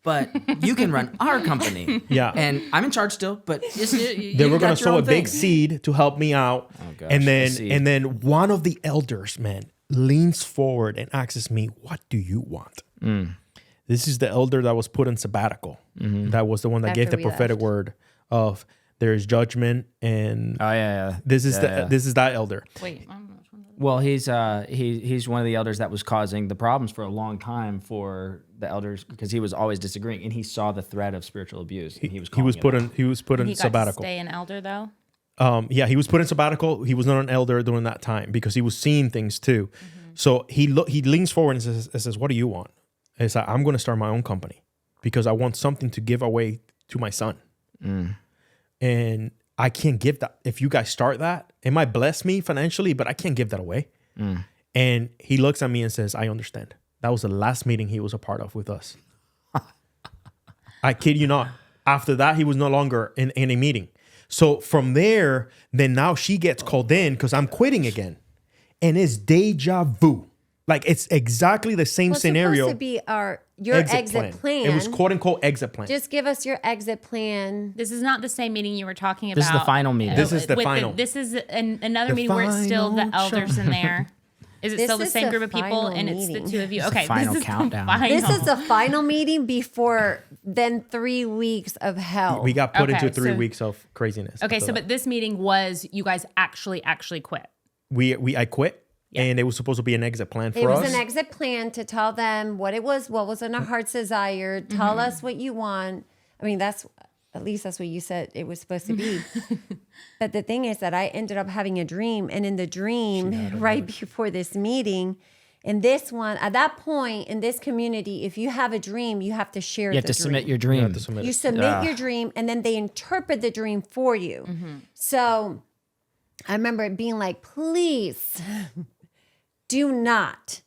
but you can run our company. Yeah. And I'm in charge still, but they were going to sow a big seed to help me out. Oh, gosh, and then one of the elders, man, leans forward and asks me, what do you want? This is the elder that was put in sabbatical. That was the one that gave the prophetic word of there is judgment, and this is that elder. Wait, well, he's one of the elders that was causing the problems for a long time for the elders because he was always disagreeing, and he saw the threat of spiritual abuse. And he was put in Got sabbatical. to stay an elder though. He was put in sabbatical. He was not an elder during that time because he was seeing things too. So he leans forward and says, "What do you want?" And it's like, I'm going to start my own company because I want something to give away to my son. And I can't give that. If you guys start that, it might bless me financially, but I can't give that away. And he looks at me and says, I understand. That was the last meeting he was a part of with us. I kid you not. After that, he was no longer in a meeting. So from there, then now she gets called in because I'm quitting again. And it's deja vu. Like, it's exactly the same scenario. Supposed to be your exit plan. It was quote unquote exit plan. Just give us your exit plan. This is not the same meeting you were talking about. This is the final meeting. This is the final. This is another meeting where it's still the elders in there. Is it still the same group of people and it's the two of you? Okay, final countdown. This is the final meeting before then 3 weeks of hell. We got put into 3 weeks of craziness. Okay, so but this meeting was you guys actually quit. I quit. Yeah. And it was supposed to be an exit plan for us. It was an exit plan to tell them what it was, what was in our heart's desire. Tell us what you want. I mean, at least that's what you said it was supposed to be. But the thing is that I ended up having a dream. And in the dream, right before this meeting, in this one, at that point in this community, if you have a dream, you have to share You have to submit your dream. You submit your dream, and then they interpret the dream for you. So I remember it being like, please do not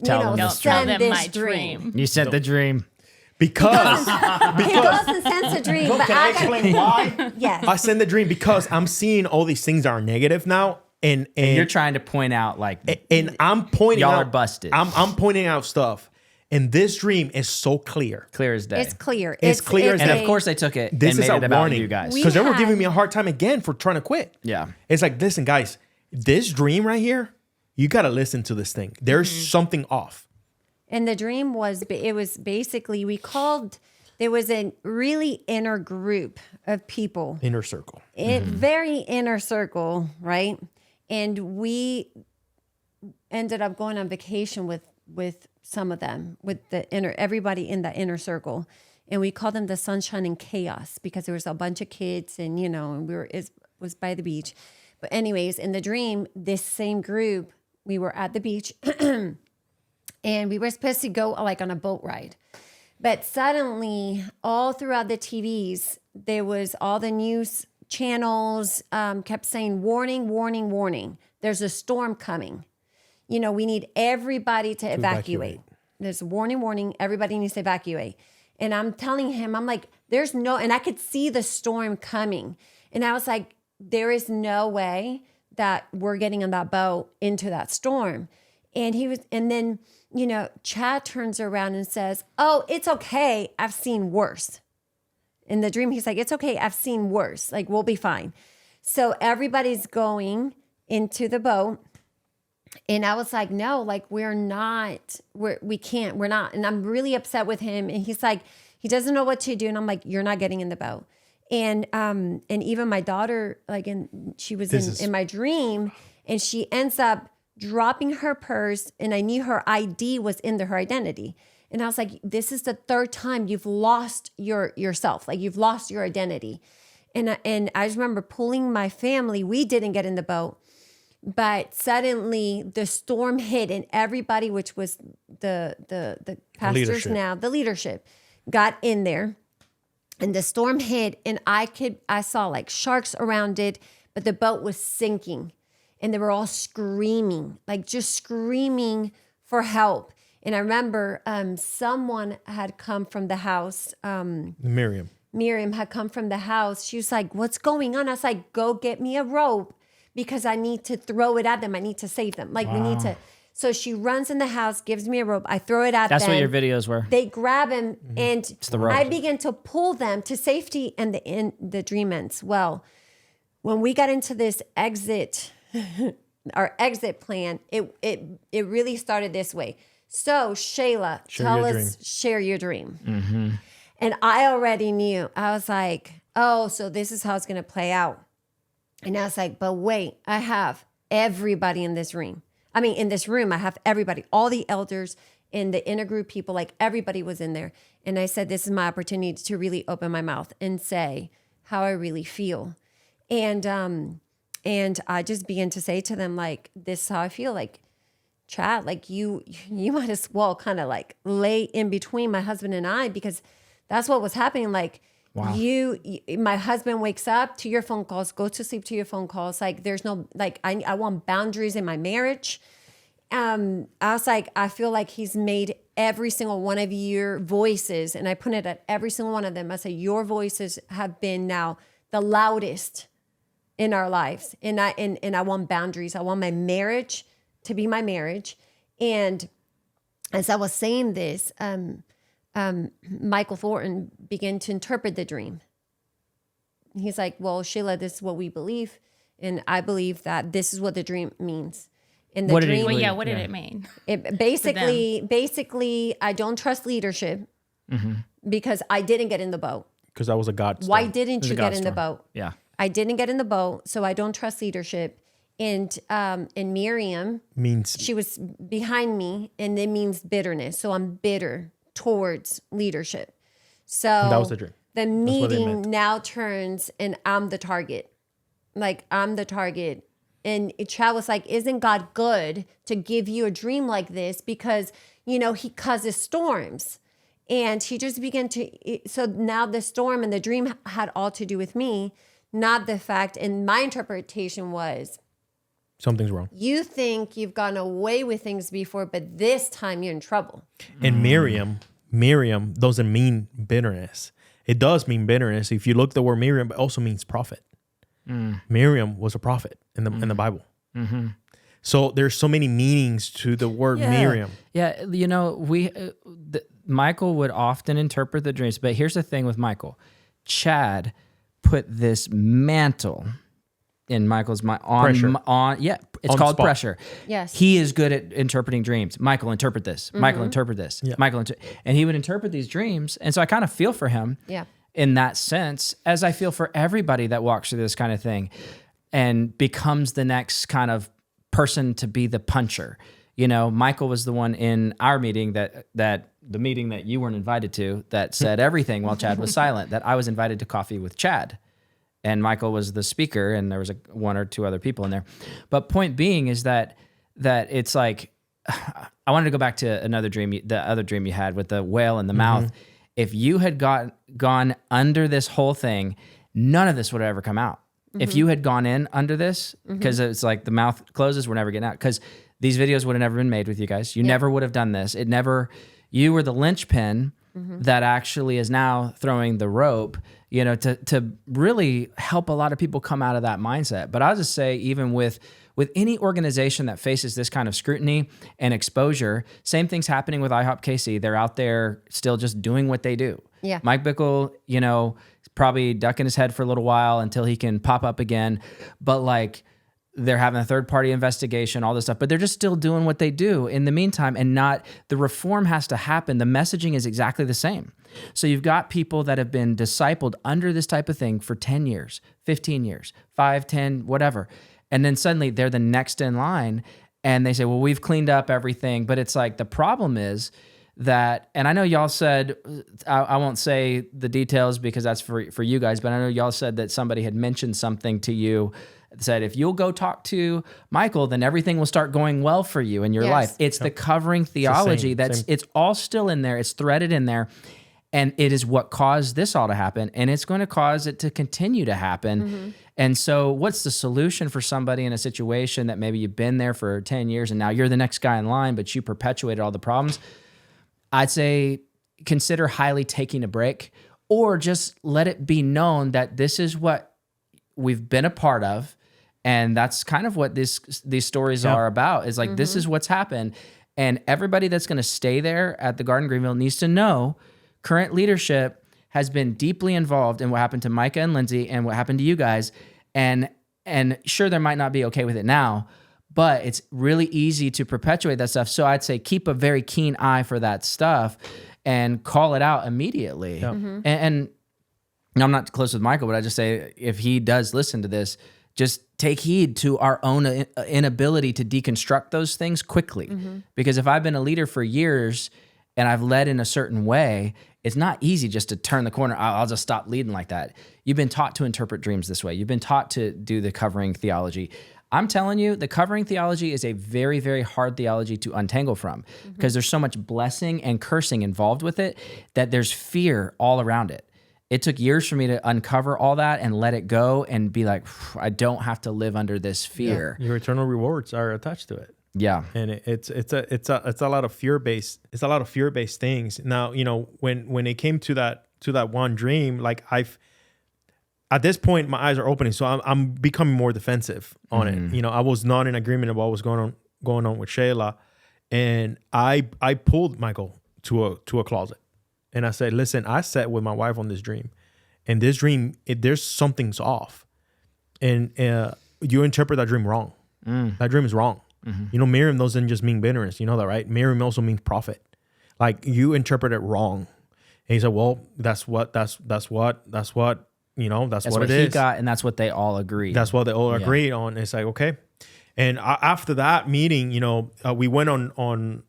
tell send them this my dream. You said the dream. Because he goes and sends a dream. But can I explain why? Yes. I send the dream because I'm seeing all these things that are negative now. And you're trying to point out and I'm pointing y'all out. are busted. I'm pointing out stuff. And this dream is so clear. Clear as day. It's clear. It's clear as and day. of course they took it This and is made a it about warning, you guys. Because they were giving me a hard time again for trying to quit. Yeah. It's like, listen, guys, this dream right here, you got to listen to this thing. There's something off. And the dream was, it was basically, there was a really inner group of people. Inner circle. Very inner circle, right? And we ended up going on vacation with some of them, with everybody in the inner circle. And we called them the sunshine and chaos because there was a bunch of kids and, and it was by the beach. But anyways, in the dream, this same group, we were at the beach and we were supposed to go like on a boat ride. But suddenly, all throughout the TVs, there was all the news channels kept saying, warning, warning, warning. There's a storm coming. We need everybody to evacuate. There's a warning, warning. Everybody needs to evacuate. And I'm telling him, I'm like, and I could see the storm coming. And I was like, there is no way that we're getting on that boat into that storm. And then, Chad turns around and says, oh, it's okay. I've seen worse. In the dream, he's like, it's okay. I've seen worse. Like, we'll be fine. So everybody's going into the boat. And I was like, no, like, we can't, we're not. And I'm really upset with him. And he's like, he doesn't know what to do. And I'm like, you're not getting in the boat. And even my daughter, she was in my dream, and she ends up dropping her purse, and I knew her ID was in her identity. And I was like, this is the third time you've lost yourself. Like, you've lost your identity. And I just remember pulling my family. We didn't get in the boat. But suddenly the storm hit, and everybody, which was the pastors the leadership, got in there, and the storm hit, and I saw like sharks around it, but the boat was sinking, and they were all screaming, like just screaming for help. And I remember someone had come from the house. Miriam had come from the house. She was like, what's going on? I was like, go get me a rope, because I need to throw it at them. I need to save them. Like, we need to. So she runs in the house, gives me a rope. I throw it at them. That's what your videos were. They grab him, and I begin to pull them to safety, and the dream ends. Well, when we got into this exit, our exit plan, it really started this way. So Shayla, share your dream. Mm-hmm. And I already knew. I was like, oh, so this is how it's going to play out. And I was like, but wait, I have everybody in this room. I mean, in this room, I have everybody, all the elders in the inner group people, like everybody was in there. And I said, this is my opportunity to really open my mouth and say how I really feel. And I just began to say to them, like, this is how I feel. Like, Chad, like you might as well kind of like lay in between my husband and I, because that's what was happening. Like, wow. My husband wakes up to your phone calls, go to sleep to your phone calls. Like, there's no, like, I want boundaries in my marriage. I was like, I feel like he's made every single one of your voices, and I put it at every single one of them. I say, your voices have been now the loudest in our lives. And I want boundaries. I want my marriage to be my marriage. And as I was saying this, Michael Thornton began to interpret the dream. He's like, well, Shayla, this is what we believe. And I believe that this is what the dream means. In the dream, what did it mean? It basically, I don't trust leadership because I didn't get in the boat. Because that was a God storm. Why didn't you get in the boat? Yeah. I didn't get in the boat, so I don't trust leadership. And Miriam means she was behind me, and it means bitterness. So I'm bitter towards leadership. So that was the dream. The meeting now turns, and I'm the target. Like, I'm the target. And Chad was like, isn't God good to give you a dream like this? Because, he causes storms. And he just began to, so now the storm and the dream had all to do with me, not the fact, and my interpretation was, something's wrong. You think you've gotten away with things before, but this time you're in trouble. And Miriam doesn't mean bitterness. It does mean bitterness. If you look the word Miriam, it also means prophet. Miriam was a prophet in the Bible. Mm-hmm. So there's so many meanings to the word Miriam. Yeah, Michael would often interpret the dreams, but here's the thing with Michael. Chad put this mantle in Michael's mind Pressure. it's On called spot. pressure. Yes. He is good at interpreting dreams. Michael, interpret this. Michael, interpret this. Yeah. Michael, and he would interpret these dreams. And so I kind of feel for him Yeah. in that sense, as I feel for everybody that walks through this kind of thing and becomes the next kind of person to be the puncher. You know, Michael was the one in our meeting that the meeting that you weren't invited to that said everything while Chad was silent, that I was invited to coffee with Chad. And Michael was the speaker, and there was one or two other people in there. But point being is that it's like, I wanted to go back to another dream, the other dream you had with the whale in the mouth. If you had gone under this whole thing, none of this would have ever come out. If you had gone in under this, because it's like the mouth closes, we're never getting out. Because these videos would have never been made with you guys. You never would have done this. You were the linchpin that actually is now throwing the rope, you know, to really help a lot of people come out of that mindset. But I'll just say, even with any organization that faces this kind of scrutiny and exposure, same thing's happening with IHOP KC. They're out there still just doing what they do. Yeah. Mike Bickle, you know, probably ducking his head for a little while until he can pop up again. But like, they're having a third-party investigation, all this stuff, but they're just still doing what they do in the meantime, and the reform has to happen. The messaging is exactly the same. So you've got people that have been discipled under this type of thing for 10 years, 15 years, 5, 10, whatever. And then suddenly they're the next in line, and they say, well, we've cleaned up everything. But it's like, the problem is that, and I know y'all said, I won't say the details because that's for you guys, but I know y'all said that somebody had mentioned something to you, said, if you'll go talk to Michael, then everything will start going well for you in your life. It's the covering theology it's all still in there. It's threaded in there. And it is what caused this all to happen. And it's going to cause it to continue to happen. And so what's the solution for somebody in a situation that maybe you've been there for 10 years and now you're the next guy in line, but you perpetuated all the problems? I'd say consider highly taking a break, or just let it be known that this is what we've been a part of. And that's kind of what these stories are about, is like, this is what's happened. And everybody that's going to stay there at the Garden Greenville needs to know current leadership has been deeply involved in what happened to Micah and Lindsay and what happened to you guys. And sure, they might not be okay with it now, but it's really easy to perpetuate that stuff. So I'd say keep a very keen eye for that stuff and call it out immediately. And I'm not close with Michael, but I just say, if he does listen to this, just take heed to our own inability to deconstruct those things quickly. Because if I've been a leader for years and I've led in a certain way, it's not easy just to turn the corner. I'll just stop leading like that. You've been taught to interpret dreams this way. You've been taught to do the covering theology. I'm telling you, the covering theology is a very, very hard theology to untangle from, because there's so much blessing and cursing involved with it that there's fear all around it. It took years for me to uncover all that and let it go and be like, I don't have to live under this fear. Your eternal rewards are attached to it. Yeah. And it's a lot of fear-based. It's a lot of fear-based things. Now, you know, when it came to that one dream, like at this point, my eyes are opening, so I'm becoming more defensive on it. You know, I was not in agreement of what was going on with Shayla, and I pulled Michael to a closet, and I said, "Listen, I sat with my wife on this dream, and this dream, there's something's off, and you interpret that dream wrong. That dream is wrong. You know, Miriam doesn't just mean bitterness. You know that, right? Miriam also means prophet. Like, you interpret it wrong." And he said, "Well, that's what." You know, that's what it is. He got, and that's what they all agreed. That's what they all agreed on. It's like, okay. And after that meeting, you know, we went on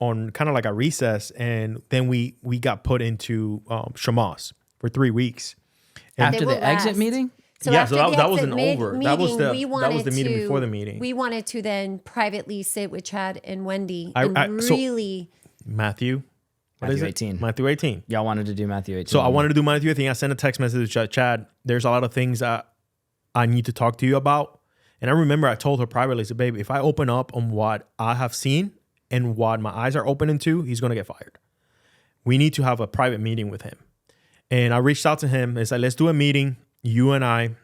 kind of like a recess, and then we got put into Shamas for 3 weeks. And after the exit meeting? So that wasn't over. That was the meeting before the meeting. We wanted to then privately sit with Chad and Wendy Matthew. Matthew 18. Matthew 18. Y'all wanted to do Matthew 18. So I wanted to do Matthew 18. I sent a text message to Chad. There's a lot of things that I need to talk to you about. And I remember I told her privately, I said, babe, if I open up on what I have seen and what my eyes are opening to, he's going to get fired. We need to have a private meeting with him. And I reached out to him and said, let's do a meeting. You and I,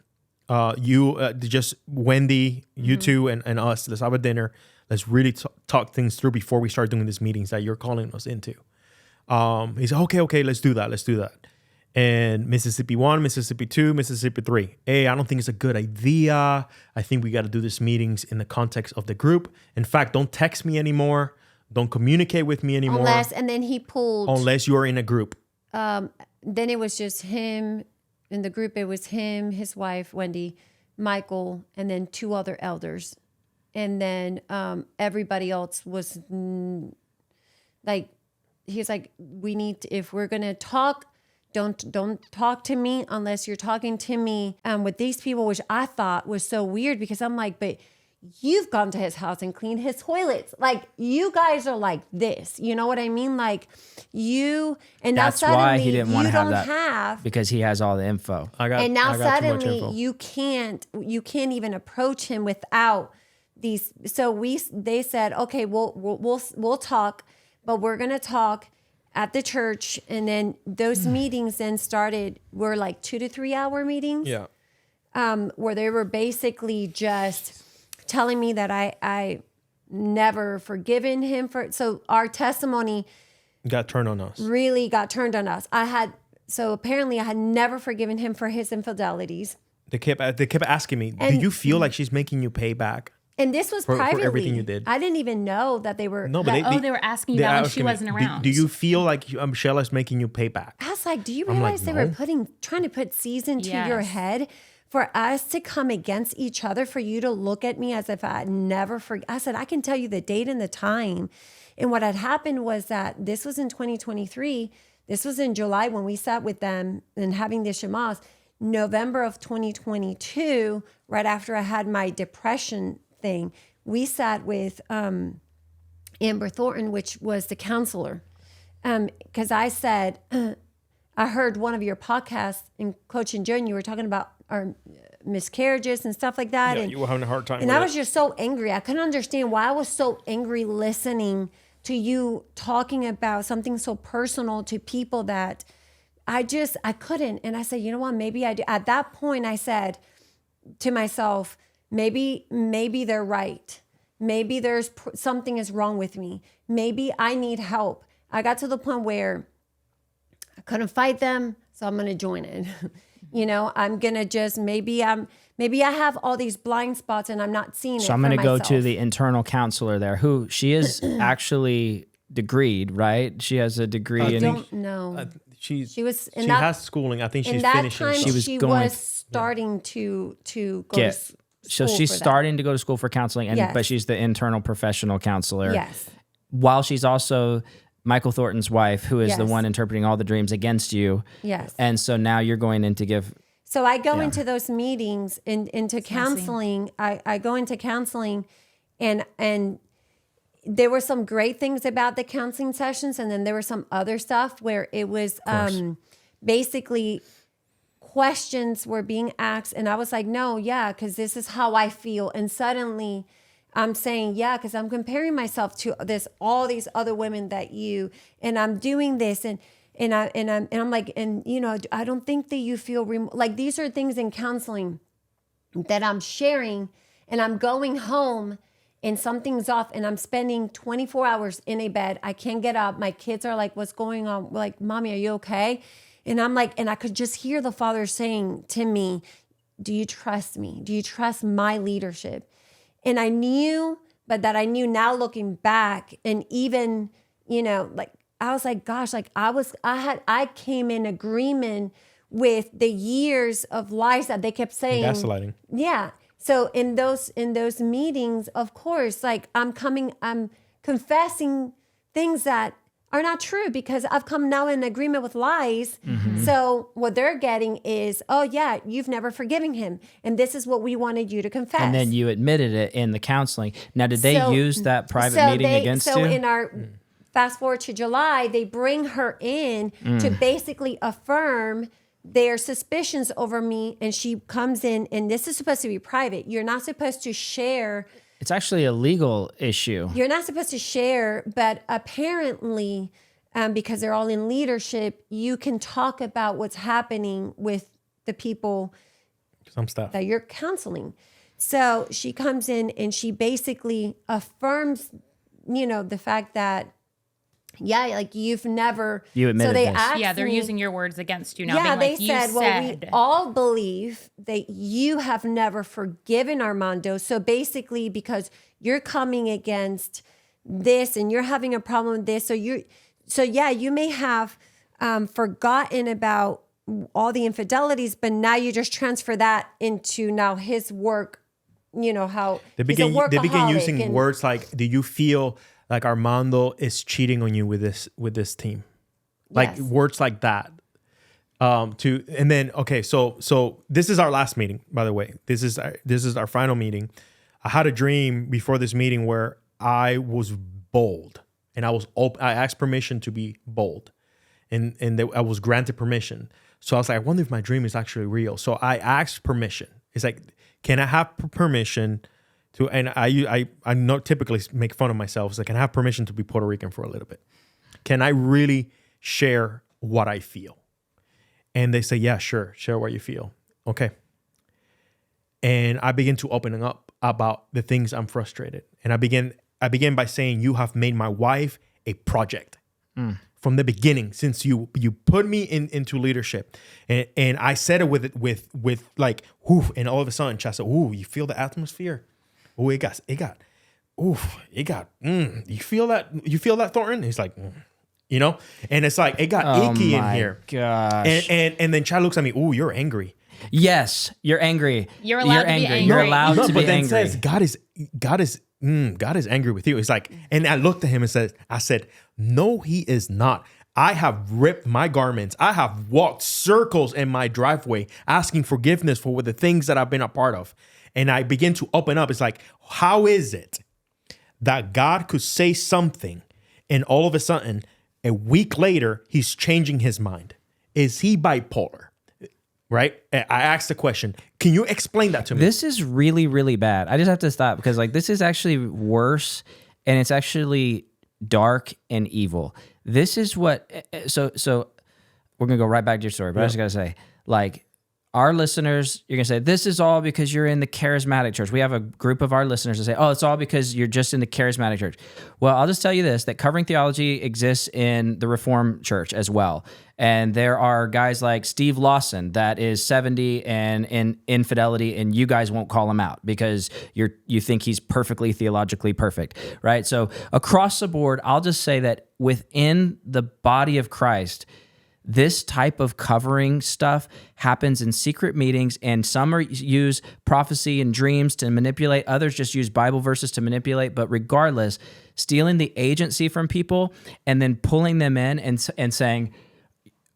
just Wendy, you two, and us. Let's have a dinner. Let's really talk things through before we start doing these meetings that you're calling us into. He said, okay, let's do that. and Mississippi 1, Mississippi 2, Mississippi 3. Hey, I don't think it's a good idea. I think we got to do these meetings in the context of the group. In fact, don't text me anymore. Don't communicate with me anymore. And then he pulled. Unless you're in a group. Then it was just him. In the group, it was him, his wife, Wendy, Michael, and then 2 other elders. And then everybody else was like, he's like, we need to, if we're going to talk, don't talk to me unless you're talking to me with these people, which I thought was so weird because I'm like, but you've gone to his house and cleaned his toilets. Like, you guys are like this. You know what I mean? Like, you, and that's now suddenly why he didn't want to have that have, because he has all the info. And now suddenly you can't even approach him without these. So they said, okay, we'll talk, but we're going to talk at the church. And then those meetings then were like 2 to 3 hour meetings. Yeah. Where they were basically just telling me that I never forgiven him for. So our testimony got turned on us. Really got turned on us. Apparently I had never forgiven him for his infidelities. They kept asking me, do you feel like she's making you pay back? And this was privately. For everything you did. I didn't even know that they were. No, but they were asking you that when she wasn't around. Do you feel like Sheila's making you pay back? I was like, do you realize they were trying to put seeds into your head for us to come against each other, for you to look at me as if I had never forget. I said, I can tell you the date and the time. And what had happened was that this was in 2023. This was in July when we sat with them and having the Shemas. November of 2022, right after I had my depression thing, we sat with Amber Thornton, which was the counselor. Because I said, I heard one of your podcasts in Coach and Joe, and you were talking about our miscarriages and stuff like that. Yeah, and you were having a hard time and with I was just so angry. I couldn't understand why I was so angry listening to you talking about something so personal to people that I couldn't. And I said, you know what, maybe I do. At that point, I said to myself, maybe they're right. Maybe there's something is wrong with me. Maybe I need help. I got to the point where I couldn't fight them, so I'm going to join it. You know, I'm going to just, maybe I have all these blind spots and I'm not seeing it. So I'm going to go to the internal counselor there, who she is actually degreed, right? She has a degree. I don't know. She has schooling. I think she's finishing. She was starting to go to school. So she's starting to go to school for counseling, but she's the internal professional counselor. Yes. While she's also Michael Thornton's wife, who is the one interpreting all the dreams against you. Yes. And so now you're going in to give. So I go into those meetings into counseling. I go into counseling and there were some great things about the counseling sessions. And then there was some other stuff where it was basically questions were being asked. And I was like, no, because this is how I feel. And suddenly I'm saying, because I'm comparing myself to all these other women and I'm doing this and I'm like, and you know, I don't think that you feel like these are things in counseling that I'm sharing, and I'm going home and something's off and I'm spending 24 hours in a bed. I can't get up. My kids are like, what's going on? We're like, Mommy, are you okay? And I'm like, and I could just hear the Father saying to me, do you trust me? Do you trust my leadership? And I knew now looking back, and even, you know, like, I was like, gosh, like I came in agreement with the years of lies that they kept saying. Gaslighting. Yeah. So in those meetings, of course, like I'm confessing things that are not true because I've come now in agreement with lies. Mm-hmm. So what they're getting is, oh yeah, you've never forgiven him. And this is what we wanted you to confess. And then you admitted it in the counseling. Now, did they use that private meeting against you? So in our fast forward to July, they bring her in to basically affirm their suspicions over me. And she comes in, and this is supposed to be private. You're not supposed to share. It's actually a legal issue. You're not supposed to share, but apparently, because they're all in leadership, you can talk about what's happening with the people some stuff that you're counseling. So she comes in and she basically affirms, you know, the fact that yeah, like you've never. You admitted so they this. asked Yeah, they're me, using your words against you now. Yeah, being like, they said, you well, we said. all believe that you have never forgiven Armando. So basically, because you're coming against this and you're having a problem with this, so yeah, you may have forgotten about all the infidelities, but now you just transfer that into now his work. You know how they he's a begin using workaholic words like, "Do you feel like Armando is cheating on you with this team?" Like Yes. words like that. And then so this is our last meeting, by the way. This is our final meeting. I had a dream before this meeting where I was bold and I was open. I asked permission to be bold, and I was granted permission. So I was like, I wonder if my dream is actually real. So I asked permission. It's like, can I have permission to? And I not typically make fun of myself. It's like, can I have permission to be Puerto Rican for a little bit? Can I really share what I feel? And they say, yeah, sure. Share what you feel. Okay. And I begin to open up about the things I'm frustrated. And I begin by saying, you have made my wife a project from the beginning, since you put me into leadership. And I said it with like, whoo, and all of a sudden, Chad said, ooh, you feel the atmosphere? Oh, you feel that, Thornton? He's like, you know, and it's like, it got icky in here. Gosh. And then Chad looks at me, ooh, you're angry. Yes, you're angry. You're allowed to be angry. You're allowed to but be then angry. says, God is angry with you. It's like, and I looked at him and I said, no, he is not. I have ripped my garments. I have walked circles in my driveway asking forgiveness for the things that I've been a part of. And I begin to open up. It's like, how is it that God could say something and all of a sudden, a week later, he's changing his mind? Is he bipolar? Right? I asked the question, can you explain that to me? This is really, really bad. I just have to stop because like this is actually worse, and it's actually dark and evil. This is what, so we're going to go right back to your story, but I just got to say, like, our listeners, you're going to say, this is all because you're in the charismatic church. We have a group of our listeners that say, oh, it's all because you're just in the charismatic church. Well, I'll just tell you this, that covering theology exists in the Reformed church as well. And there are guys like Steve Lawson that is 70 and in infidelity, and you guys won't call him out because you think he's perfectly theologically perfect, right? So across the board, I'll just say that within the body of Christ, this type of covering stuff happens in secret meetings, and some use prophecy and dreams to manipulate. Others just use Bible verses to manipulate. But regardless, stealing the agency from people and then pulling them in and saying,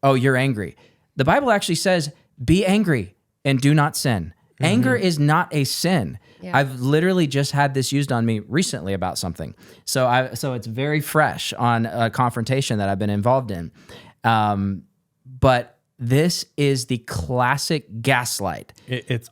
oh, you're angry. The Bible actually says, be angry and do not sin. Mm-hmm. Anger is not a sin. Yeah. I've literally just had this used on me recently about something. So it's very fresh on a confrontation that I've been involved in. But this is the classic gaslight.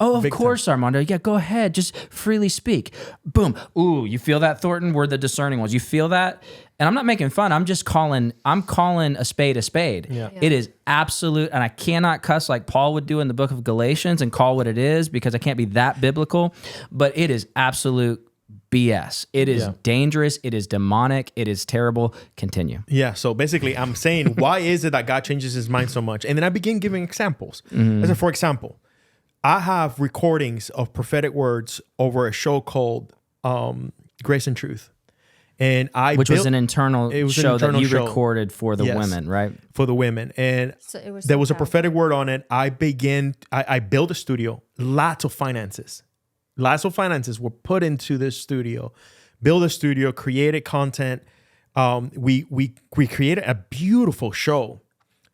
Of course, time. Armando. Yeah, go ahead. Just freely speak. Boom. Ooh, you feel that, Thornton? We're the discerning ones. You feel that? And I'm not making fun. I'm calling a spade a spade. Yeah. It is absolute, and I cannot cuss like Paul would do in the book of Galatians and call what it is because I can't be that biblical, but it is absolute BS. It is dangerous. It is demonic. It is terrible. Continue. Yeah. So basically, I'm saying, why is it that God changes his mind so much? And then I begin giving examples. Mm-hmm. As for example, I have recordings of prophetic words over a show called Grace and Truth. And Which was an internal show that you recorded for the women, right? For the women. And so there was a prophetic word on it. I built a studio, lots of finances were put into this studio, build a studio, created content. We created a beautiful show,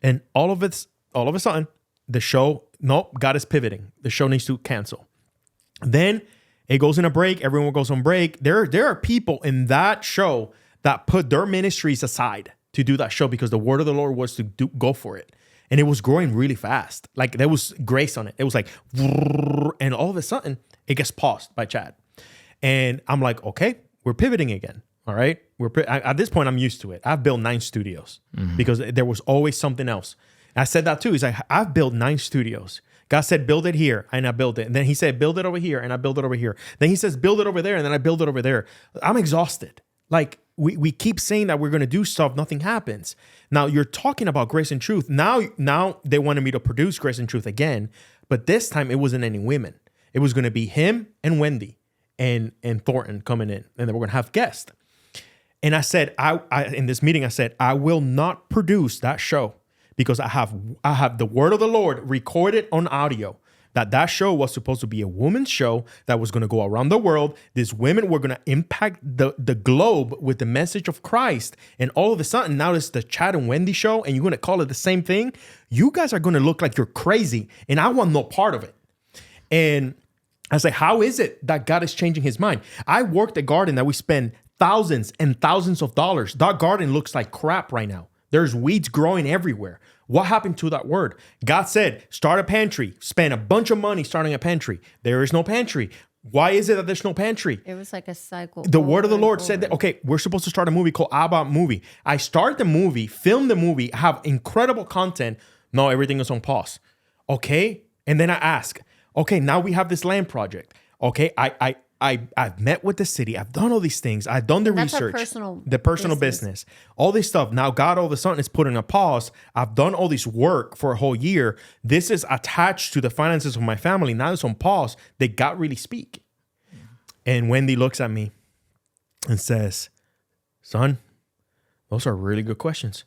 and all of a sudden, the show, God is pivoting. The show needs to cancel. Then it goes in a break. Everyone goes on break. There are people in that show that put their ministries aside to do that show because the word of the Lord was to go for it. And it was growing really fast. Like there was grace on it. It was like, and all of a sudden it gets paused by Chad. And I'm like, okay, we're pivoting again. All right. At this point, I'm used to it. I've built 9 studios because there was always something else. And I said that too. He's like, I've built 9 studios. God said, build it here. And I built it. And then he said, build it over here. And I built it over here. Then he says, build it over there. And then I build it over there. I'm exhausted. Like we keep saying that we're going to do stuff, nothing happens. Now you're talking about grace and truth. Now they wanted me to produce grace and truth again, but this time it wasn't any women. It was going to be him and Wendy and Thornton coming in, and then we're going to have guests. And I said, I in this meeting, I said, I will not produce that show because I have the word of the Lord recorded on audio. That show was supposed to be a woman's show that was going to go around the world. These women were going to impact the globe with the message of Christ. And all of a sudden, now it's the Chad and Wendy show, and you're going to call it the same thing? You guys are going to look like you're crazy, and I want no part of it. And I say, how is it that God is changing his mind? I worked a garden that we spend thousands and thousands of dollars. That garden looks like crap right now. There's weeds growing everywhere. What happened to that word? God said, start a pantry, spend a bunch of money starting a pantry. There is no pantry. Why is it that there's no pantry? It was like a cycle. The word of the Lord said that, okay, we're supposed to start a movie called Abba Movie. I start the movie, film the movie, have incredible content. No, everything is on pause. Okay. And then I ask, okay, now we have this land project. Okay. I've met with the city. I've done all these things. I've done the research, the personal business, all this stuff. Now God all of a sudden is putting a pause. I've done all this work for a whole year. This is attached to the finances of my family. Now it's on pause. They God really speak. And Wendy looks at me and says, son, those are really good questions.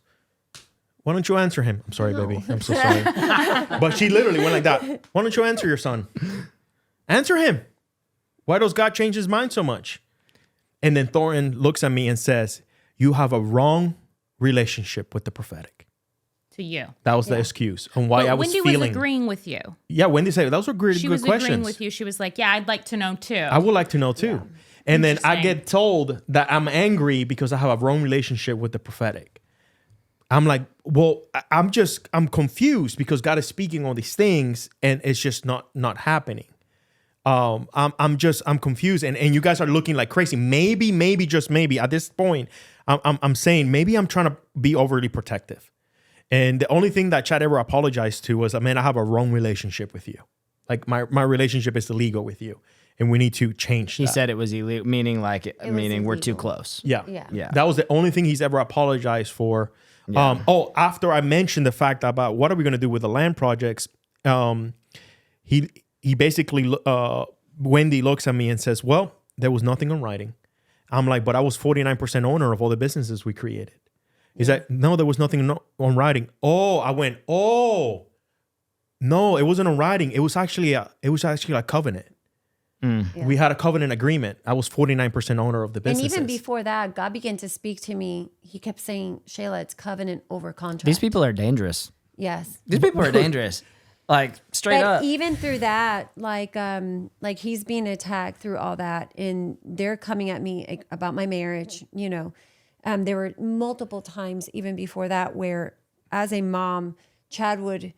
Why don't you answer him? I'm sorry, baby. I'm so sorry. But she literally went like that. Why don't you answer your son? Answer him. Why does God change his mind so much? And then Thornton looks at me and says, you have a wrong relationship with the prophetic. To you. That was the excuse on why I was Wendy feeling. was agreeing with you. Yeah, Wendy said, those were really good questions. She was agreeing with you. She was like, yeah, I'd like to know too. I would like to know too. Yeah. And then I get told that I'm angry because I have a wrong relationship with the prophetic. I'm like, well, I'm confused because God is speaking all these things and it's just not happening. I'm confused and you guys are looking like crazy. Maybe just maybe at this point, I'm saying maybe I'm trying to be overly protective. And the only thing that Chad ever apologized to was, man, I have a wrong relationship with you. Like my relationship is illegal with you and we need to change that. He said it was illegal, meaning we're too close. Yeah. That was the only thing he's ever apologized for. Yeah. After I mentioned the fact about what are we going to do with the land projects, he basically, Wendy looks at me and says, well, there was nothing on writing. I'm like, but I was 49% owner of all the businesses we created. He's like, no, there was nothing on writing. Oh, I went, no, it wasn't on writing. It was actually a covenant. Yeah. We had a covenant agreement. I was 49% owner of the businesses. And even before that, God began to speak to me. He kept saying, Shayla, it's covenant over contract. These people are dangerous. Yes. These people are dangerous. Like straight up. Even through that, like he's being attacked through all that, and they're coming at me about my marriage. You know, there were multiple times even before that where, as a mom, Chad would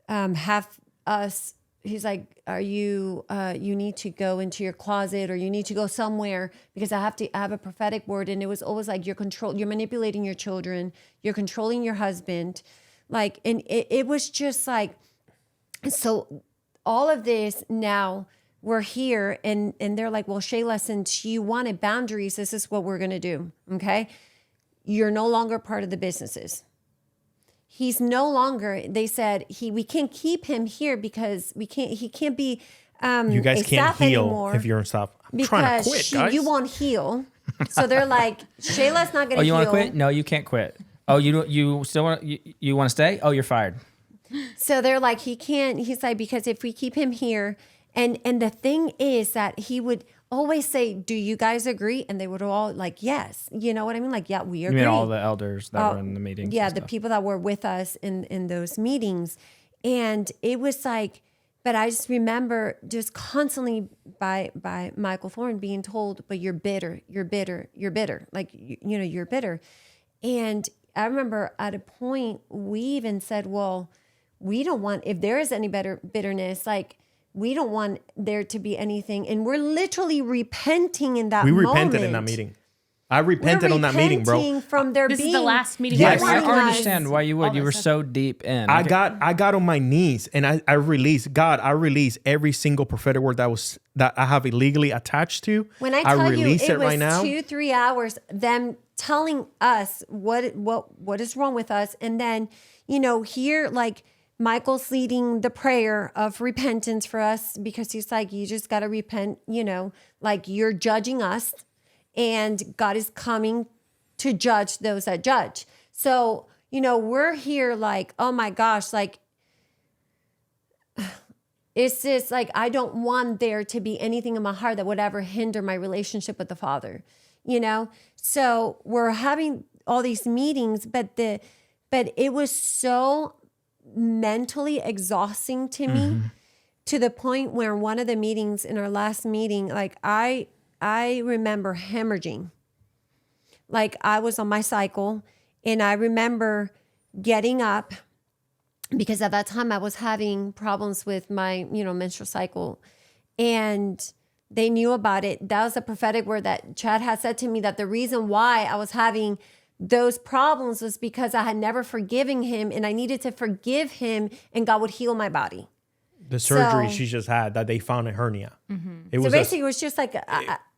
have us. He's like, "Are you? You need to go into your closet, or you need to go somewhere because I have a prophetic word." And it was always like you're manipulating your children, you're controlling your husband, like, and it was just like. So all of this now we're here and they're like, well, Shayla, since you wanted boundaries, this is what we're going to do. Okay. You're no longer part of the businesses. He's no longer, they said we can't keep him here because he can't be, you guys can't heal anymore if you're in staff. I'm trying to quit, guys. You won't heal. So they're like, Shayla's not going to heal. Oh, you want to quit? No, you can't quit. Oh, you still want you want to stay? Oh, you're fired. So they're like, he can't, he's like, because if we keep him here, and the thing is that he would always say, do you guys agree? And they would all like, yes. You know what I mean? Like, yeah, we agree. You mean all the elders that were in the meetings? Yeah, the people that were with us in those meetings. And it was like, but I just remember just constantly by Michael Thorne being told, but you're bitter, you're bitter, you're bitter. Like, you know, you're bitter. And I remember at a point, we even said, well, we don't want, if there is any bitterness, like we don't want there to be anything. And we're literally repenting in that moment. We repented in that meeting. I repented on that meeting, bro. From there this being, is the last meeting. Yes, I understand why you would. You were so deep in. I got on my knees and I released every single prophetic word that I have illegally attached to. When I tell you, it was right now. 2-3 hours, them telling us what is wrong with us. And then, you know, here, like, Michael's leading the prayer of repentance for us, because he's like, you just got to repent, you know, like, you're judging us and God is coming to judge those that judge. So, you know, we're here like, oh my gosh, like, it's just like, I don't want there to be anything in my heart that would ever hinder my relationship with the Father, you know? So we're having all these meetings, but it was so mentally exhausting to me, to the point where one of the meetings, in our last meeting, like, I remember hemorrhaging. Like, I was on my cycle, and I remember getting up, because at that time I was having problems with my, you know, menstrual cycle, and they knew about it. That was a prophetic word that Chad had said to me, that the reason why I was having those problems was because I had never forgiven him, and I needed to forgive him, and God would heal my body. The surgery she just had, that they found a hernia. It was It was just like,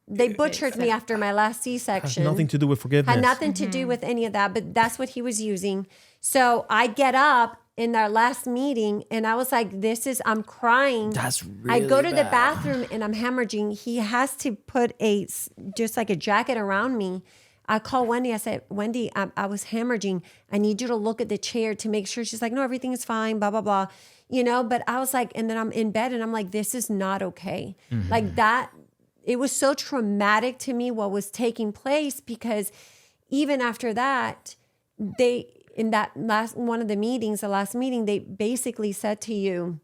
they butchered me after my last C-section. Has nothing to do with forgiveness. Had nothing to do with any of that, but that's what he was using. So I get up in our last meeting, and I was like, I'm crying. That's really I go to the bad. bathroom, and I'm hemorrhaging. He has to put just like a jacket around me. I call Wendy. I said, Wendy, I was hemorrhaging. I need you to look at the chair to make sure. She's like, no, everything is fine, blah, blah, blah. You know, but I was like, and then I'm in bed, and I'm like, this is not okay. Like that. It was so traumatic to me what was taking place, because even after that, in that last one of the meetings, the last meeting, they basically said to you,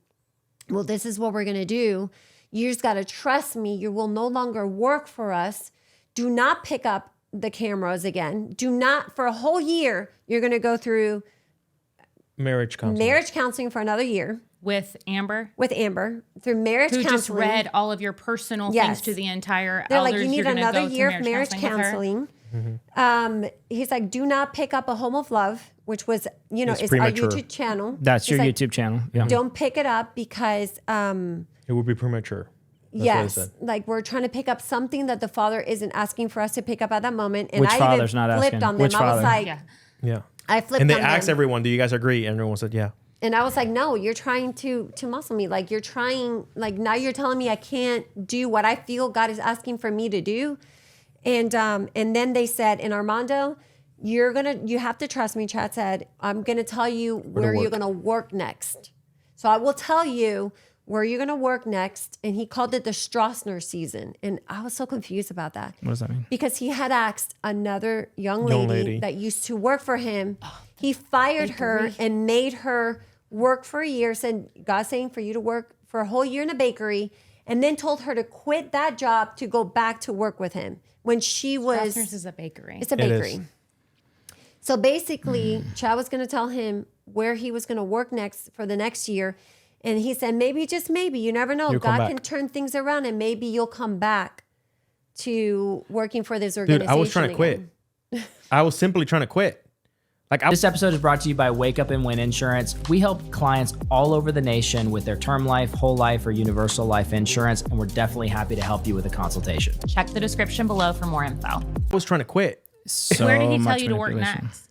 well, this is what we're going to do. You just got to trust me. You will no longer work for us. Do not pick up the cameras again. Do not, for a whole year, you're going to go through marriage counseling for another year. With Amber, through marriage who counseling. just read all of your personal things to the entire They're elders. like, you need You're gonna another go to year of marriage counseling. He's like, do not pick up A Home of Love, which was, you know, is our YouTube channel. That's your like, YouTube channel. Yeah. Don't pick it up, because it would be premature. That's yes, like, we're trying to pick up something that the Father isn't asking for us to pick up at that moment. And Which I father's even not flipped asking? on them. Which I was father? like, Yeah. I flipped on And them. they asked everyone, do you guys agree? And everyone said, yeah. And I was like, no, you're trying to muscle me. Like, you're trying, like, now you're telling me I can't do what I feel God is asking for me to do. And then they said, and Armando, you have to trust me. Chad said, I'm going to tell you where you're going to work next. So I will tell you where you're going to work next. And he called it the Stroessner season. And I was so confused about that. What does that mean? Because he had asked another young lady that used to work for him. He fired her and made her work for a year, said, God's saying for you to work for a whole year in a bakery, and then told her to quit that job to go back to work with him when she was... Stroessner's is a bakery. It's a bakery. So basically, Chad was going to tell him where he was going to work next for the next year. And he said, maybe, just maybe, you never know. God can turn things around, and maybe you'll come back to working for this organization. Dude, I was trying to quit. I was simply trying to quit. This episode is brought to you by Wake Up and Win Insurance. We help clients all over the nation with their term life, whole life, or universal life insurance, and we're definitely happy to help you with a consultation. Check the description below for more info. I was trying to quit. So where did he tell much you to work manipulation. next?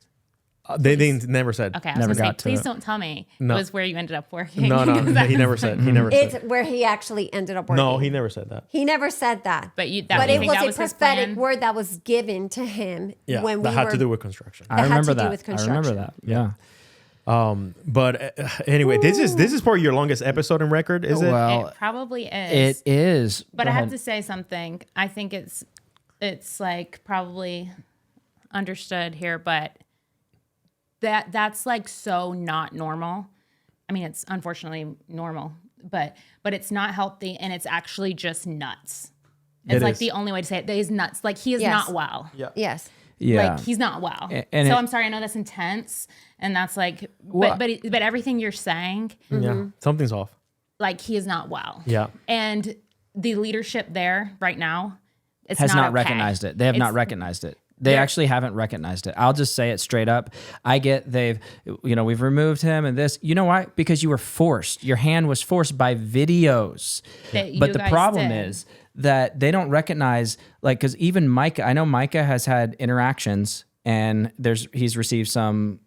They never said. Okay, I was Never going to say, got to please it. don't tell me No. it was where you ended up working. No, he never said. He never said. It's where he actually ended up working. No, he never said that. He never said that. But it think was that a was his prophetic plan? word that was given to him Yeah, when that we had were... to do with construction. I had remember to do that. with I remember that. Yeah. But anyway, this is probably your longest episode in record, is it? Well, It probably is. it is. But Go I have ahead. to say something. I think it's like probably understood here, but that's like so not normal. I mean, it's unfortunately normal, but it's not healthy, and it's actually just nuts. It's like the only way to say it. That he's nuts. Like, he is not well. Yeah. Yes. Yeah. Like, he's not well. And so it- I'm sorry. I know that's intense, and that's like, but everything you're saying, Yeah. Something's off. like, he is not well. Yeah. And the leadership there right now has not okay. recognized it. They have not recognized it. They actually haven't recognized it. I'll just say it straight up. We've removed him and this. You know why? Because you were forced. Your hand was forced by videos. That you But the guys problem did. is that they don't recognize, like, because even Micah, I know Micah has had interactions and he's received some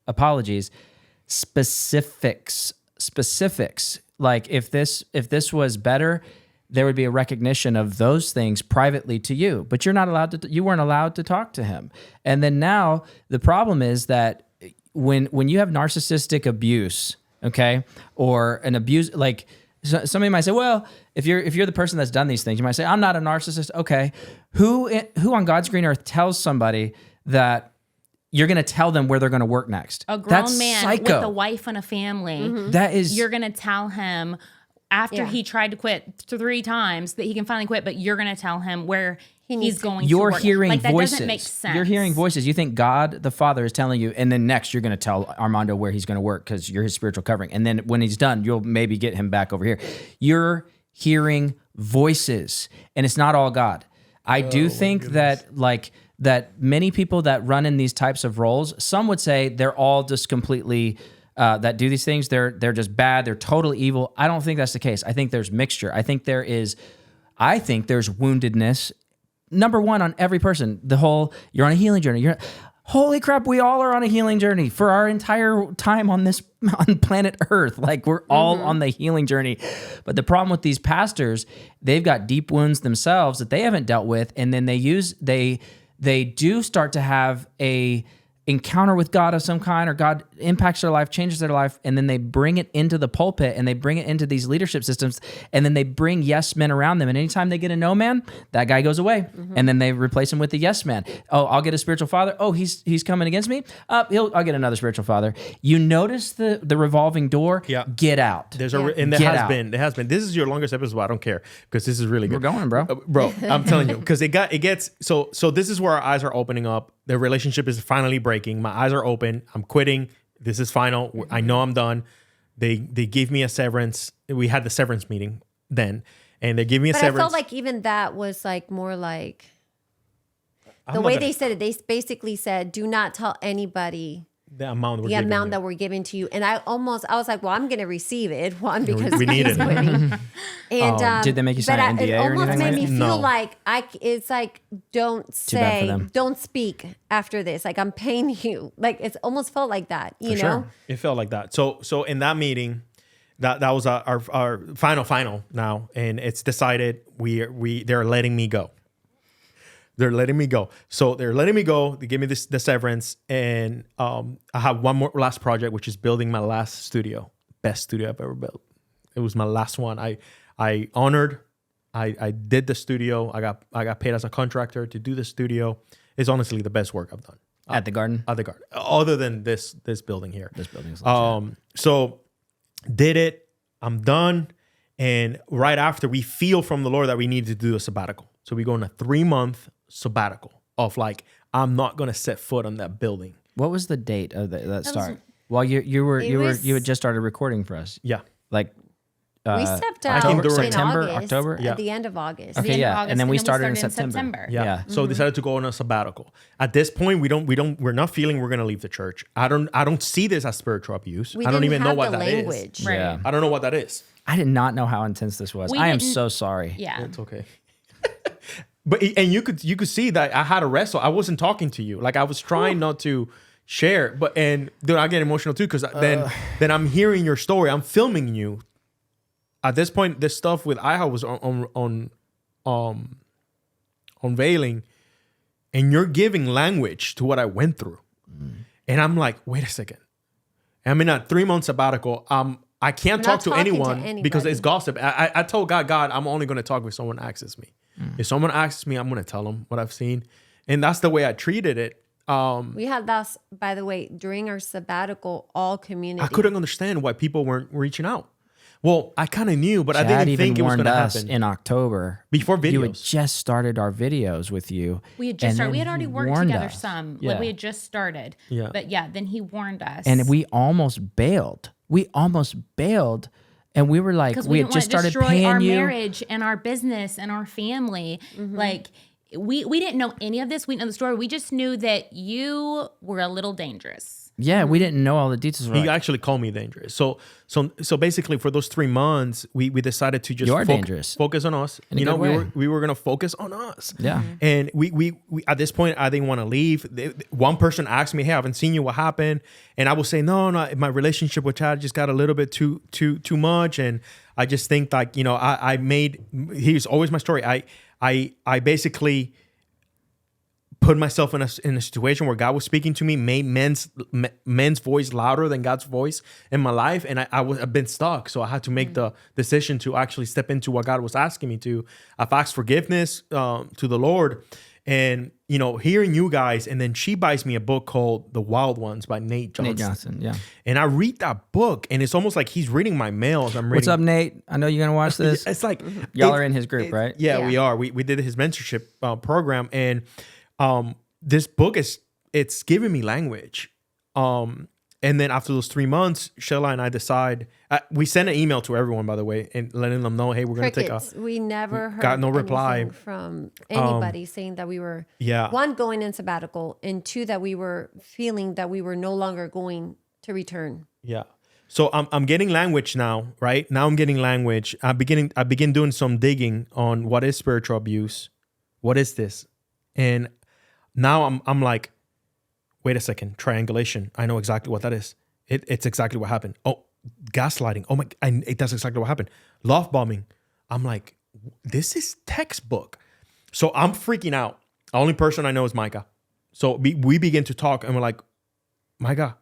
apologies. Specifics. Like if this was better, there would be a recognition of those things privately to you, but you weren't allowed to talk to him. And then now the problem is that when you have narcissistic abuse, okay, or an abuse, like somebody might say, well, if you're the person that's done these things, you might say, I'm not a narcissist. Okay. Who on God's green earth tells somebody that you're going to tell them where they're going to work next? A grown That's man psycho. with a wife and a family. That is, you're going to tell him after he tried to quit 3 times that he can finally quit, but you're going to tell him where he's going to work. You're hearing like, that voices. doesn't make sense. You're hearing voices. You think God the Father is telling you, and then next you're going to tell Armando where he's going to work because you're his spiritual covering. And then when he's done, you'll maybe get him back over here. You're hearing voices, and it's not all God. I do think that many people that run in these types of roles, some would say they're all just completely that do these things. They're just bad. They're totally evil. I don't think that's the case. I think there's mixture. I think there's woundedness. Number one on every person. You're on a healing journey. Holy crap, we all are on a healing journey for our entire time on planet Earth. Like we're all on the healing journey. But the problem with these pastors, they've got deep wounds themselves that they haven't dealt with, and then they do start to have a encounter with God of some kind, or God impacts their life, changes their life, and then they bring it into the pulpit and they bring it into these leadership systems, and then they bring yes men around them. And anytime they get a no man, that guy goes away, and then they replace him with the yes man. Oh, I'll get a spiritual father. Oh, he's coming against me. I'll get another spiritual father. You notice the revolving door. Yeah. Get out. There has been. This is your longest episode. I don't care because this is really good. We're going, bro. Bro, I'm telling you, because it gets so this is where our eyes are opening up. The relationship is finally breaking. My eyes are open. I'm quitting. This is final. I know I'm done. They gave me a severance. We had the severance meeting then, and they gave me a severance. I felt like even that was like more like the way they said it. They basically said, "Do not tell anybody the amount that we're giving to you." And I was like, well, I'm going to receive it. One, because we need it. And did they make you sign an NDA? It almost made me feel No. like it's like, don't speak after this. Like I'm paying you. Like it's almost felt like that, you know? Sure. It felt like that. So in that meeting, that was our final now, and it's decided they're letting me go. They're letting me go. So they're letting me go. They give me the severance, and I have one more last project, which is building my last studio, best studio I've ever built. It was my last one. I honored. I did the studio. I got paid as a contractor to do the studio. It's honestly the best work I've done At the garden? At the garden, other than this building here. This building is legit. So did it. I'm done. And right after, we feel from the Lord that we need to do a sabbatical. So we go on a 3-month sabbatical of like, I'm not going to set foot on that building. What was the date of that start? Well, you had just started recording for us. Yeah. Like we stepped out September, in August, October? at the end of August. Okay, yeah. August, And then we started in September. Yeah. So we decided to go on a sabbatical. At this point, we're not feeling we're going to leave the church. I don't see this as spiritual abuse. I don't even know what that is. Right. Yeah. I don't know what that is. I did not know how intense this was. I am so sorry. Yeah. It's okay. But you could see that I had a wrestle. I wasn't talking to you. Like I was trying not to share, and then I get emotional too because then I'm hearing your story. I'm filming you. At this point, this stuff with Iha was unveiling, and you're giving language to what I went through, and I'm like, wait a second. I'm in a 3-month sabbatical. I can't talk to anyone because it's gossip. I told God, I'm only going to talk if someone asks me. If someone asks me, I'm going to tell them what I've seen. And that's the way I treated it. We had that, by the way, during our sabbatical, all community. I couldn't understand why people weren't reaching out. Well, I kind of knew, but I didn't think it was going to happen. In October. Before videos. You had just started our videos with you. We had just started. We had already worked together some. Yeah. Like we had just started. Yeah. But yeah, then he warned us. And we almost bailed. And we were like, we had just started paying our you. marriage and our business and our family. Like we didn't know any of this. We didn't know the story. We just knew that you were a little dangerous. Yeah, we didn't know all the details. He actually called me dangerous. So basically, for those 3 months, we decided to just focus on us. In a good way. we were gonna focus on us. Yeah. And we at this point, I didn't want to leave. One person asked me, "Hey, I haven't seen you. What happened?" And I would say, "No, my relationship with Chad just got a little bit too much." And I just think like I made. Here's always my story. I basically put myself in a situation where God was speaking to me, made men's voice louder than God's voice in my life, and I've been stuck. So I had to make the decision to actually step into what God was asking me to. I've asked forgiveness to the Lord, and hearing you guys, and then she buys me a book called The Wild Ones by Nate Johnson. Yeah. And I read that book, and it's almost like he's reading my mail as I'm reading. What's up, Nate? I know you're gonna watch this. It's like y'all are in his group, right? Yeah, we are. We did his mentorship program, and this book it's giving me language. And then after those 3 months, Shayla and I decide, we sent an email to everyone, by the way, and letting them know, hey, we're going to take a... We never heard got no reply from anybody saying that we were, one, going in sabbatical, and two, that we were feeling that we were no longer going to return. Yeah. So I'm getting language now, right? Now I'm getting language. I begin doing some digging on what is spiritual abuse. What is this? And now I'm like, wait a second, triangulation. I know exactly what that is. It's exactly what happened. Oh, gaslighting. Oh my, that's exactly what happened. Love bombing. I'm like, this is textbook. So I'm freaking out. The only person I know is Micah. So we begin to talk, and we're like, Micah.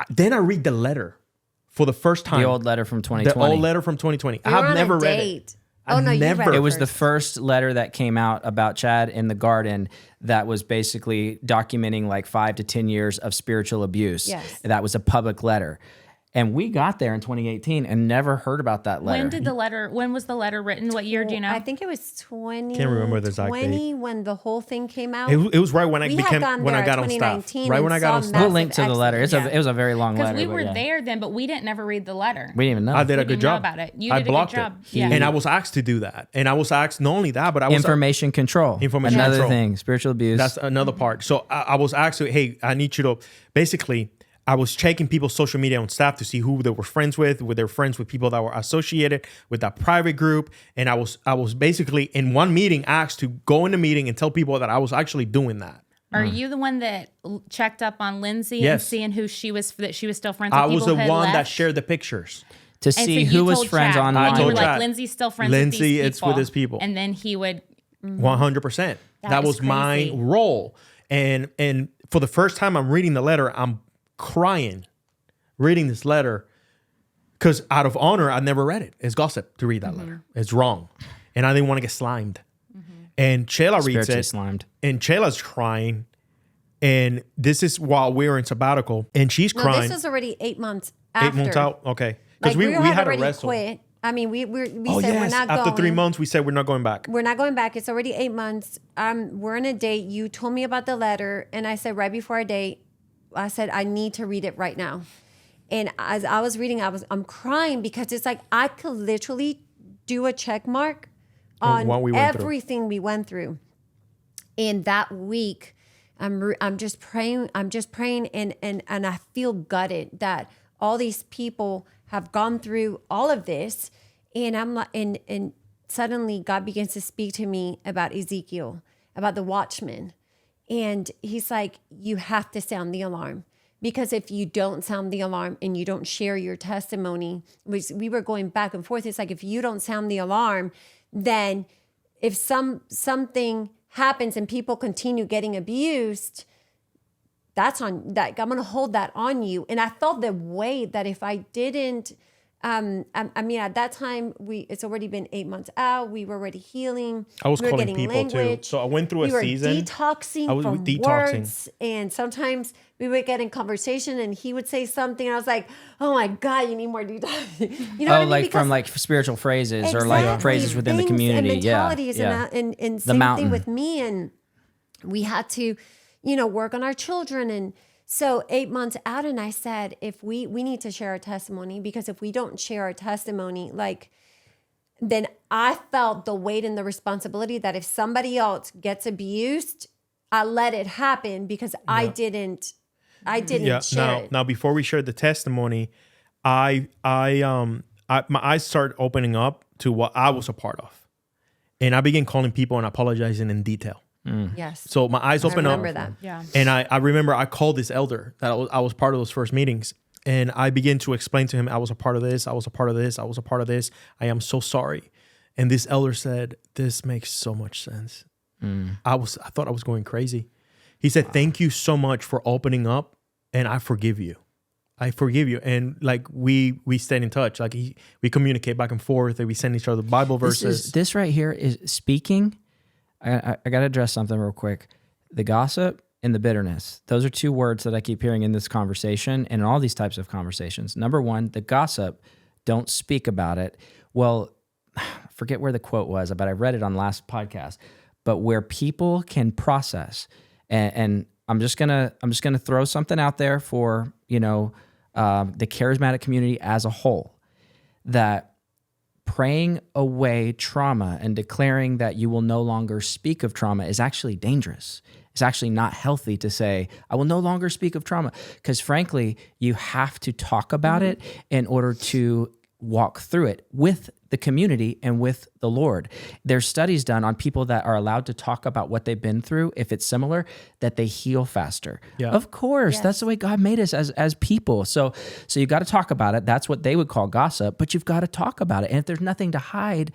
Then I read the letter for the first time. The old letter from 2020. The old letter from 2020. I have never read it. Oh, no, you read it. It was the first letter that came out about Chad in the garden that was basically documenting like 5 to 10 years of spiritual abuse. Yes. That was a public letter. And we got there in 2018 and never heard about that letter. When was the letter written? What year do you know? I think it was 20. Can't remember the exact date. When the whole thing came out. It was right when I got on staff. Right when I got on staff. We'll link to the letter. It was a very long letter. Because we were there then, but we didn't never read the letter. We didn't even know. I did a good job about it. You did a good job. Yeah. And I was asked to do that. And I was asked not only that, but I was information control. Another thing. Spiritual abuse. That's another part. So I was asked, hey, I need you to basically. I was checking people's social media on staff to see who they were friends with. Were they friends with people that were associated with that private group? And I was basically in one meeting asked to go in the meeting and tell people that I was actually doing that. Are you the one that checked up on Lindsay and seeing who she was still friends with? I was the one that shared the pictures to see who was friends online. I told Chad, Lindsay's still friends with these people. Lindsay, it's with his people. And then he would 100%. That was my role. And for the first time I'm reading the letter, I'm crying reading this letter because out of honor I never read it. It's gossip to read that letter. It's wrong, and I didn't want to get slimed. And Shayla reads it, slimed. And Shayla's crying, and this is while we were in sabbatical, and she's crying. This was already 8 months after. 8 months out, okay, because we had a wrestle. Quit. I mean, we said yes. we're not going. After 3 months, we said we're not going back. We're not going back. It's already 8 months. We're on a date. You told me about the letter, and I said right before our date, I said, I need to read it right now. And as I was reading, I'm crying because it's like I could literally do a check mark on everything we went through. And that week, I'm just praying. And I feel gutted that all these people have gone through all of this. And I'm like, and suddenly God begins to speak to me about Ezekiel, about the watchman. And he's like, you have to sound the alarm, because if you don't sound the alarm and you don't share your testimony, which we were going back and forth. It's like, if you don't sound the alarm, then if something happens and people continue getting abused, that's on that. I'm going to hold that on you. And I felt the weight that if I didn't, I mean, at that time, it's already been 8 months out. We were already healing. I was calling people too. So I went through a season. We were detoxing from words. And sometimes we would get in conversation and he would say something. And I was like, oh my God, you need more detoxing. You know what I mean? Like from like spiritual phrases or like phrases within the community. And mentalities. And same thing with me. And we had to, work on our children. And so 8 months out, and I said, if we need to share our testimony, because if we don't share our testimony, then I felt the weight and the responsibility that if somebody else gets abused, I let it happen because I didn't I didn't share it. Now, before we share the testimony, my eyes started opening up to what I was a part of. And I began calling people and apologizing in detail. Yes. So my eyes opened up. I remember that. Yeah. And I remember I called this elder that I was part of those first meetings. And I began to explain to him, I was a part of this. I was a part of this. I was a part of this. I am so sorry. And this elder said, this makes so much sense. I thought I was going crazy. He said, thank you so much for opening up. And I forgive you. I forgive you. And like we stayed in touch. Like we communicate back and forth. And we send each other Bible verses. This right here is speaking. I got to address something real quick. The gossip and the bitterness. Those are two words that I keep hearing in this conversation and in all these types of conversations. Number one, the gossip, don't speak about it. Well, I forget where the quote was, but I read it on last podcast. But where people can process, and I'm just gonna throw something out there for the charismatic community as a whole, that praying away trauma and declaring that you will no longer speak of trauma is actually dangerous. It's actually not healthy to say, I will no longer speak of trauma, because frankly, you have to talk about it in order to walk through it with the community and with the Lord. There's studies done on people that are allowed to talk about what they've been through. If it's similar, that they heal faster. Yeah. Of course, that's the way God made us as people. So you got to talk about it. That's what they would call gossip, but you've got to talk about it. And if there's nothing to hide,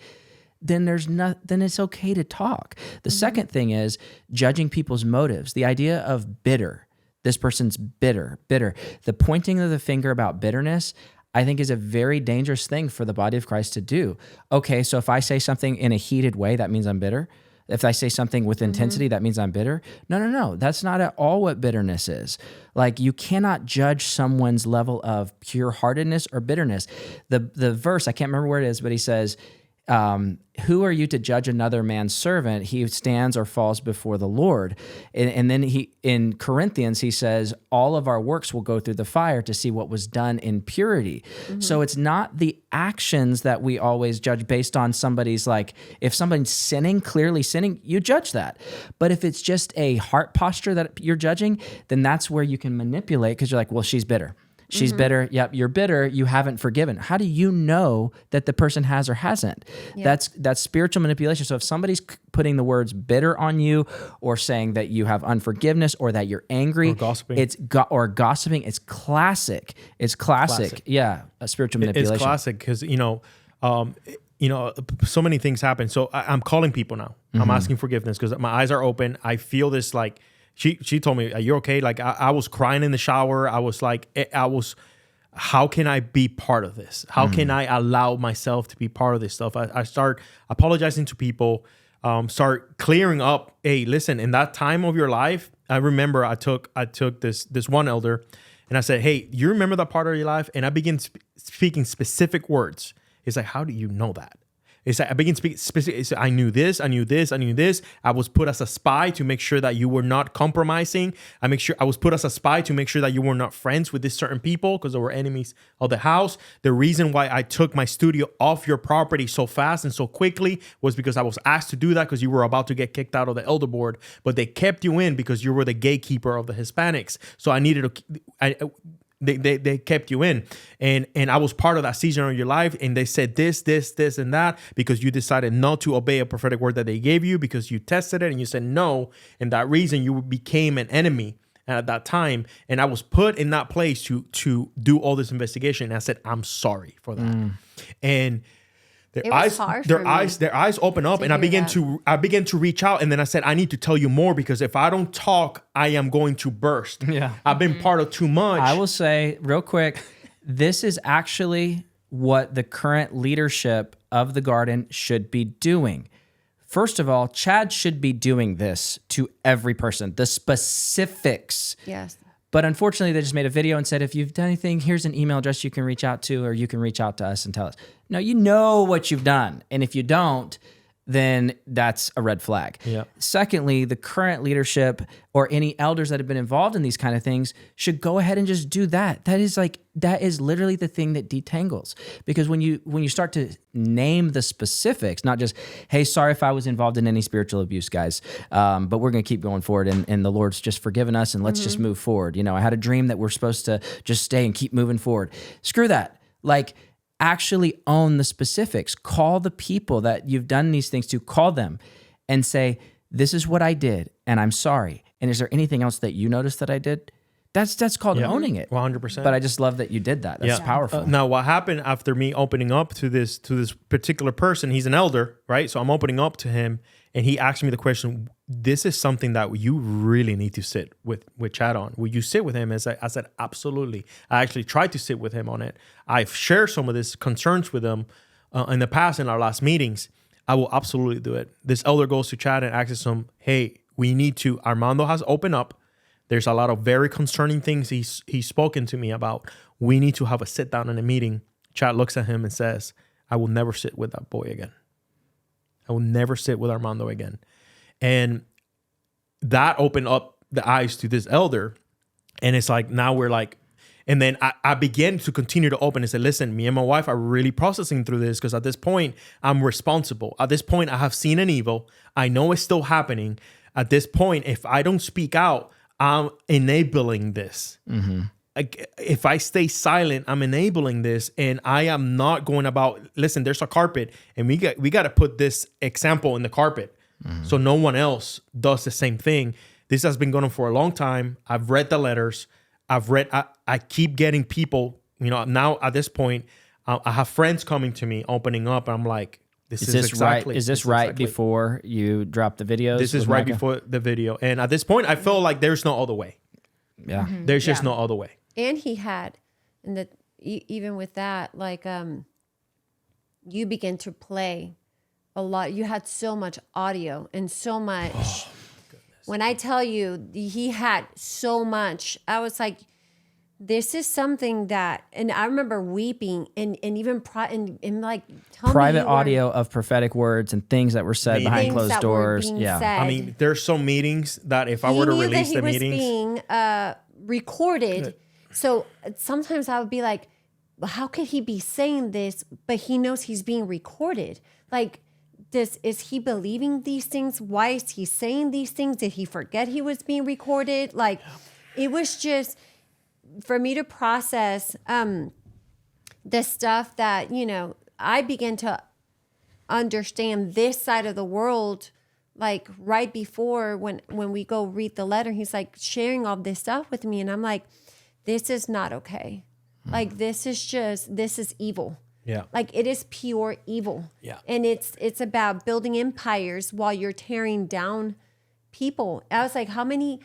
then then it's okay to talk. The second thing is judging people's motives. The idea of bitter. This person's bitter. The pointing of the finger about bitterness, I think, is a very dangerous thing for the body of Christ to do. Okay, so if I say something in a heated way, that means I'm bitter. If I say something with intensity, that means I'm bitter. No. That's not at all what bitterness is. Like, you cannot judge someone's level of pure-heartedness or bitterness. The verse, I can't remember where it is, but he says, who are you to judge another man's servant? He stands or falls before the Lord. And then in Corinthians, he says, all of our works will go through the fire to see what was done in purity. So it's not the actions that we always judge based on somebody's, like, if somebody's clearly sinning, you judge that. But if it's just a heart posture that you're judging, then that's where you can manipulate, because you're like, well, she's bitter. She's bitter. Yep, you're bitter. You haven't forgiven. How do you know that the person has or hasn't? Yeah. That's spiritual manipulation. So if somebody's putting the words bitter on you, or saying that you have unforgiveness, or that you're angry, or gossiping, it's classic. It's classic. Yeah, a spiritual manipulation. It's classic because so many things happen. So I'm calling people now. I'm asking forgiveness because my eyes are open. I feel this like. She told me, are you okay? Like, I was crying in the shower. I was like, how can I be part of this? How can I allow myself to be part of this stuff? I start apologizing to people, start clearing up. Hey, listen, in that time of your life, I remember I took this one elder and I said, hey, you remember that part of your life? And I began speaking specific words. It's like, how do you know that? It's like I began speaking specific. I knew this. I was put as a spy to make sure that you were not compromising. I was put as a spy to make sure that you were not friends with these certain people, because they were enemies of the house. The reason why I took my studio off your property so fast and so quickly was because I was asked to do that because you were about to get kicked out of the elder board, but they kept you in because you were the gatekeeper of the Hispanics. So I needed to. They kept you in, and I was part of that season of your life, and they said this, and that because you decided not to obey a prophetic word that they gave you, because you tested it and you said no, and that reason you became an enemy at that time. And I was put in that place to do all this investigation. And I said, I'm sorry for that. And their eyes open up, and I began to reach out, and then I said, I need to tell you more, because if I don't talk, I am going to burst. Yeah. I've been part of too much. I will say real quick, this is actually what the current leadership of the Garden should be doing. First of all, Chad should be doing this to every person, the specifics. Yes. But unfortunately, they just made a video and said, if you've done anything, here's an email address you can reach out to, or you can reach out to us and tell us. No, you know what you've done. And if you don't, then that's a red flag. Yeah. Secondly, the current leadership or any elders that have been involved in these kind of things should go ahead and just do that. That is literally the thing that detangles. Because when you start to name the specifics, not just, hey, sorry if I was involved in any spiritual abuse, guys, but we're going to keep going forward, and the Lord's just forgiven us, and let's just move forward. You know, I had a dream that we're supposed to just stay and keep moving forward. Screw that. Like, actually own the specifics. Call the people that you've done these things to, call them and say, this is what I did, and I'm sorry. And is there anything else that you noticed that I did? That's called owning it. 100%. But I just love that you did that. That's powerful. Now, what happened after me opening up to this particular person? He's an elder, right? So I'm opening up to him, and he asked me the question, this is something that you really need to sit with Chad on. Will you sit with him? I said, absolutely. I actually tried to sit with him on it. I've shared some of these concerns with him in the past in our last meetings. I will absolutely do it. This elder goes to Chad and asks him, hey, we need to, Armando has opened up. There's a lot of very concerning things he's spoken to me about. We need to have a sit down in a meeting. Chad looks at him and says, I will never sit with that boy again. I will never sit with Armando again. And that opened up the eyes to this elder. And it's like, now we're like, and then I began to continue to open and say, listen, me and my wife are really processing through this, because at this point, I'm responsible. At this point, I have seen an evil. I know it's still happening. At this point, if I don't speak out, I'm enabling this. If I stay silent, I'm enabling this, and I am not going about, listen, there's a carpet, and we got to put this example in the carpet so no one else does the same thing. This has been going on for a long time. I've read the letters. I keep getting people, you know, now at this point, I have friends coming to me, opening up, and I'm like, Is this right before you drop the videos? This is right before the video. And at this point, I feel like there's no other way. Yeah. There's just no other way. And he had, and even with that, like, you begin to play a lot. You had so much audio and so much. Oh, when I tell you, he had so much, I was like, this is something that, and I remember weeping and even like private audio of prophetic words and things that were said behind closed doors. Yeah. Said. I mean, there's some meetings that if I were to release the meetings, being recorded. Good. So sometimes I would be like, well, how could he be saying this? But he knows he's being recorded. Like, is he believing these things? Why is he saying these things? Did he forget he was being recorded? Like, it was just, for me to process the stuff that, you know, I began to understand this side of the world, like right before when we go read the letter, he's like sharing all this stuff with me. And I'm like, this is not okay. Like, this is evil. Yeah. Like, it is pure evil. Yeah. And it's about building empires while you're tearing down people. I was like, how many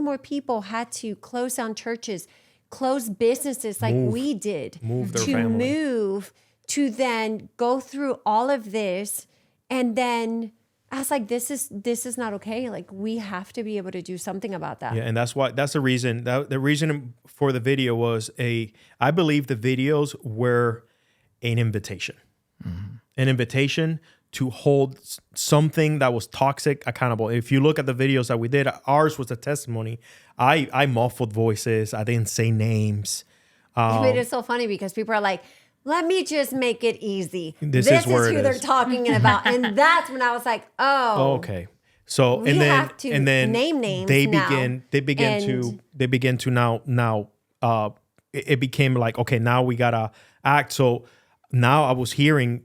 more people had to close down churches, close businesses like we did, move their family, to then go through all of this. And then I was like, this is not okay. Like, we have to be able to do something about that. Yeah. And that's the reason the reason for the video was I believe the videos were an invitation, an invitation to hold something that was toxic accountable. If you look at the videos that we did, ours was a testimony. I muffled voices. I didn't say names. But it's so funny because people are like, let me just make it easy. This is who they're talking about. And that's when I was like, oh. Okay. So we have to name names. They begin to now it became like, okay, now we gotta act. So now I was hearing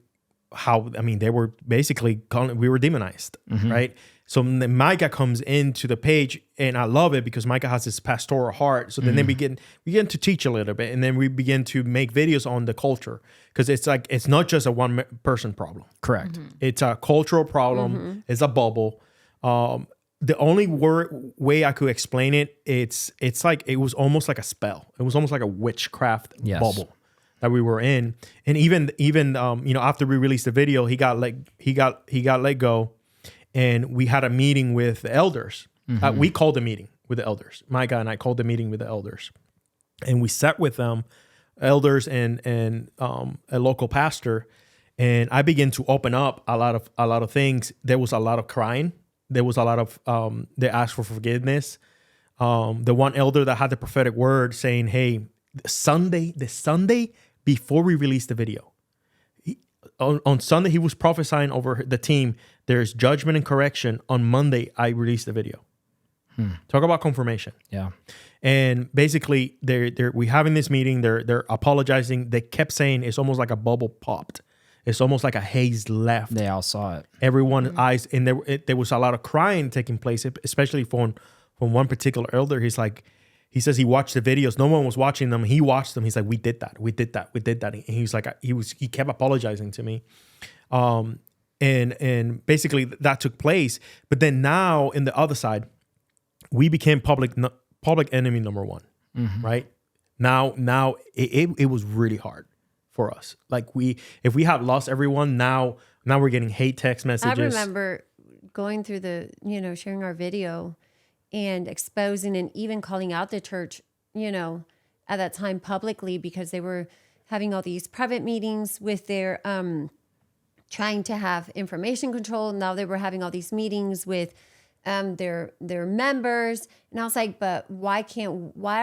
how, I mean, they were basically we were demonized, right? So then Micah comes into the page, and I love it because Micah has this pastoral heart. So then they begin to teach a little bit, and then we begin to make videos on the culture, because it's like, it's not just a one person problem. Correct. It's a cultural problem. It's a bubble. The only way I could explain it, it's like, it was almost like a spell. It was almost like a witchcraft bubble that we were in. And even you know, after we released the video, he got let go, and we had a meeting with the elders. We called a meeting with the elders. Micah and I called the meeting with the elders, and we sat with them, elders and a local pastor, and I began to open up a lot of things. There was a lot of crying. There was a lot of they asked for forgiveness. The one elder that had the prophetic word saying, "Hey, the Sunday before we released the video, on Sunday he was prophesying over the team. There's judgment and correction. On Monday, I released the video. Talk about confirmation. Yeah. And basically, we having this meeting. They're apologizing. They kept saying it's almost like a bubble popped. It's almost like a haze left. They all saw it. Everyone's eyes, and there was a lot of crying taking place, especially from one particular elder. He says he watched the videos. No one was watching them. He watched them. He's like, we did that. And he's like, he kept apologizing to me. And basically that took place. But then now in the other side, we became public enemy number one, right? Now it was really hard for us. Like if we had lost everyone, now we're getting hate text messages. I remember going through sharing our video and exposing and even calling out the church, at that time publicly, because they were having all these private meetings with their, trying to have information control. Now they were having all these meetings with their members. And I was like, but why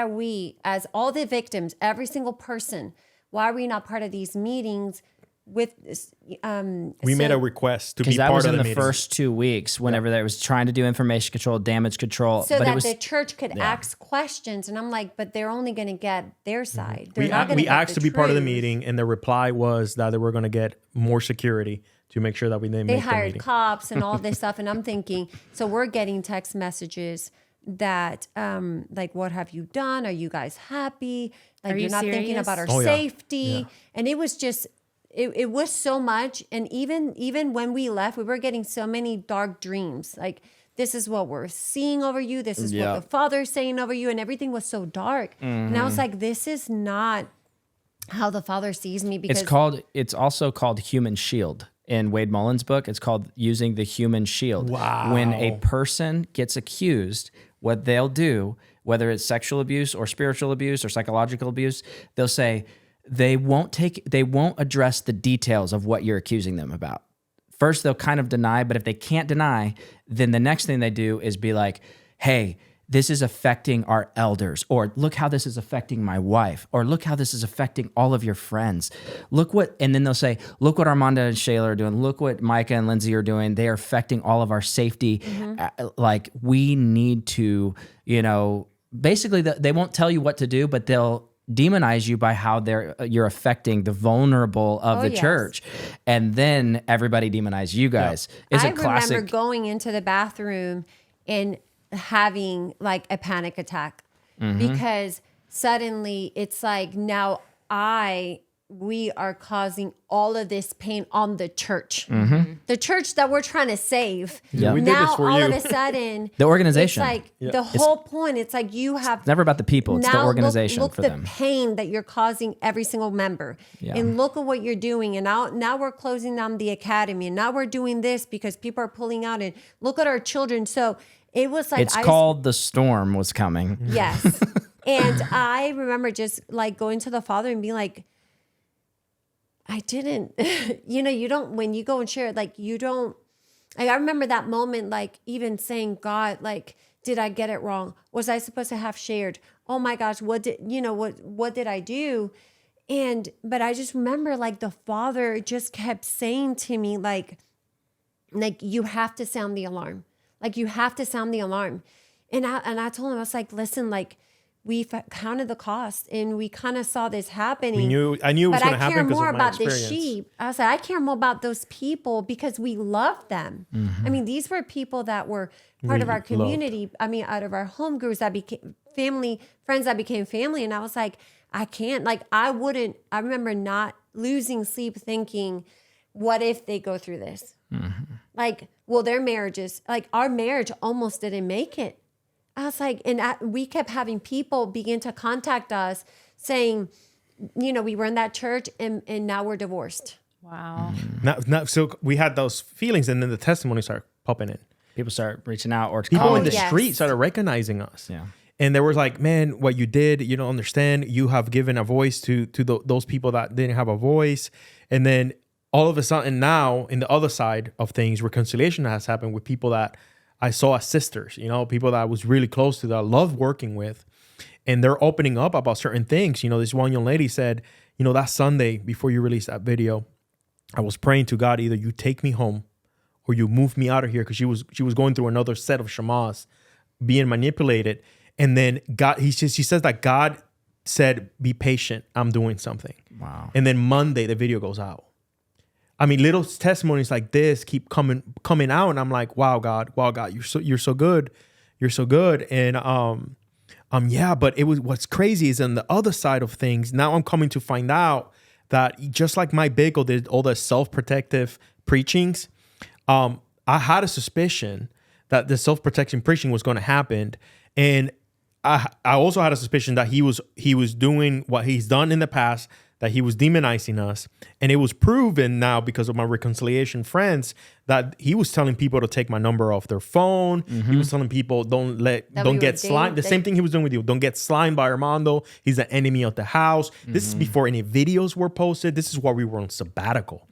are we, as all the victims, every single person, why are we not part of these meetings with this? We made a request to be that part was of in the the meeting. first 2 weeks whenever they was trying to do information control, damage control. So but that it was, the church could ask questions. And I'm like, but they're only going to get their side. They're not gonna We get asked the to be part of the truth. meeting, and the reply was that they were going to get more security to make sure that we didn't They make the hired meeting. cops and all this stuff. And I'm thinking, so we're getting text messages that like, what have you done? Are you guys happy? Like, Are you're you not thinking serious? about our Oh, yeah. safety. Yeah. And it was just, it was so much. And even when we left, we were getting so many dark dreams. Like, this is what we're seeing over you. This is what the Father's saying over you. And everything was so dark. And I was like, this is not how the Father sees me. Because it's also called human shield. In Wade Mullen's book, it's called using the human shield. Wow. When a person gets accused, what they'll do, whether it's sexual abuse or spiritual abuse or psychological abuse, they'll say they won't address the details of what you're accusing them about. First, they'll kind of deny, but if they can't deny, then the next thing they do is be like, hey, this is affecting our elders, or look how this is affecting my wife, or look how this is affecting all of your friends. And then they'll say, look what Armando and Shayla are doing. Look what Micah and Lindsay are doing. They are affecting all of our safety. Like, we need to, basically they won't tell you what to do, but they'll demonize you by how you're affecting the vulnerable of the church. And then everybody demonize you guys. It's a classic. I remember going into the bathroom and having like a panic attack because suddenly it's like, now we are causing all of this pain on the church, the church that we're trying to save. Yeah. We did Now this for all you. of a sudden, The organization. It's like the whole point. It's like you have. It's never about the people. It's the now organization look for the them. pain that you're causing every single member, and look at what you're doing. And now we're closing down the academy, and now we're doing this because people are pulling out. And look at our children. So it was like It's called the storm was coming. Yes. And I remember just like going to the Father and being like, I didn't, you don't, when you go and share it, like you don't, like I remember that moment, like even saying, God, like, did I get it wrong? Was I supposed to have shared? Oh my gosh, what did I do? But I just remember like the Father just kept saying to me, like you have to sound the alarm. Like you have to sound the alarm. And I told him, I was like, listen, like we counted the cost and we kind of saw this happening. I knew it was going to happen because of my But I care more about experience. the sheep. I was like, I care more about those people because we love them. I mean, these were people that were part of our community. I mean, out of our home groups that became family, friends that became family. And I was like, I can't, like, I remember not losing sleep thinking, what if they go through this? Like, well, their marriages, like our marriage almost didn't make it. I was like, we kept having people begin to contact us saying, we were in that church and now we're divorced. Wow. So we had those feelings, and then the testimonies started popping in. People start reaching out, or People calling. in the street started recognizing us. Yeah. And they were like, man, what you did, you don't understand. You have given a voice to those people that didn't have a voice. And then all of a sudden now, in the other side of things, reconciliation has happened with people that I saw as sisters, you know, people that I was really close to, that I loved working with. And they're opening up about certain things. You know, this one young lady said, you know, that Sunday before you released that video, I was praying to God, either you take me home or you move me out of here, because she was going through another set of shamas, being manipulated. And then she says that God said, be patient, I'm doing something. Wow. And then Monday the video goes out. I mean, little testimonies like this keep coming out, and I'm like, wow, God, you're so good. You're so good. And yeah, but what's crazy is on the other side of things, now I'm coming to find out that just like Mike Bickle did all the self-protective preachings, I had a suspicion that the self-protection preaching was going to happen. And I also had a suspicion that he was doing what he's done in the past, that he was demonizing us. And it was proven now, because of my reconciliation friends, that he was telling people to take my number off their phone. He was telling people don't get slimed. The same thing he was doing with you. Don't get slimed by Armando. He's the enemy of the house. This is before any videos were posted. This is while we were on sabbatical.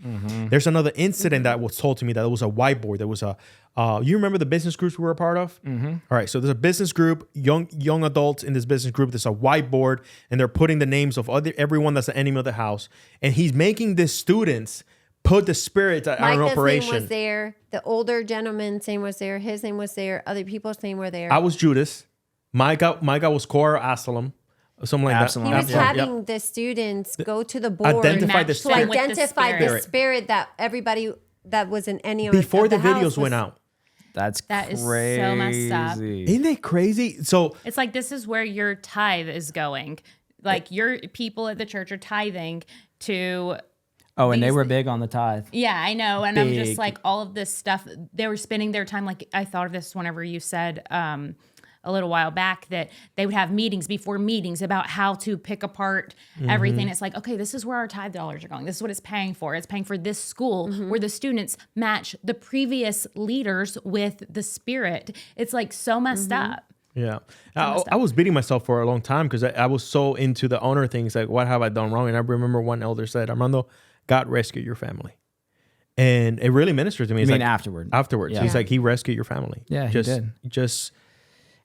There's another incident that was told to me, that it was a whiteboard. There was you remember the business groups we were a part of? All right, so there's a business group, young adults in this business group. There's a whiteboard, and they're putting the names of everyone that's the enemy of the house. And he's making the students put the spirits out in operation. Name was there. The older gentleman's name was there. His name was there. Other people's name were there. I was Judas. My guy was Korah Absalom. Something like Absalom. He was having the students go to the board identify Match the them spirit. with identify the spirit that everybody that was an enemy Before of the house videos went out. That is so crazy. messed up. Isn't it crazy? So It's like, this is where your tithe is going. Like, your people at the church are tithing to... Oh, and they were big on the tithe. Yeah, I know. And I'm just Big. like, all of this stuff, they were spending their time. Like, I thought of this whenever you said a little while back that they would have meetings before meetings about how to pick apart everything. It's like, okay, this is where our tithe dollars are going. This is what it's paying for. It's paying for this school where the students match the previous leaders with the spirit. It's like so messed up. yeah, I was beating myself for a long time, because I was so into the honor things. Like, what have I done wrong? And I remember one elder said, Armando, God rescued your family. And it really ministered to me. You mean like, afterward? Afterwards. Yeah. He's like, he rescued your family. Yeah, he did.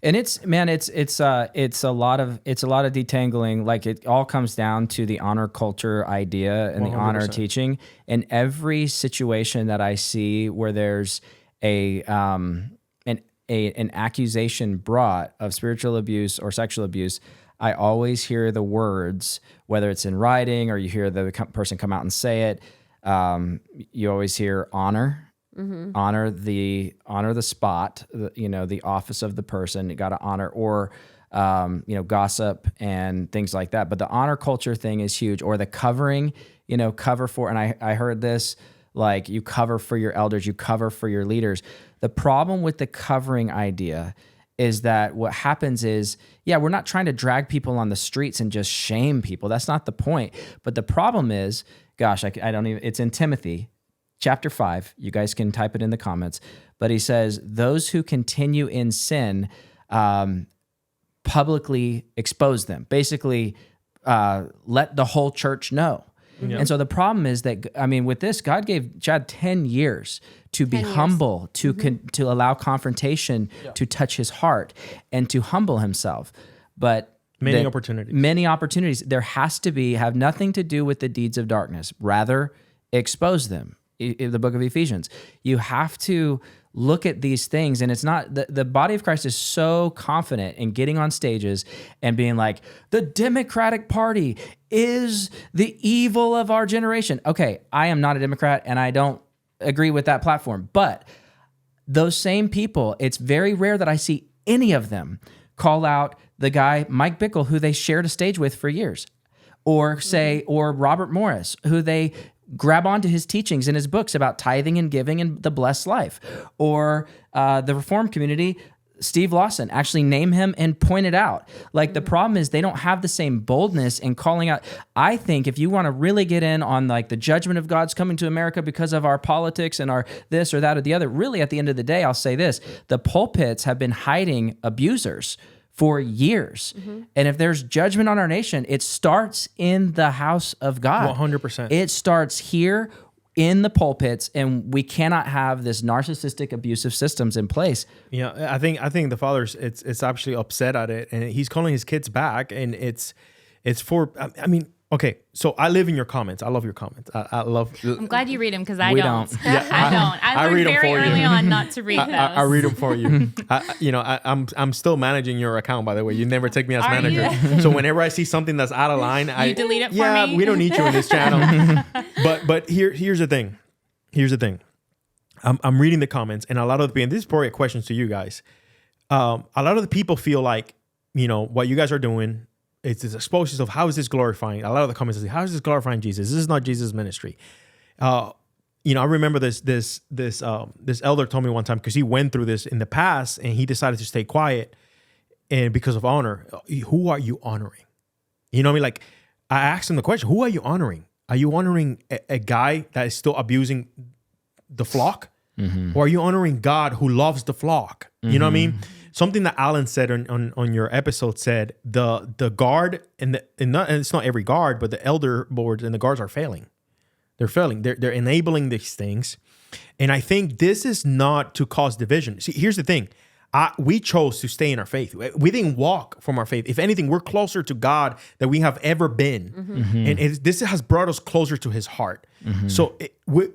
And it's a lot of detangling. Like, it all comes down to the honor culture idea and 100%. The honor teaching. And every situation that I see where there's an accusation brought of spiritual abuse or sexual abuse, I always hear the words, whether it's in writing or you hear the person come out and say it. You always hear honor. Honor the spot, the office of the person. You got to honor, or gossip and things like that. But the honor culture thing is huge. Or the covering, cover for. And I heard this, like, you cover for your elders, you cover for your leaders. The problem with the covering idea is that what happens is, we're not trying to drag people on the streets and just shame people. That's not the point. But the problem is, gosh, I don't even. It's in Timothy. Chapter 5, you guys can type it in the comments, but he says, those who continue in sin, publicly expose them. Basically, let the whole church know. And so the problem is that, with this, God gave Chad 10 years to be humble, to allow confrontation to touch his heart and to humble himself. But Many opportunities. There has to have nothing to do with the deeds of darkness. Rather, expose them. In the book of Ephesians, you have to look at these things, and it's not the body of Christ is so confident in getting on stages and being like, the Democratic Party is the evil of our generation. Okay, I am not a Democrat, and I don't agree with that platform, but those same people, it's very rare that I see any of them call out the guy Mike Bickle, who they shared a stage with for years, or say, or Robert Morris, who they grab onto his teachings in his books about tithing and giving and the blessed life, or the Reformed community, Steve Lawson, actually name him and point it out. Like, the problem is they don't have the same boldness in calling out. I think if you want to really get in on, like, the judgment of God's coming to America because of our politics and our this or that or the other, really at the end of the day, I'll say this, the pulpits have been hiding abusers for years. And if there's judgment on our nation, it starts in the house of God. 100%. It starts here in the pulpits, and we cannot have this narcissistic, abusive systems in place. I think the father's it's actually upset at it, and he's calling his kids back, and it's for. I mean, okay, so I live in your comments. I love your comments. I love. I'm glad you read them because I We don't. don't. Yeah, I don't. I learned read 'em very for you. early on not to read those. I read them for you. I'm still managing your account, by the way. You never take me as Are manager. you? So whenever I see something that's out of line, I delete it for yeah, me? we don't need you in this channel. but here's the thing. Here's the thing. I'm reading the comments, and a lot of the people, and this is probably a question to you guys. A lot of the people feel like, what you guys are doing, it's this exposure of how is this glorifying? A lot of the comments say, how is this glorifying Jesus? This is not Jesus' ministry. I remember this elder told me one time, because he went through this in the past and he decided to stay quiet, and because of honor. Who are you honoring? You know what I mean? Like, I asked him the question, who are you honoring? Are you honoring a guy that is still abusing the flock? Mm-hmm. Or are you honoring God who loves the flock? Mm-hmm. You know what I mean? Something that Alan said on your episode said the guard and it's not every guard, but the elder boards and the guards are failing. They're failing. They're enabling these things. And I think this is not to cause division. See, here's the thing. We chose to stay in our faith. We didn't walk from our faith. If anything, we're closer to God than we have ever been. Mm-hmm. And this has brought us closer to his heart. Mm-hmm. So will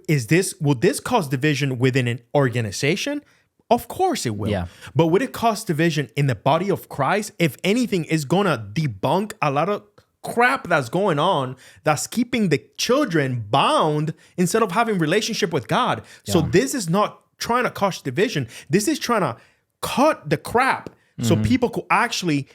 this cause division within an organization? Of course it will. Yeah. But would it cause division in the body of Christ? If anything, it's going to debunk a lot of crap that's going on that's keeping the children bound instead of having relationship with God. Yeah. So this is not trying to cause division. This is trying to cut the crap so people could actually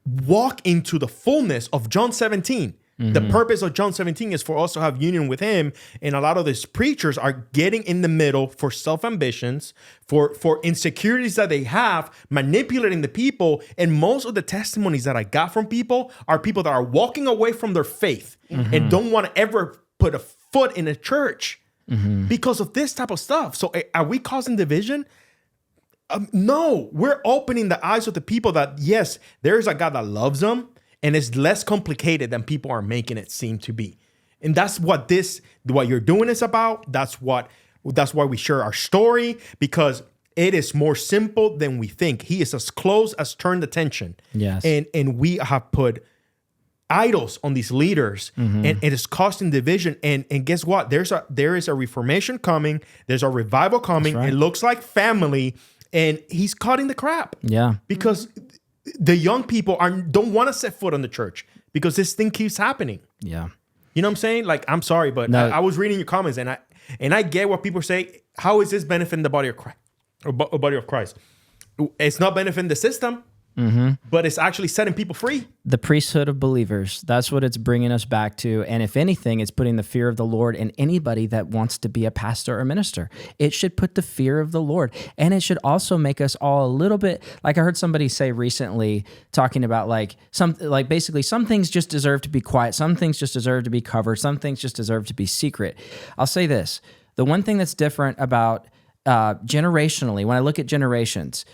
walk into the fullness of John 17. The purpose of John 17 is for us to have union with him. And a lot of these preachers are getting in the middle for self-ambitions, for insecurities that they have, manipulating the people. And most of the testimonies that I got from people are people that are walking away from their faith and don't want to ever put a foot in a church because of this type of stuff. So are we causing division? No, we're opening the eyes of the people that, yes, there is a God that loves them, and it's less complicated than people are making it seem to be. And that's what you're doing is about. That's why we share our story, because it is more simple than we think. He is as close as turned attention. Yes. And we have put idols on these leaders, and it is causing division. And guess what? There is a reformation coming. There's a revival coming. Right. It looks like family. And he's cutting the crap. Yeah. Because the young people don't want to set foot on the church because this thing keeps happening. Yeah. You know what I'm saying? Like, I'm sorry, but no. I was reading your comments, and I get what people say. How is this benefiting the body of Christ? Or body of Christ? It's not benefiting the system. But it's actually setting people free. The priesthood of believers. That's what it's bringing us back to. And if anything, it's putting the fear of the Lord in anybody that wants to be a pastor or minister. It should put the fear of the Lord. And it should also make us all a little bit, like I heard somebody say recently, talking about basically some things just deserve to be quiet. Some things just deserve to be covered. Some things just deserve to be secret. I'll say this. The one thing that's different about generationally, when I look at generations,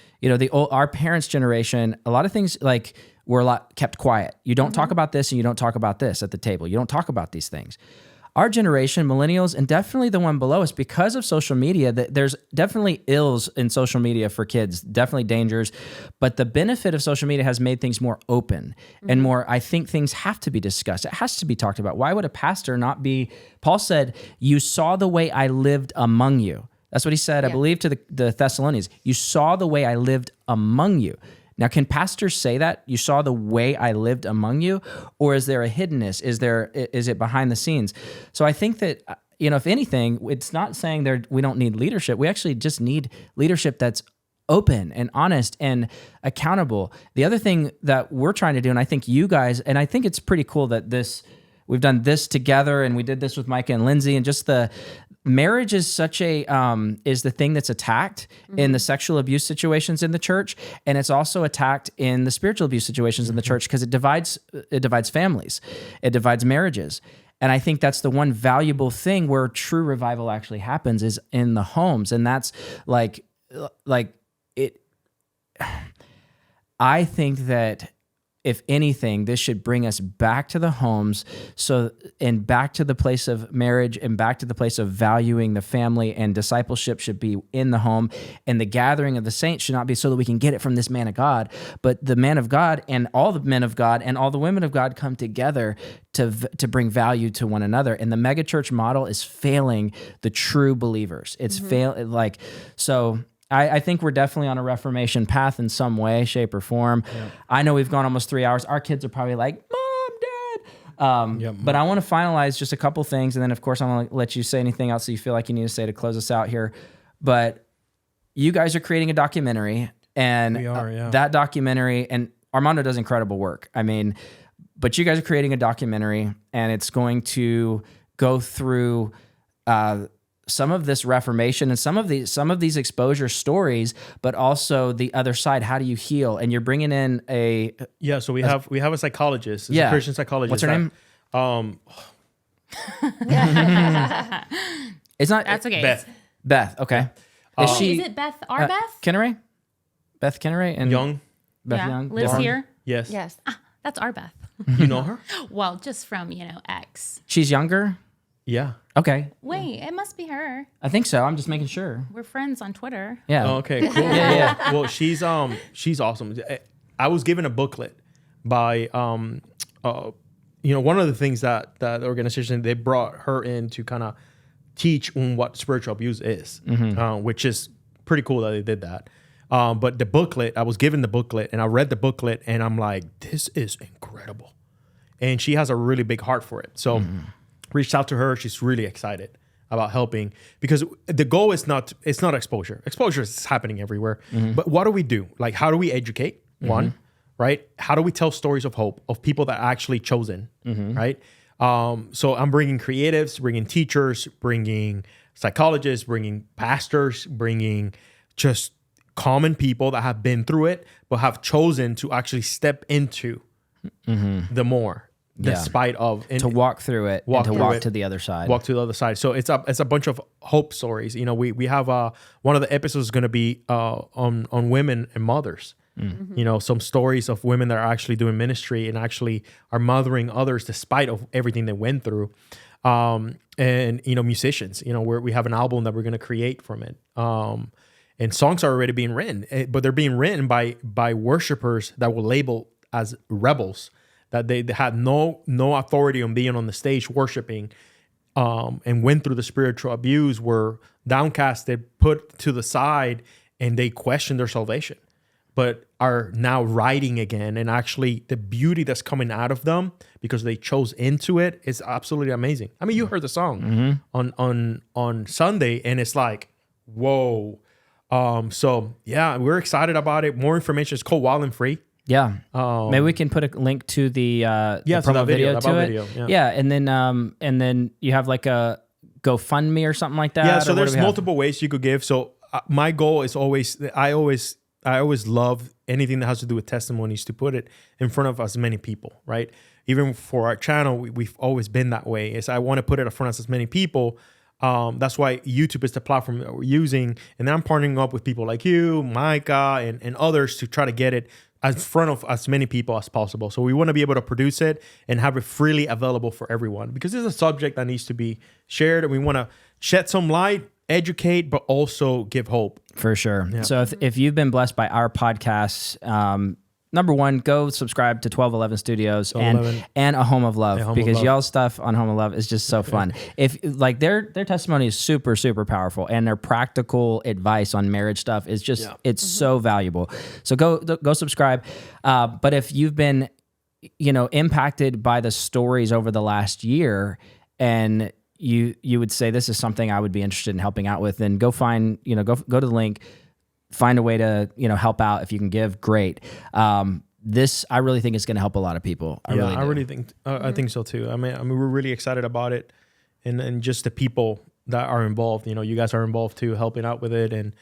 our parents' generation, a lot of things were a lot kept quiet. You don't talk about this, and you don't talk about this at the table. You don't talk about these things. Our generation, millennials, and definitely the one below us, because of social media, there's definitely ills in social media for kids, definitely dangers. But the benefit of social media has made things more open and more, I think things have to be discussed. It has to be talked about. Why would a pastor not be, Paul said, you saw the way I lived among you. That's what he said, I believe, to the Thessalonians. You saw the way I lived among you. Now, can pastors say that? You saw the way I lived among you? Or is there a hiddenness? Is it behind the scenes? So I think that, if anything, it's not saying we don't need leadership. We actually just need leadership that's open and honest and accountable. The other thing that we're trying to do, and I think you guys, and I think it's pretty cool that we've done this together, and we did this with Micah and Lindsay, and just the marriage is such is the thing that's attacked in the sexual abuse situations in the church, and it's also attacked in the spiritual abuse situations in the church, because it divides families, it divides marriages. And I think that's the one valuable thing where true revival actually happens is in the homes, and that's like it. I think that if anything, this should bring us back to the homes, and back to the place of marriage, and back to the place of valuing the family, and discipleship should be in the home, and the gathering of the saints should not be so that we can get it from this man of God, but the man of God and all the men of God and all the women of God come together to bring value to one another. And the megachurch model is failing the true believers. It's so. I think we're definitely on a reformation path in some way, shape, or form. Yeah. I know we've gone almost 3 hours. Our kids are probably like, Mom, Dad. But I want to finalize just a couple things. And then, of course, I want to let you say anything else that you feel like you need to say to close us out here. But you guys are creating a documentary. And we are, that documentary, and Armando does incredible work. I mean, but you guys are creating a documentary, and it's going to go through some of this reformation and some of these exposure stories, but also the other side. How do you heal? And you're bringing in so we have a psychologist, a Christian psychologist. What's her name? It's not. That's okay. Beth. Okay. Is it Beth? Beth Kenneray? Beth Kenneray and Young. Beth Young lives here. Yes. That's our Beth. You know her? Well, just from X. She's younger. Yeah. Okay. Wait, it must be her. I think so. I'm just making sure. We're friends on Twitter. Yeah. Oh, okay. Cool. Yeah. Well, she's awesome. I was given a booklet by one of the things that the organization, they brought her in to kind of teach on what spiritual abuse is, which is pretty cool that they did that. But the booklet, I was given the booklet, and I read the booklet, and I'm like, this is incredible. And she has a really big heart for it. So reached out to her. She's really excited about helping, because the goal is not exposure. Exposure is happening everywhere. But what do we do? Like, how do we educate? One, right? How do we tell stories of hope of people that are actually chosen, right? So I'm bringing creatives, bringing teachers, bringing psychologists, bringing pastors, bringing just common people that have been through it, but have chosen to actually step into the more. Despite of to walk through it, and to walk to the other side. Walk to the other side. So it's a bunch of hope stories. We have one of the episodes is going to be on women and mothers. Some stories of women that are actually doing ministry and actually are mothering others despite of everything they went through. And musicians. Where we have an album that we're going to create from it. And songs are already being written, but they're being written by worshipers that will label as rebels. That they had no authority on being on the stage worshiping, and went through the spiritual abuse, were downcasted, put to the side, and they questioned their salvation, but are now writing again. And actually the beauty that's coming out of them because they chose into it is absolutely amazing. I mean, you heard the song on Sunday, and it's like, whoa. So yeah, we're excited about it. More information. It's called Wild and Free. Yeah, maybe we can put a link to the promo video to it. Yeah, and then you have like a GoFundMe or something like that. Yeah, so there's multiple ways you could give. So my goal is I always love anything that has to do with testimonies, to put it in front of as many people, right? Even for our channel, we've always been that way. Is I want to put it in front of as many people. That's why YouTube is the platform that we're using, and then I'm partnering up with people like you, Micah, and others to try to get it in front of as many people as possible. So we want to be able to produce it and have it freely available for everyone, because it's a subject that needs to be shared, and we want to shed some light, educate, but also give hope. For sure. Yeah. So if you've been blessed by our podcast, number one, go subscribe to 1211 Studios and A Home of Love, because y'all's stuff on Home of Love is just so fun. If like their testimony is super, super powerful, and their practical advice on marriage stuff is just, it's so valuable. So go subscribe. But if you've been, impacted by the stories over the last year, and you would say, this is something I would be interested in helping out with, then go find, go to the link, find a way to, help out. If you can give, great. This, I really think is going to help a lot of people. I really think, I think so too. I mean, we're really excited about it, and just the people that are involved, you guys are involved too, helping out with it, and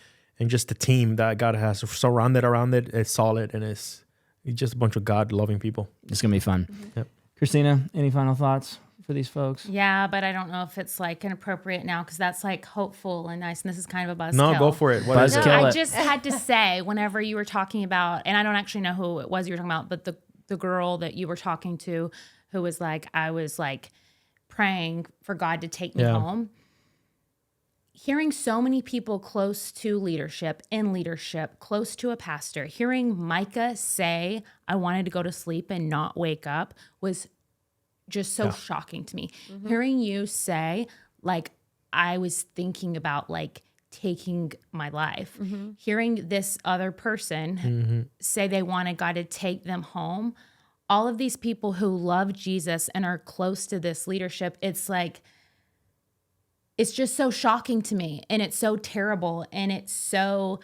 just the team that God has surrounded around it. It's solid, and it's just a bunch of God loving people. It's going to be fun. Yep. Christina, any final thoughts for these folks? Yeah, but I don't know if it's like inappropriate now, because that's like hopeful and nice, and this is kind of a buzzkill. No, go for it. I just had to say, whenever you were talking about, and I don't actually know who it was you were talking about, but the girl that you were talking to who was like, I was like praying for God to take me home. Hearing so many people close to leadership, in leadership, close to a pastor, hearing Micah say, I wanted to go to sleep and not wake up was just so shocking to me. Hearing you say, like, I was thinking about like taking my life. Hearing this other person say they wanted God to take them home. All of these people who love Jesus and are close to this leadership, it's like, it's just so shocking to me, and it's so terrible, and it's so,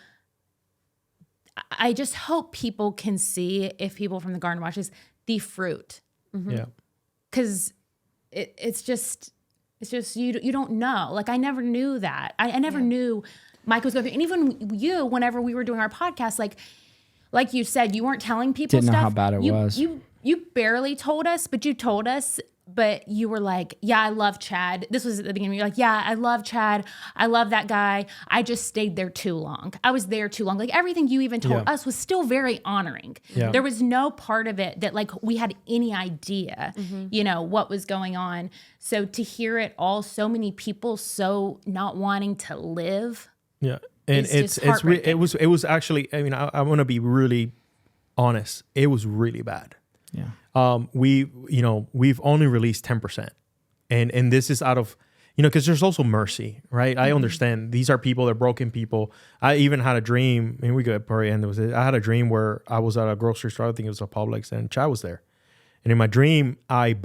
I just hope people can see, if people from the Garden watches, the fruit. Yeah. Because it's just you don't know. Like, I never knew that. I never knew Mike was going through, and even you, whenever we were doing our podcast, like you said, you weren't telling people Didn't stuff. know how bad it was. You barely told us, but you told us. But you were like, yeah, I love Chad. This was at the beginning. You're like, yeah, I love Chad. I love that guy. I just stayed there too long. I was there too long. Like, everything you even told us was still very honoring. Yeah. There was no part of it that like we had any idea, you know, what was going on. So to hear it all, so many people so not wanting to live. Yeah. And it was actually, I mean, I want to be really honest. It was really bad. Yeah. We've only released 10%. And this is out of, because there's also mercy, right? I understand these are people, they're broken people. I even had a dream, and we could probably end with it. I had a dream where I was at a grocery store, I think it was a Publix, and Chad was there. And in my dream, I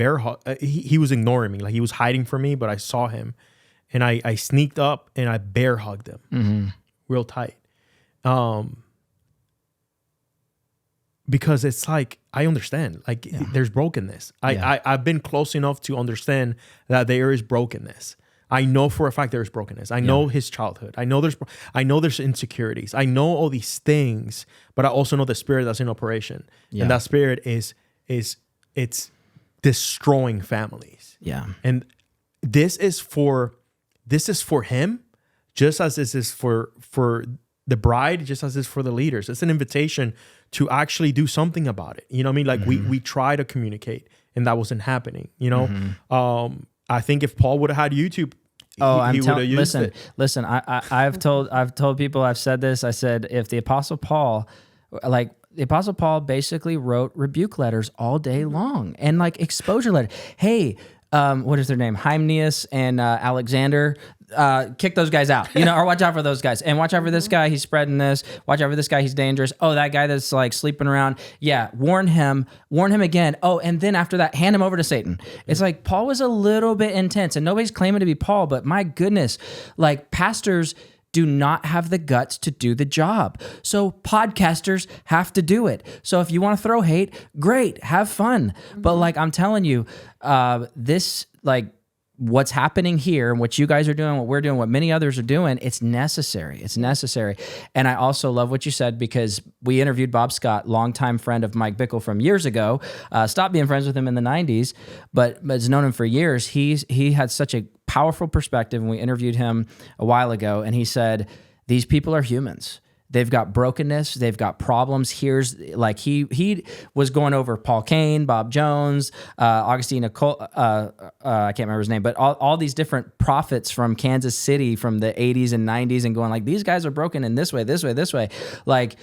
he was ignoring me, like he was hiding from me, but I saw him. And I sneaked up and I bear hugged him real tight. Because it's like, I understand, like there's brokenness. I've been close enough to understand that there is brokenness. I know for a fact there is brokenness. I know his childhood. I know there's insecurities. I know all these things, but I also know the spirit that's in operation. Yeah. And that spirit it's destroying families. Yeah. And this is for him, just as this is for the bride, just as this is for the leaders. It's an invitation to actually do something about it. You know what I mean? Like we try to communicate, and that wasn't happening. I think if Paul would have had YouTube, he would have used it. Listen, I've told people, I've said this. I said, if the Apostle Paul basically wrote rebuke letters all day long, and like exposure letters. Hey, what is their name? Hymenaeus and Alexander. Kick those guys out, or watch out for those guys, and watch out for this guy. He's spreading this. Watch out for this guy. He's dangerous. Oh, that guy that's like sleeping around. Yeah. Warn him again. Oh, and then after that, hand him over to Satan. It's like Paul was a little bit intense, and nobody's claiming to be Paul, but my goodness, like pastors do not have the guts to do the job. So podcasters have to do it. So if you want to throw hate, great, have fun. But like, I'm telling you, this, like, what's happening here and what you guys are doing, what we're doing, what many others are doing, it's necessary. It's necessary. And I also love what you said, because we interviewed Bob Scott, longtime friend of Mike Bickle from years ago, stopped being friends with him in the 90s, but has known him for years. He had such a powerful perspective, and we interviewed him a while ago, and he said, these people are humans. They've got brokenness. They've got problems. Here's like he was going over Paul Cain, Bob Jones, Augustine Nicole, I can't remember his name, but all these different prophets from Kansas City from the 80s and 90s, and going like, these guys are broken in this way, this way, this way. Like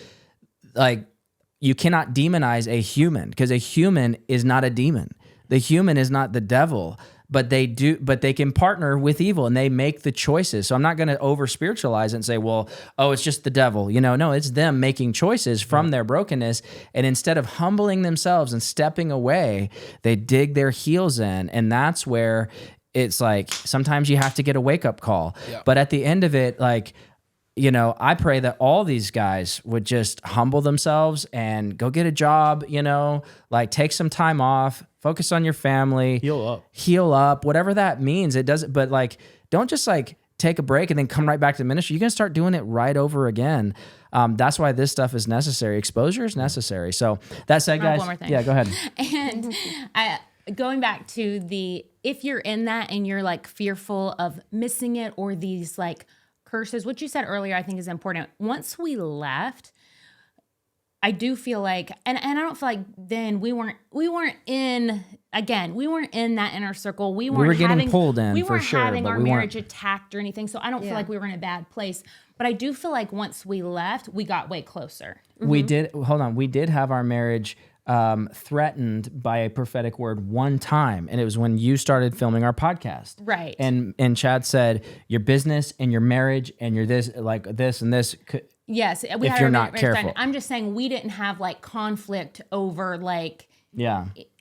you cannot demonize a human, because a human is not a demon. The human is not the devil. But they can partner with evil, and they make the choices. So I'm not going to over spiritualize it and say, well, it's just the devil. No, it's them making choices from their brokenness. And instead of humbling themselves and stepping away, they dig their heels in. And that's where it's like, sometimes you have to get a wake up call. Yeah. But at the end of it, like, I pray that all these guys would just humble themselves and go get a job, like take some time off, focus on your family, heal up, whatever that means. It doesn't, but like, don't just like take a break and then come right back to the ministry. You're going to start doing it right over again. That's why this stuff is necessary. Exposure is necessary. So that said, guys, one more thing. Yeah, go ahead. And going back to if you're in that and you're like fearful of missing it, or these like curses, what you said earlier, I think is important. Once we left, I do feel like, and I don't feel like then we weren't in that inner circle. We were getting having, pulled in, we for weren't sure, having but our we marriage weren't. attacked or anything. So I don't feel like we were in a bad place. But I do feel like once we left, we got way closer. We did. Hold on. We did have our marriage threatened by a prophetic word one time, and it was when you started filming our podcast. Right. And Chad said your business and your marriage and your this and this. Yes, we if had you're our not marriage careful. done. I'm just saying we didn't have like conflict over like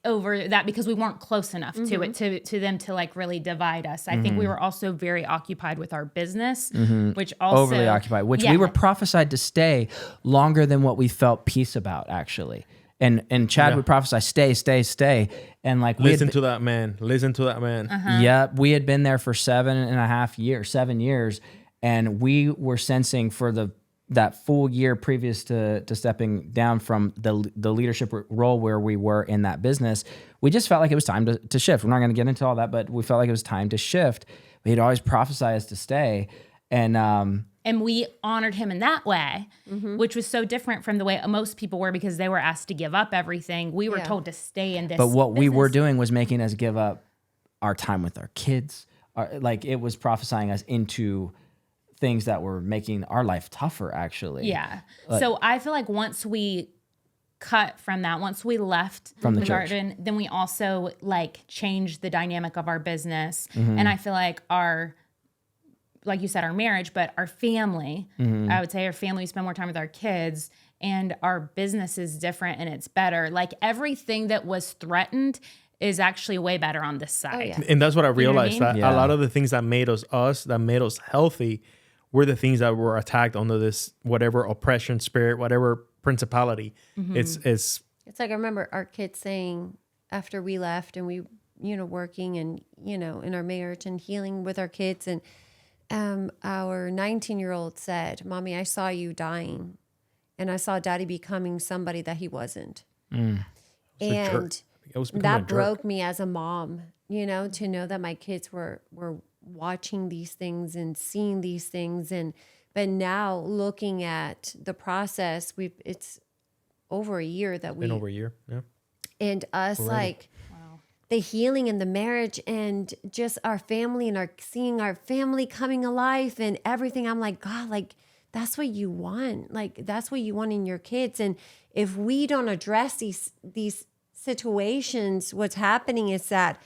over that because we weren't close enough to it to them to like really divide us. I think we were also very occupied with our business, which also overly occupied, which we were prophesied to stay longer than what we felt peace about, actually. And Chad would prophesy, stay, and like listen to that man. Yeah, we had been there for 7 years, and we were sensing for that full year previous to stepping down from the leadership role where we were in that business, we just felt like it was time to shift. We're not going to get into all that, but we felt like it was time to shift. We had always prophesied us to stay, and we honored him in that way, which was so different from the way most people were because they were asked to give up everything. We were told to stay in this. But what we were business. doing was making us give up our time with our kids. Like it was prophesying us into things that were making our life tougher, actually. Yeah. So I feel like once we cut from that, once we left from the garden, then we also like changed the dynamic of our business. And I feel like like you said, our marriage, but our family, I would say our family, we spend more time with our kids, and our business is different and it's better. Like everything that was threatened is actually way better on this side. Oh, yeah. And that's what I realized, You know what I mean? that a lot of the things that made us, that made us healthy, were the things that were attacked under this whatever oppression spirit, whatever principality. It's like I remember our kids saying after we left and we, working and, in our marriage and healing with our kids. And our 19-year-old said, "Mommy, I saw you dying and I saw Daddy becoming somebody that he wasn't." And that broke me as a mom, to know that my kids were watching these things and seeing these things. But now looking at the process, it's over a year that been over a year. Yeah. And us like the healing in the marriage and just our family and seeing our family coming alive and everything. I'm like, God, like that's what you want. Like that's what you want in your kids. And if we don't address these situations, what's happening is that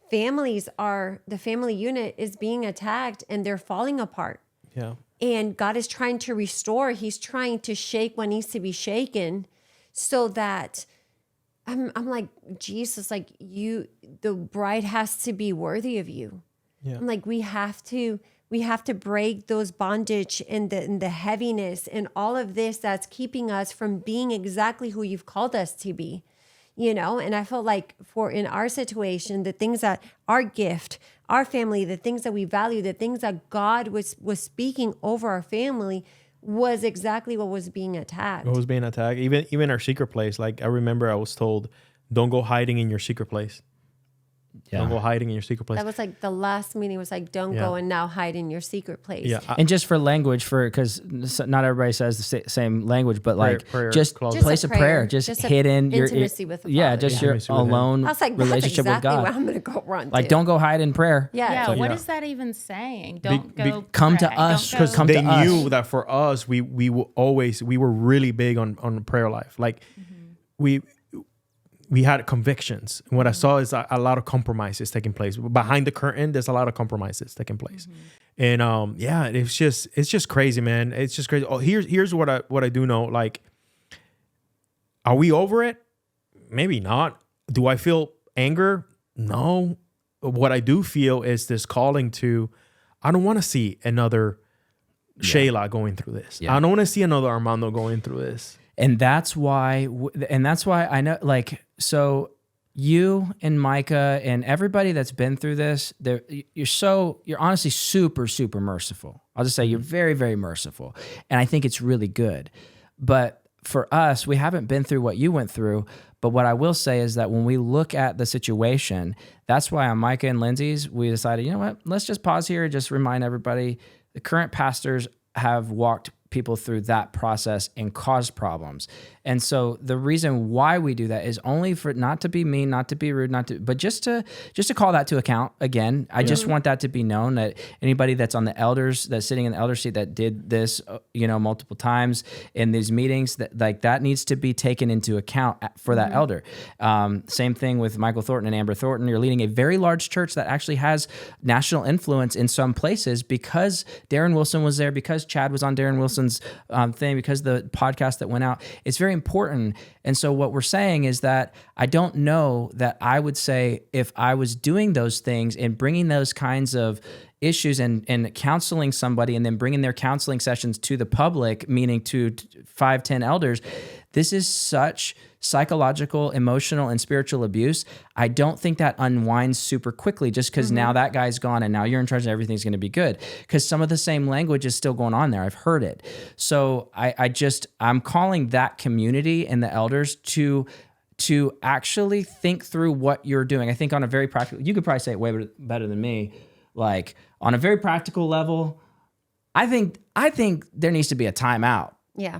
the family unit is being attacked and they're falling apart. Yeah. And God is trying to restore. He's trying to shake what needs to be shaken so that I'm like, Jesus, like the bride has to be worthy of you. Yeah. I'm like, we have to break those bondage and the heaviness and all of this that's keeping us from being exactly who you've called us to be. And I felt like in our situation, the things that our gift, our family, the things that we value, the things that God was speaking over our family was exactly what was being attacked. What was being attacked? Even our secret place. Like I remember I was told, don't go hiding in your secret place. Yeah. Don't go hiding in your secret place. That was like the last meeting was like, don't go and now hide in your secret place. Yeah. And just for language, because not everybody says the same language, but prayer, just place of prayer, just hidden intimacy with the Father. Just your alone I was like, relationship that's exactly with God. What I'm going to go run. Like, don't go hide in prayer. Yeah. What is that even saying? Don't go come pray. to us, Don't go- come they to us. knew that for us, we were really big on prayer life. Like we had convictions. And what I saw is a lot of compromises taking place behind the curtain. There's a lot of compromises taking place, and it's just crazy, man. It's just crazy. Oh, here's what I do know. Like, are we over it? Maybe not. Do I feel anger? No. What I do feel is this calling to. I don't want to see another Shayla going through this. I don't want to see another Armando going through this. And that's why I know, like, so you and Micah and everybody that's been through this, you're honestly super, super merciful. I'll just say you're very, very merciful. And I think it's really good. But for us, we haven't been through what you went through. But what I will say is that when we look at the situation, that's why on Micah and Lindsay's, we decided, you know what, let's just pause here and just remind everybody, the current pastors have walked people through that process and caused problems. And so the reason why we do that is only for not to be mean, not to be rude, but just to call that to account again. I just want that to be known that anybody that's on the elders, that's sitting in the elder seat that did this, multiple times in these meetings, that needs to be taken into account for that elder. Same thing with Michael Thornton and Amber Thornton. You're leading a very large church that actually has national influence in some places because Darren Wilson was there, because Chad was on Darren Wilson's thing, because the podcast that went out. It's very important. And so what we're saying is that I don't know that I would say if I was doing those things and bringing those kinds of issues and counseling somebody and then bringing their counseling sessions to the public, meaning to 5-10 elders, this is such psychological, emotional, and spiritual abuse. I don't think that unwinds super quickly just because now that guy's gone and now you're in charge and everything's going to be good, because some of the same language is still going on there. I've heard it. So I'm calling that community and the elders to actually think through what you're doing. I think on a very practical, you could probably say it way better than me. Like on a very practical level, I think there needs to be a timeout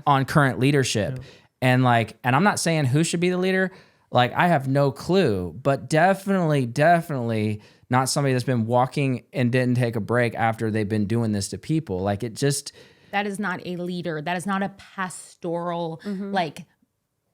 on current leadership. Yeah. And I'm not saying who should be the leader. Like I have no clue, but definitely not somebody that's been walking and didn't take a break after they've been doing this to people. Like it just. That is not a leader. That is not a pastoral,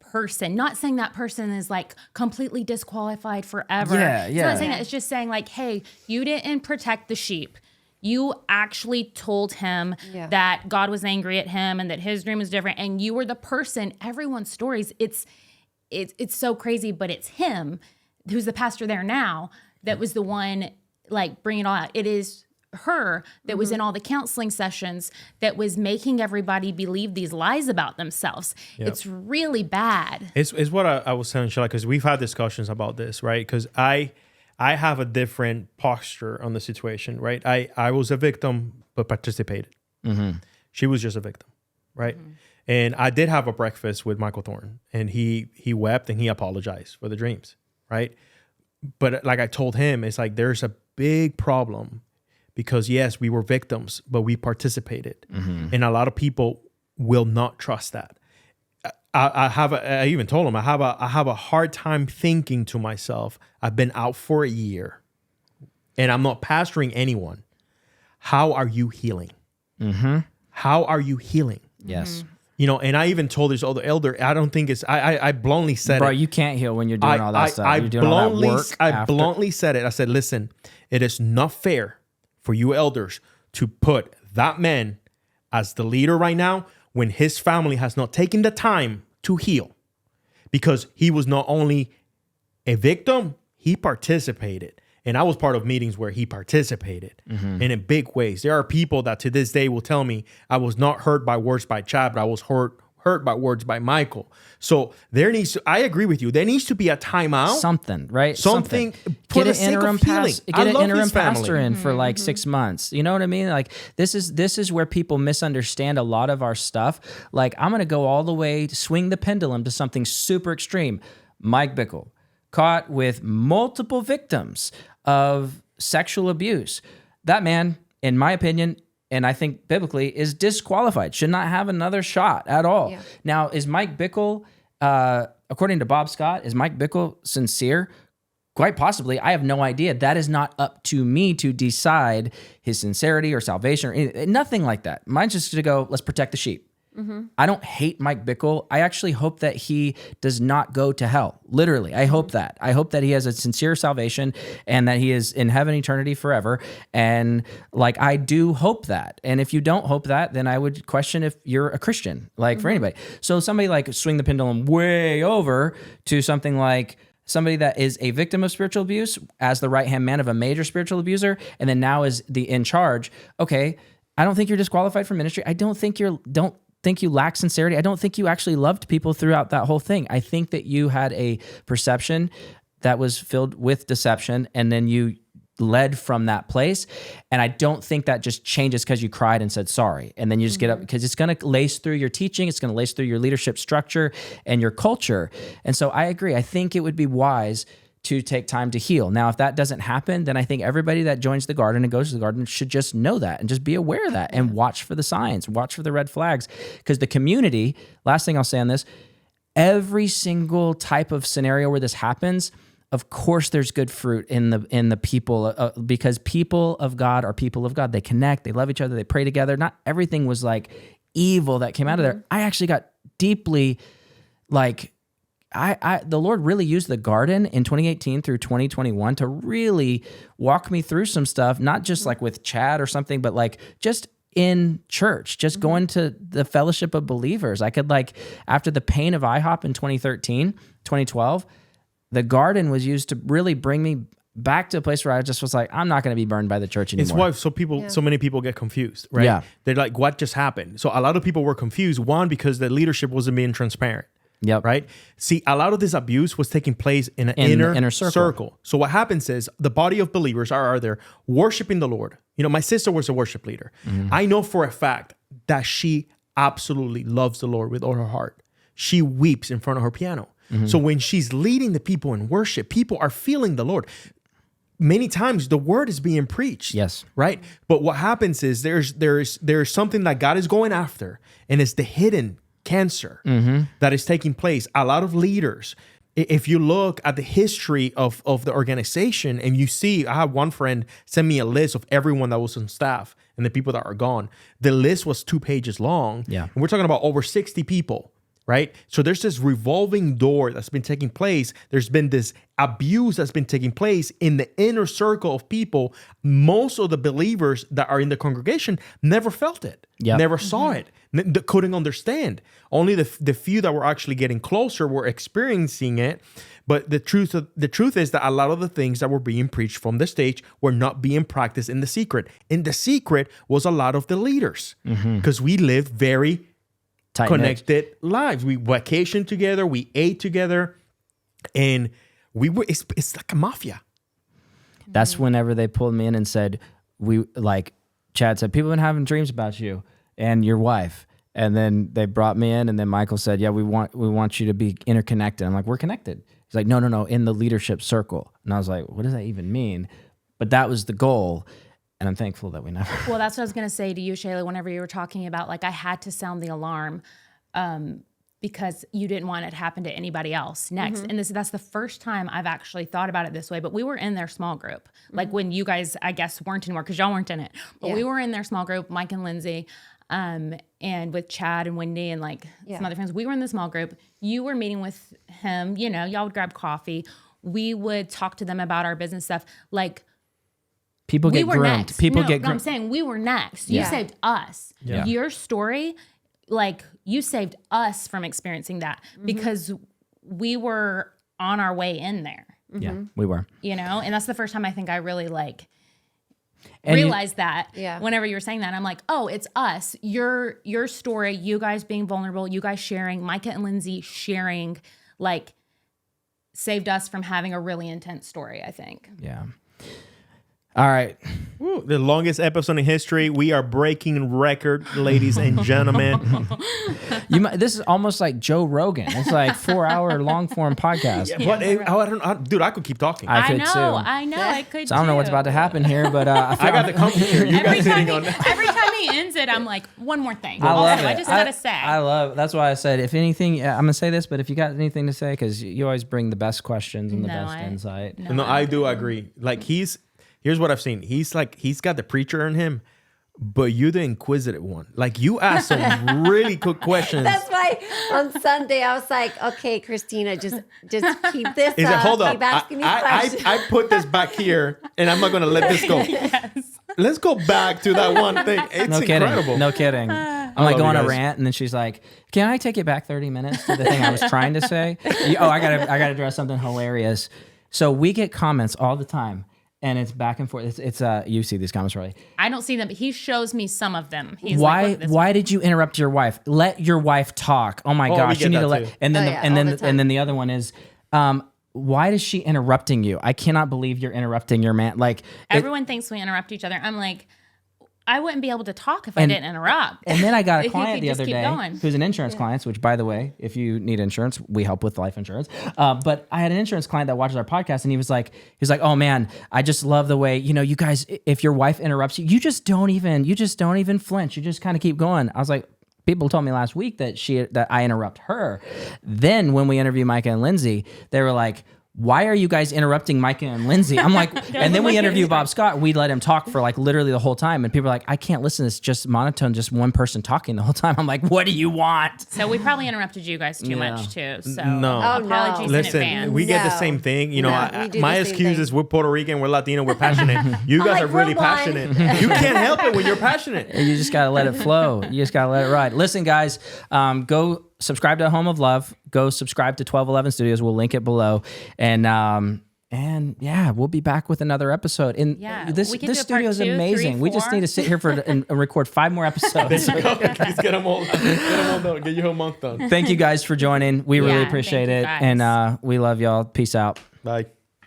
person. Not saying that person is completely disqualified forever. Yeah. It's not saying that. It's just saying hey, you didn't protect the sheep. You actually told him that God was angry at him and that his dream was different. And you were the person, everyone's stories. It's so crazy, but it's him who's the pastor there now that was the one bringing it all out. It is her that was in all the counseling sessions that was making everybody believe these lies about themselves. Yep. It's really bad. It's what I was telling Shayla, because we've had discussions about this, right? Because I have a different posture on the situation, right? I was a victim, but participated. Mm-hmm. She was just a victim, right? Mm-hmm. And I did have a breakfast with Michael Thornton, and he wept and he apologized for the dreams, right? But like I told him, it's there's a big problem. Because yes, we were victims, but we participated. Mm-hmm. And a lot of people will not trust that. I even told him, I have a hard time thinking to myself, I've been out for a year and I'm not pastoring anyone. How are you healing? Mm-hmm. How are you healing? Yes. And I even told this other elder, I don't think it's, I bluntly said Bro, you can't heal when you're doing all that stuff. You're doing all that work I bluntly said it. I said, listen, it is not fair for you elders to put that man as the leader right now when his family has not taken the time to heal, because he was not only a victim, he participated. And I was part of meetings where he participated and in big ways. There are people that to this day will tell me I was not hurt by words by Chad, but I was hurt by words by Michael. So I agree with you. There needs to be a timeout. Something, right? Something Get for the an sake interim of healing. Get an interim pastor in for 6 months. You know what I mean? This is where people misunderstand a lot of our stuff. I'm going to go all the way to swing the pendulum to something super extreme. Mike Bickle, caught with multiple victims of sexual abuse. That man, in my opinion, and I think biblically, is disqualified, should not have another shot at all. Yeah. Now, is Mike Bickle, according to Bob Scott, is Mike Bickle sincere? Quite possibly. I have no idea. That is not up to me to decide his sincerity or salvation or anything, nothing like that. Mine's just to go, let's protect the sheep. Mm-hmm. I don't hate Mike Bickle. I actually hope that he does not go to hell. Literally, I hope that. I hope that he has a sincere salvation and that he is in heaven eternity forever. And I do hope that. And if you don't hope that, then I would question if you're a Christian, for anybody. So somebody swing the pendulum way over to something like somebody that is a victim of spiritual abuse as the right-hand man of a major spiritual abuser, and then now is the in charge. Okay, I don't think you're disqualified for ministry. I don't think you lack sincerity. I don't think you actually loved people throughout that whole thing. I think that you had a perception that was filled with deception, and then you led from that place. And I don't think that just changes because you cried and said sorry. And then you just get up, because it's going to lace through your teaching. It's going to lace through your leadership structure and your culture. And so I agree. I think it would be wise to take time to heal. Now, if that doesn't happen, then I think everybody that joins the garden and goes to the garden should just know that and just be aware of that and watch for the signs, watch for the red flags. Because the community, last thing I'll say on this, every single type of scenario where this happens, of course there's good fruit in the people, because people of God are people of God. They connect, they love each other, they pray together. Not everything was like evil that came out of there. I actually got deeply like, the Lord really used the garden in 2018 through 2021 to really walk me through some stuff, not just like with Chad or something, but like just in church, just going to the fellowship of believers. I could like, after the pain of IHOP in 2012, the garden was used to really bring me back to a place where I just was like, I'm not going to be burned by the church anymore. It's why so many people get confused, right? Yeah. They're like, what just happened? So a lot of people were confused. One, because the leadership wasn't being transparent. Yep. Right. See, a lot of this abuse was taking place in an inner circle. So what happens is the body of believers are there worshiping the Lord. You know, my sister was a worship leader. I know for a fact that she absolutely loves the Lord with all her heart. She weeps in front of her piano. So when she's leading the people in worship, people are feeling the Lord. Many times the word is being preached. Yes. Right. But what happens is there's something that God is going after, and it's the hidden cancer that is taking place. A lot of leaders, if you look at the history of the organization, and you see, I had one friend send me a list of everyone that was on staff and the people that are gone. The list was 2 pages long. Yeah. And we're talking about over 60 people. Right? So there's this revolving door that's been taking place. There's been this abuse that's been taking place in the inner circle of people. Most of the believers that are in the congregation never felt it, never saw it, couldn't understand. Only the few that were actually getting closer were experiencing it. But the truth is that a lot of the things that were being preached from the stage were not being practiced in the secret. In the secret was a lot of the leaders, because we lived very connected lives. We vacationed together, we ate together, and it's like a mafia. That's whenever they pulled me in and said, Chad said, people have been having dreams about you and your wife. And then they brought me in, and then Michael said, yeah, we want you to be interconnected. I'm like, we're connected. He's like, no, in the leadership circle. And I was like, what does that even mean? But that was the goal. And I'm thankful that we never. Well, that's what I was going to say to you, Shayla, whenever you were talking about, like, I had to sound the alarm because you didn't want it to happen to anybody else next. And that's the first time I've actually thought about it this way. But we were in their small group. Like when you guys, I guess, weren't anymore because y'all weren't in it. But we were in their small group, Mike and Lindsay, and with Chad and Wendy and some other friends. We were in the small group. You were meeting with him. You know, y'all would grab coffee. We would talk to them about our business stuff. Like, people get groomed. Next. People get groomed. I'm saying we were next. You saved us. Yeah. Your story, you saved us from experiencing that because we were on our way in there. Yeah, we were. You know, and that's the first time I think I really realized that. Yeah. Whenever you were saying that, I'm like, oh, it's us. Your story, you guys being vulnerable, you guys sharing, Micah and Lindsay sharing, saved us from having a really intense story, I think. Yeah. All right. Woo, the longest episode in history. We are breaking record, ladies and gentlemen. This is almost like Joe Rogan. It's like 4-hour long form podcast. Yeah, dude, I could keep talking. I could too. I know. I could. So I don't know what's about to happen here, but I got the company here. You guys sitting on that. Every time he ends it, I'm like, one more thing. I just gotta say. I love. That's why I said, if anything, I'm gonna say this, but if you got anything to say, because you always bring the best questions and the best insight. No, I do agree. Here's what I've seen. He's got the preacher in him, but you're the inquisitive one. Like, you ask some really good questions. That's why on Sunday I was like, okay, Christina, just keep this up. Hold up. Keep asking me questions. I put this back here, and I'm not going to let this go. Yes. Let's go back to that one thing. It's incredible. No kidding. I'm like going on a rant, and then she's like, "Can I take it back 30 minutes to the thing I was trying to say?" I gotta address something hilarious. So we get comments all the time. And it's back and forth. It's you see these comments, right? I don't see them, but he shows me some of them. He's why did you interrupt your wife? Let your wife talk. Oh my gosh, you need to let. And then the other one is, why is she interrupting you? I cannot believe you're interrupting your man. Like, everyone thinks we interrupt each other. I'm like, I wouldn't be able to talk if I didn't interrupt. And then I got a client the other day who's an insurance client, which, by the way, if you need insurance, we help with life insurance. But I had an insurance client that watches our podcast, and he was like, oh man, I just love the way, you guys, if your wife interrupts you, you just don't even flinch. You just kind of keep going. I was like, people told me last week that I interrupt her. Then when we interview Micah and Lindsay, they were like, why are you guys interrupting Micah and Lindsay? I'm like, and then we interview Bob Scott. We let him talk for like literally the whole time. And people are like, I can't listen. It's just monotone, just one person talking the whole time. I'm like, what do you want? So we probably interrupted you guys too much too. So No. apologies Listen, in advance. we get the same thing. You know, my excuse is we're Puerto Rican, we're Latino, we're passionate. You guys are really passionate. You can't help it when you're passionate. You just got to let it flow. You just got to let it ride. Listen, guys, go subscribe to Home of Love. Go subscribe to 1211 Studios. We'll link it below. And yeah, we'll be back with another episode. And this studio is amazing. 3, we just need to sit here and record 5 more episodes. Please get them all done. Get your whole month done. Thank you guys for joining. We really appreciate it. And we love y'all. Peace out. Bye.